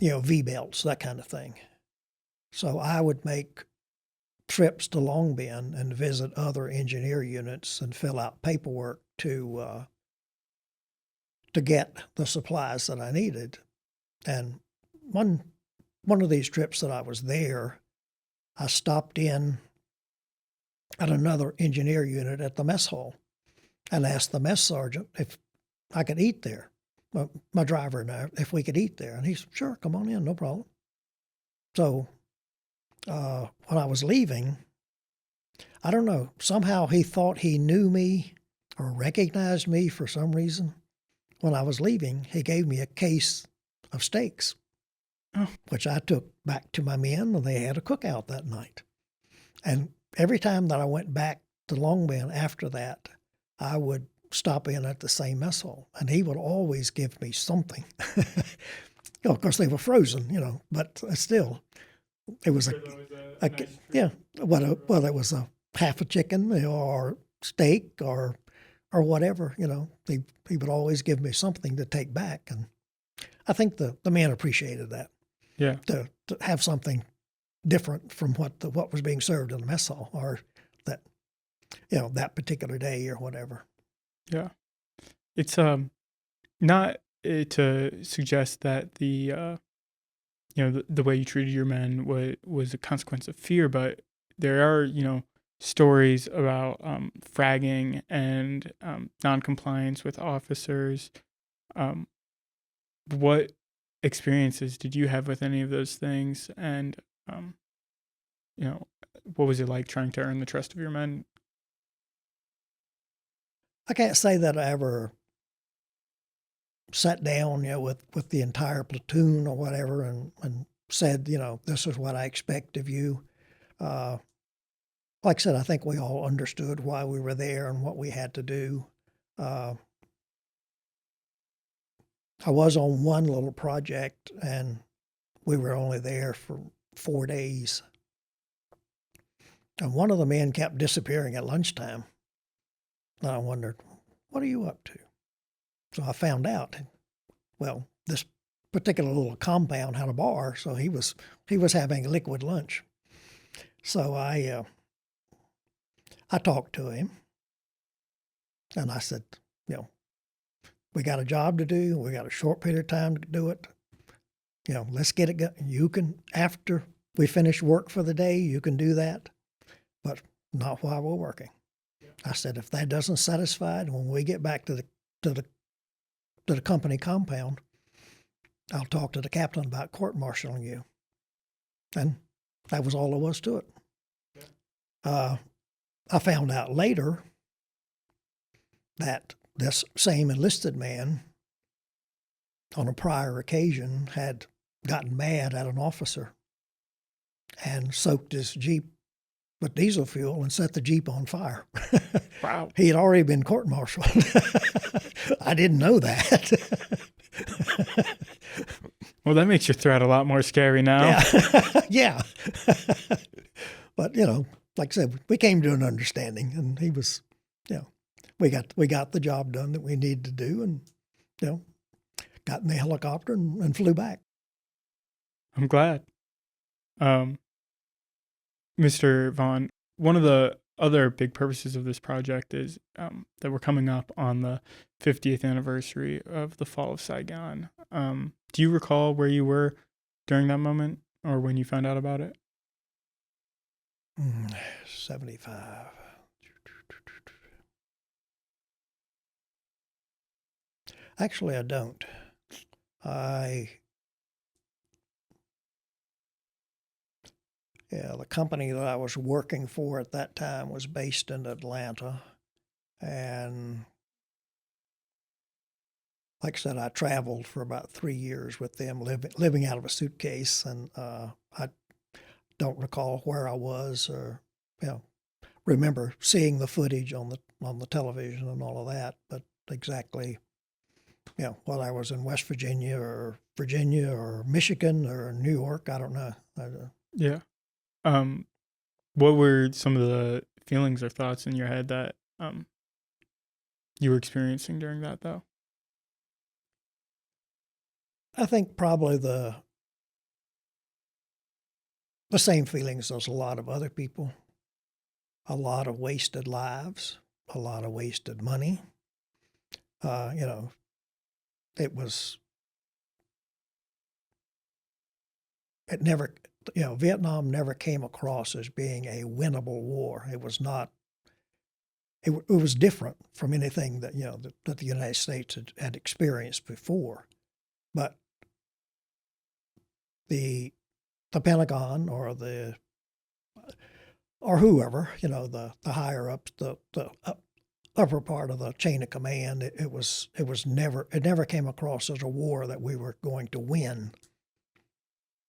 V-belts, that kind of thing. So I would make trips to Long Bend and visit other engineer units and fill out paperwork to get the supplies that I needed. And one of these trips that I was there, I stopped in at another engineer unit at the mess hall and asked the mess sergeant if I could eat there. My driver and I, if we could eat there. And he said, sure, come on in, no problem. So when I was leaving, I don't know, somehow he thought he knew me or recognized me for some reason. When I was leaving, he gave me a case of steaks, which I took back to my men, and they had a cookout that night. And every time that I went back to Long Bend after that, I would stop in at the same mess hall, and he would always give me something. Of course, they were frozen, but still, it was whether it was a half a chicken or steak or whatever, he would always give me something to take back, and I think the men appreciated that. Yeah, to have something different from what was being served in the mess hall, or that that particular day or whatever. Yeah, it's not to suggest that the way you treated your men was a consequence of fear, but there are stories about fragging and noncompliance with officers. What experiences did you have with any of those things? And, what was it like trying to earn the trust of your men? I can't say that I ever sat down, with the entire platoon or whatever and said, this is what I expect of you. Like I said, I think we all understood why we were there and what we had to do. I was on one little project, and we were only there for 4 days. And one of the men kept disappearing at lunchtime. And I wondered, what are you up to? So I found out, well, this particular little compound had a bar, so he was having liquid lunch. So I talked to him, and I said, we got a job to do. We got a short period of time to do it. Let's get it going. You can, after we finish work for the day, you can do that, but not while we're working. I said, if that doesn't satisfy, when we get back to the company compound, I'll talk to the captain about court-martialing you. And that was all there was to it. I found out later that this same enlisted man, on a prior occasion, had gotten mad at an officer and soaked his Jeep with diesel fuel and set the Jeep on fire. Wow. He had already been court-martialed. I didn't know that. Well, that makes your threat a lot more scary now. Yeah. But, like I said, we came to an understanding, and he was, we got the job done that we needed to do, and, got in the helicopter and flew back. I'm glad. Mr. Vaughan, one of the other big purposes of this project is that we're coming up on the 50th anniversary of the fall of Saigon. Do you recall where you were during that moment, or when you found out about it? 75. Actually, I don't. The company that I was working for at that time was based in Atlanta, and like I said, I traveled for about 3 years with them, living out of a suitcase, and I don't recall where I was, or remember seeing the footage on the television and all of that, but exactly, whether I was in West Virginia or Michigan or New York, I don't know. Yeah. What were some of the feelings or thoughts in your head that you were experiencing during that, though? I think probably the same feelings as a lot of other people. A lot of wasted lives, a lot of wasted money. Vietnam never came across as being a winnable war. It was not. It was different from anything that that the United States had experienced before, but the Pentagon or whoever, the higher ups, the upper part of the chain of command, it never came across as a war that we were going to win.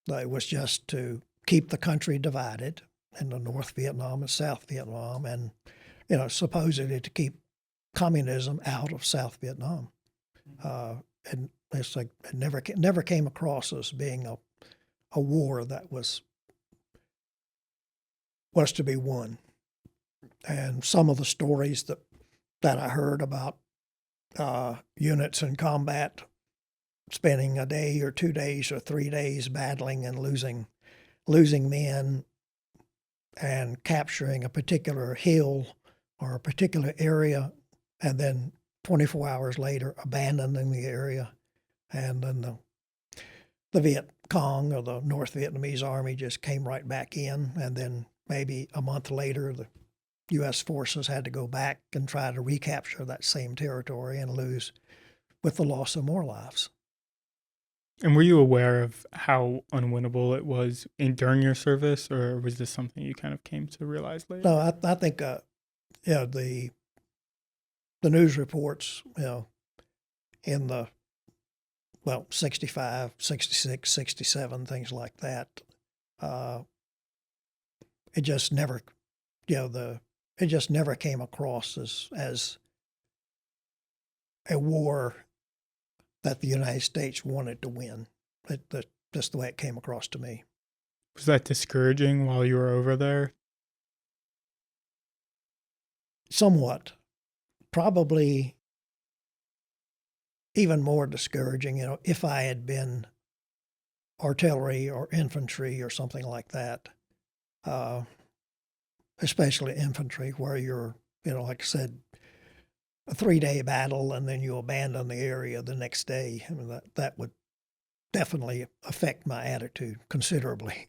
It was just to keep the country divided into North Vietnam and South Vietnam, and supposedly to keep communism out of South Vietnam. And it's like it never came across as being a war that was to be won. And some of the stories that I heard about units in combat spending a day or 2 days or 3 days battling and losing men and capturing a particular hill or a particular area, and then 24 hours later abandoning the area, and then the Viet Cong or the North Vietnamese Army just came right back in, and then maybe a month later the U.S. forces had to go back and try to recapture that same territory and lose, with the loss of more lives. And were you aware of how unwinnable it was during your service, or was this something you kind of came to realize later? No, I think the news reports, in the 65, 66, 67, things like that, it just never, it just never came across as a war that the United States wanted to win. Just the way it came across to me. Was that discouraging while you were over there? Somewhat. Probably even more discouraging, if I had been artillery or infantry or something like that, especially infantry, where you're, like I said, a 3-day battle and then you abandon the area the next day. I mean, that would definitely affect my attitude considerably.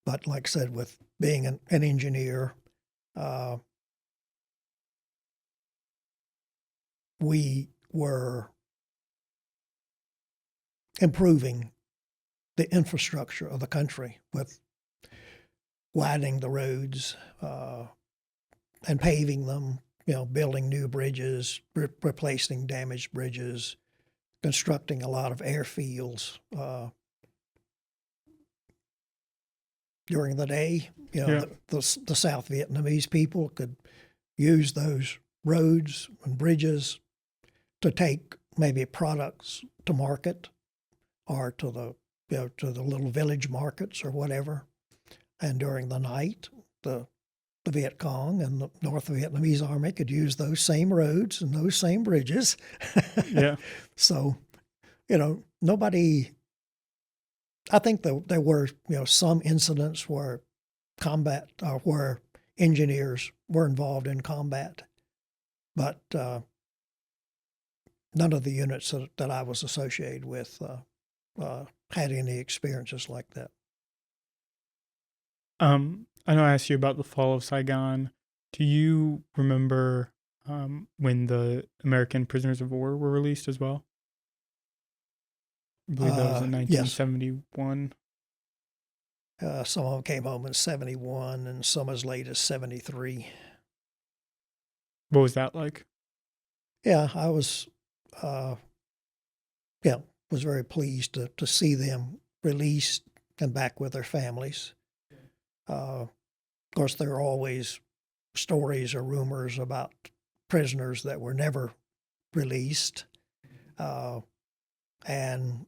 But like I said, with being an engineer, we were improving the infrastructure of the country with widening the roads and paving them, building new bridges, replacing damaged bridges, constructing a lot of airfields. During the day, the South Vietnamese people could use those roads and bridges to take maybe products to market or to the little village markets or whatever. And during the night, the Viet Cong and the North Vietnamese Army could use those same roads and those same bridges. Yeah. So, nobody. I think there were some incidents where where engineers were involved in combat, but none of the units that I was associated with had any experiences like that. I know I asked you about the fall of Saigon. Do you remember when the American prisoners of war were released as well? I believe that was in 1971. Yes. Some of them came home in 71 and some as late as 73. What was that like? Yeah, I was, yeah, was very pleased to see them released and back with their families. Of course, there are always stories or rumors about prisoners that were never released, and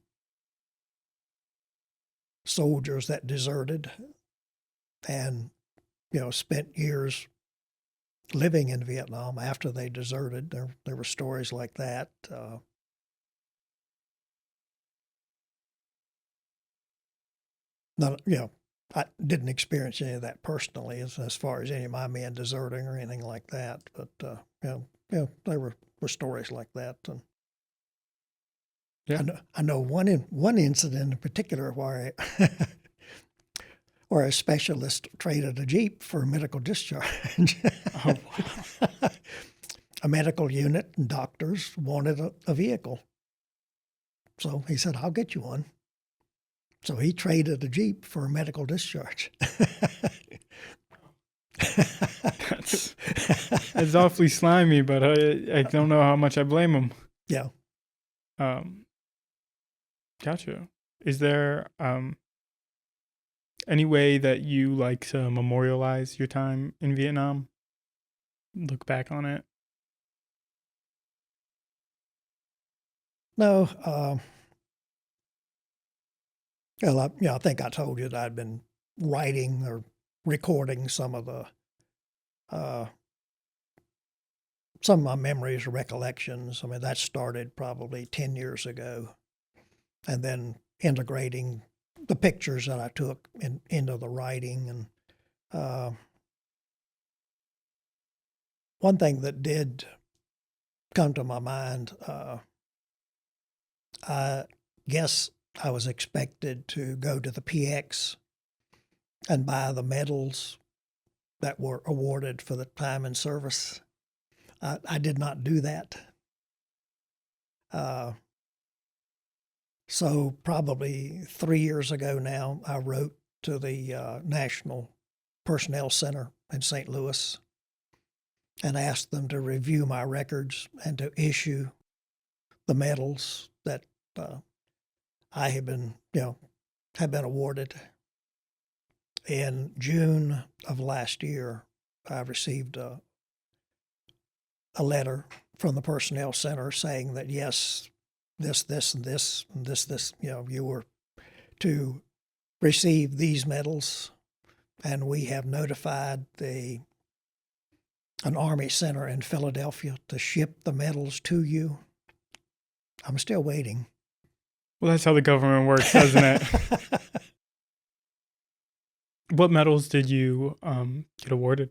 soldiers that deserted and, spent years living in Vietnam after they deserted. There were stories like that. Not, I didn't experience any of that personally as far as any of my men deserting or anything like that. But, there were stories like that. And Yeah. I know one incident in particular where where a specialist traded a Jeep for a medical discharge. Oh, wow. A medical unit and doctors wanted a vehicle. So he said, I'll get you one. So he traded a Jeep for a medical discharge. It's awfully slimy, but I don't know how much I blame him. Yeah. Gotcha. Is there any way that you like to memorialize your time in Vietnam? Look back on it? No. I think I told you that I'd been writing or recording some of my memories or recollections. I mean, that started probably 10 years ago, and then integrating the pictures that I took into the writing. And one thing that did come to my mind, I guess I was expected to go to the PX and buy the medals that were awarded for the time in service. I did not do that. So probably 3 years ago now, I wrote to the National Personnel Center in St. Louis and asked them to review my records and to issue the medals that I have been awarded. In June of last year, I received a letter from the Personnel Center saying that yes, this, and this, and this, you were to receive these medals, and we have notified an Army center in Philadelphia to ship the medals to you. I'm still waiting. Well, that's how the government works, doesn't it? What medals did you get awarded?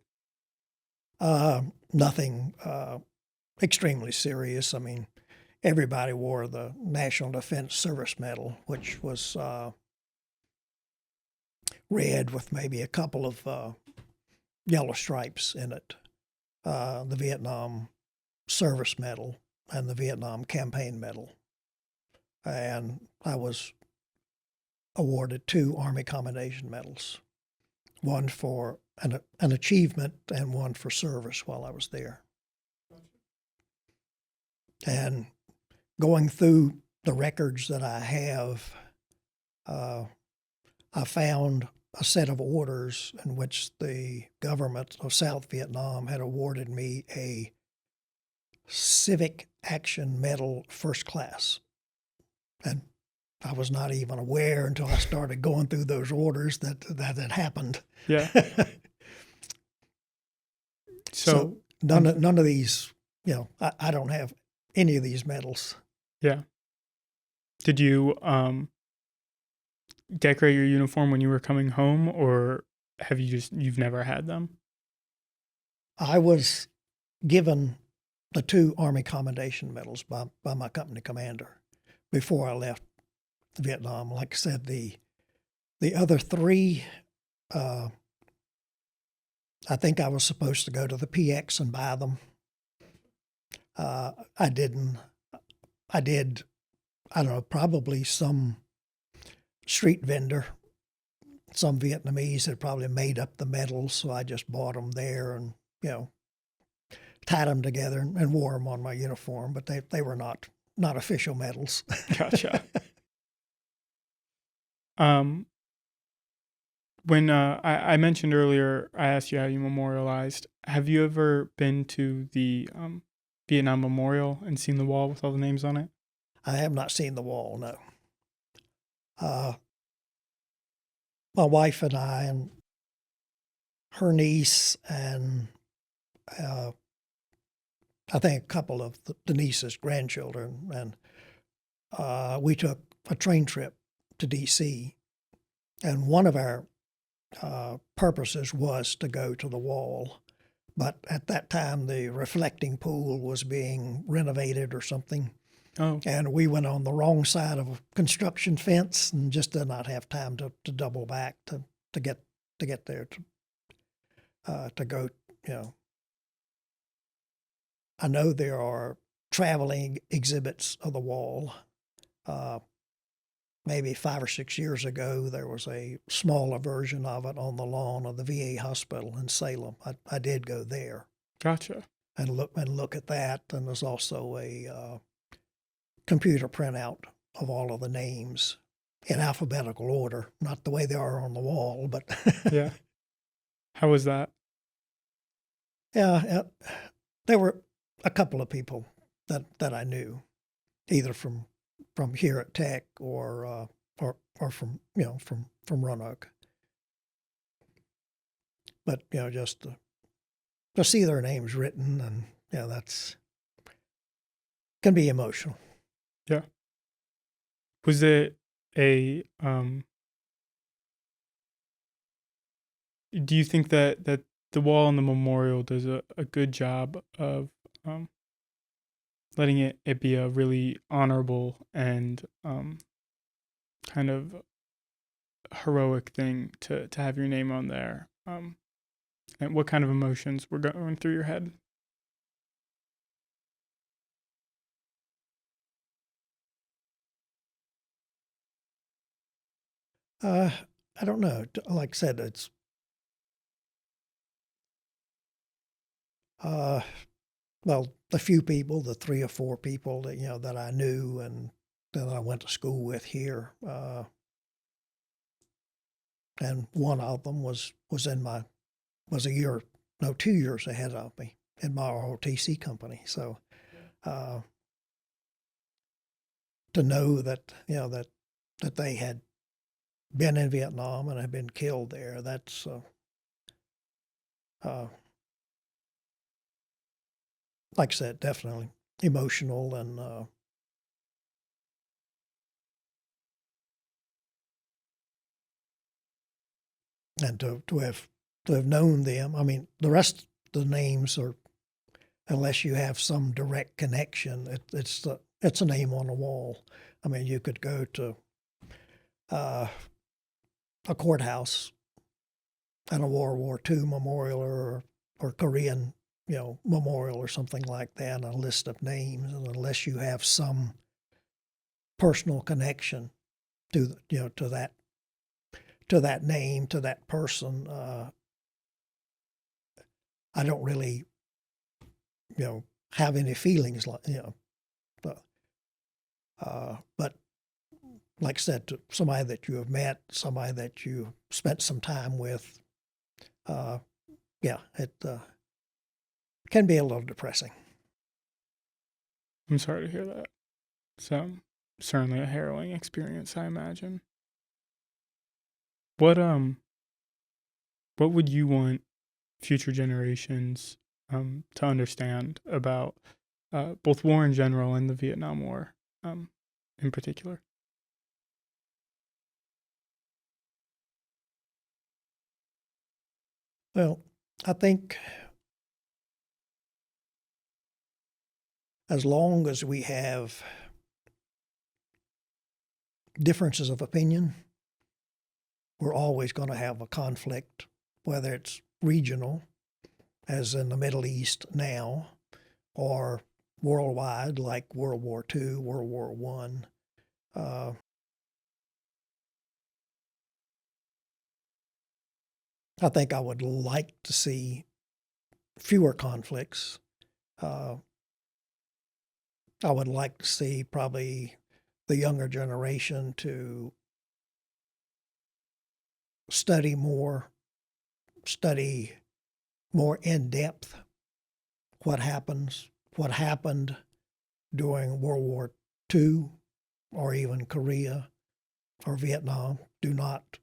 Nothing extremely serious. I mean, everybody wore the National Defense Service Medal, which was red with maybe a couple of yellow stripes in it. The Vietnam Service Medal and the Vietnam Campaign Medal. And I was awarded 2 Army Commendation Medals, one for an achievement and one for service while I was there. And going through the records that I have, I found a set of orders in which the government of South Vietnam had awarded me a Civic Action Medal First Class. And I was not even aware until I started going through those orders that had happened. Yeah. So none of these, I don't have any of these medals. Yeah. Did you decorate your uniform when you were coming home, or have you've never had them? I was given the 2 Army Commendation Medals by my company commander before I left Vietnam. Like I said, the other 3, I think I was supposed to go to the PX and buy them. I didn't. I did, I don't know, probably some street vendor, some Vietnamese had probably made up the medals, so I just bought them there and, tied them together and wore them on my uniform, but they were not official medals. Gotcha. When I mentioned earlier, I asked you how you memorialized. Have you ever been to the Vietnam Memorial and seen the wall with all the names on it? I have not seen the wall, no. My wife and I and her niece and I think a couple of the niece's grandchildren, and we took a train trip to D.C., and one of our purposes was to go to the wall. But at that time, the reflecting pool was being renovated or something. Oh, And we went on the wrong side of a construction fence and just did not have time to double back to get there to go. I know there are traveling exhibits of the wall. Maybe 5 or 6 years ago, there was a smaller version of it on the lawn of the VA hospital in Salem. I did go there gotcha. and look at that. And there's also a computer printout of all of the names in alphabetical order, not the way they are on the wall, but Yeah. How was that? yeah, there were a couple of people that I knew, either from here at Tech or from from Roanoke. But just to see their names written, and that's can be emotional. Yeah. Was it a do you think that the wall and the memorial does a good job of letting it be a really honorable and kind of heroic thing to have your name on there? And what kind of emotions were going through your head? I don't know. Like I said, it's well, the few people, the 3 or 4 people that that I knew and that I went to school with here, and one of them was a year, no, 2 years ahead of me in my ROTC company. So to know that that they had been in Vietnam and had been killed there, that's like I said, definitely emotional and to have known them. I mean, the rest of the names are, unless you have some direct connection, it's a name on a wall. I mean, you could go to a courthouse and a World War II memorial or Korean memorial or something like that, and a list of names, and unless you have some personal connection to that name, to that person, I don't really have any feelings like but like I said, to somebody that you have met, somebody that you spent some time with, it can be a little depressing. I'm sorry to hear that. So certainly a harrowing experience, I imagine. What would you want future generations to understand about both war in general and the Vietnam War in particular? Well, I think as long as we have differences of opinion, we're always going to have a conflict, whether it's regional, as in the Middle East now, or worldwide, like World War II, World War I. I think I would like to see fewer conflicts I would like to see probably the younger generation to study more in depth what happened during World War II or even Korea or Vietnam. Do not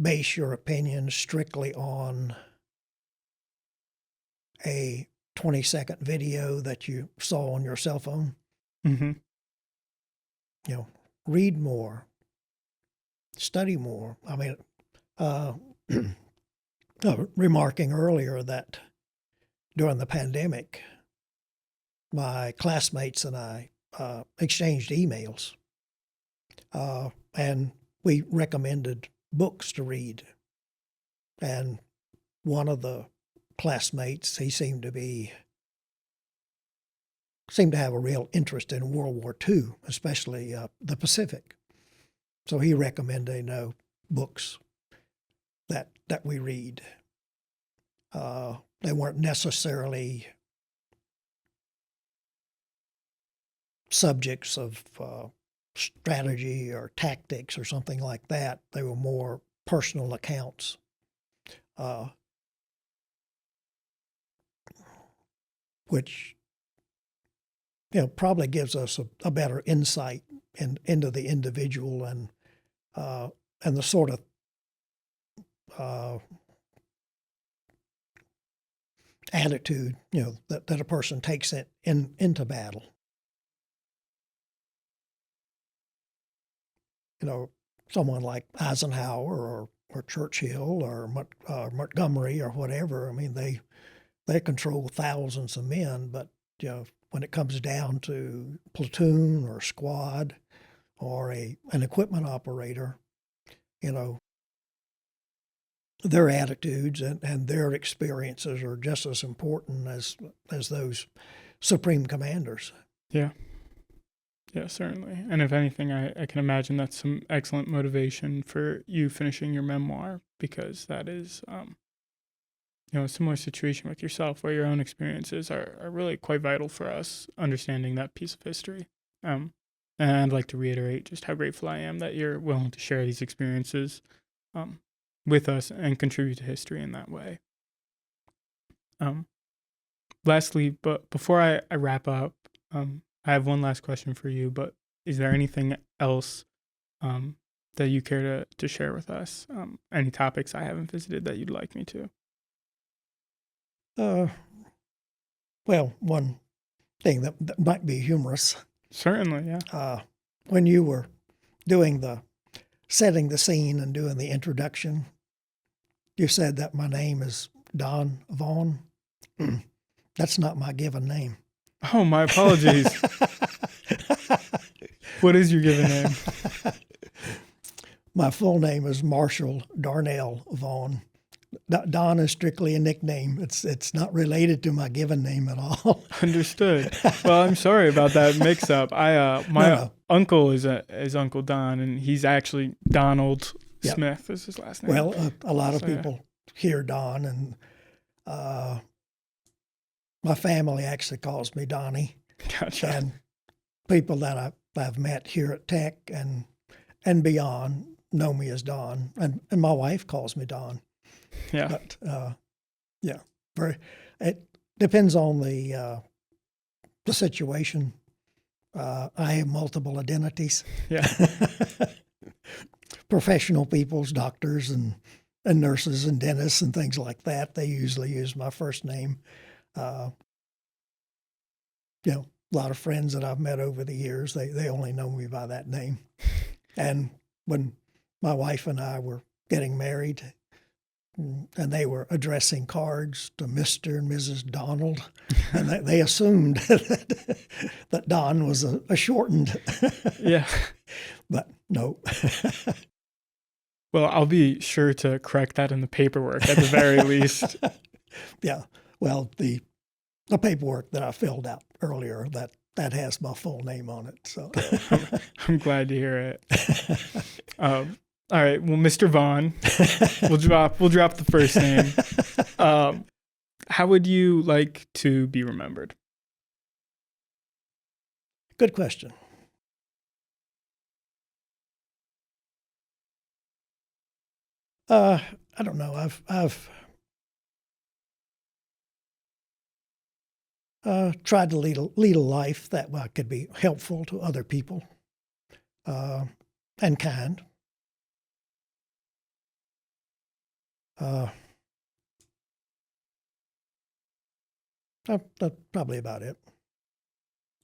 base your opinion strictly on a 20-second video that you saw on your cell phone. Mm-hmm. Read more, study more. I mean, remarking earlier that during the pandemic, my classmates and I exchanged emails, and we recommended books to read. And one of the classmates, he seemed to have a real interest in World War II, especially the Pacific. So he recommended books that we read. They weren't necessarily subjects of strategy or tactics or something like that. They were more personal accounts. Which probably gives us a better insight into the individual and the sort of attitude that a person takes into battle. Someone like Eisenhower or Churchill or Montgomery or whatever. I mean, they control thousands of men, but when it comes down to platoon or squad or an equipment operator, their attitudes and their experiences are just as important as those supreme commanders. Yeah. Yeah, certainly. And if anything, I can imagine that's some excellent motivation for you finishing your memoir, because that is, a similar situation with yourself where your own experiences are really quite vital for us understanding that piece of history. And I'd like to reiterate just how grateful I am that you're willing to share these experiences with us and contribute to history in that way. Lastly, but before I wrap up, I have one last question for you, but is there anything else that you care to share with us? Any topics I haven't visited that you'd like me to? Well, one thing that might be humorous. Certainly, yeah. When you were setting the scene and doing the introduction, you said that my name is Don Vaughan. That's not my given name. Oh, my apologies. What is your given name? My full name is Marshall Darnell Vaughan. Don is strictly a nickname. It's not related to my given name at all. Understood. Well, I'm sorry about that mix-up. My uncle is Uncle Don, and he's actually Donald Smith is his last name. Well, a lot of people hear Don, and my family actually calls me Donnie. Gotcha. And people that I've met here at Tech and beyond know me as Don, and my wife calls me Don. Yeah. But it depends on the situation. I have multiple identities. Yeah. Professional people's doctors and nurses and dentists and things like that, they usually use my first name. A lot of friends that I've met over the years, they only know me by that name. And when my wife and I were getting married, and they were addressing cards to Mr. and Mrs. Donald, and they assumed that Don was a shortened. Yeah. But no. Well, I'll be sure to correct that in the paperwork at the very least. Yeah. Well, the paperwork that I filled out earlier, that has my full name on it. So I'm glad to hear it. All right. Well, Mr. Vaughan, we'll drop the first name. How would you like to be remembered? Good question. I don't know. I've tried to lead a life that could be helpful to other people and kind. That's probably about it.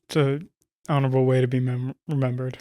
It's an honorable way to be remembered.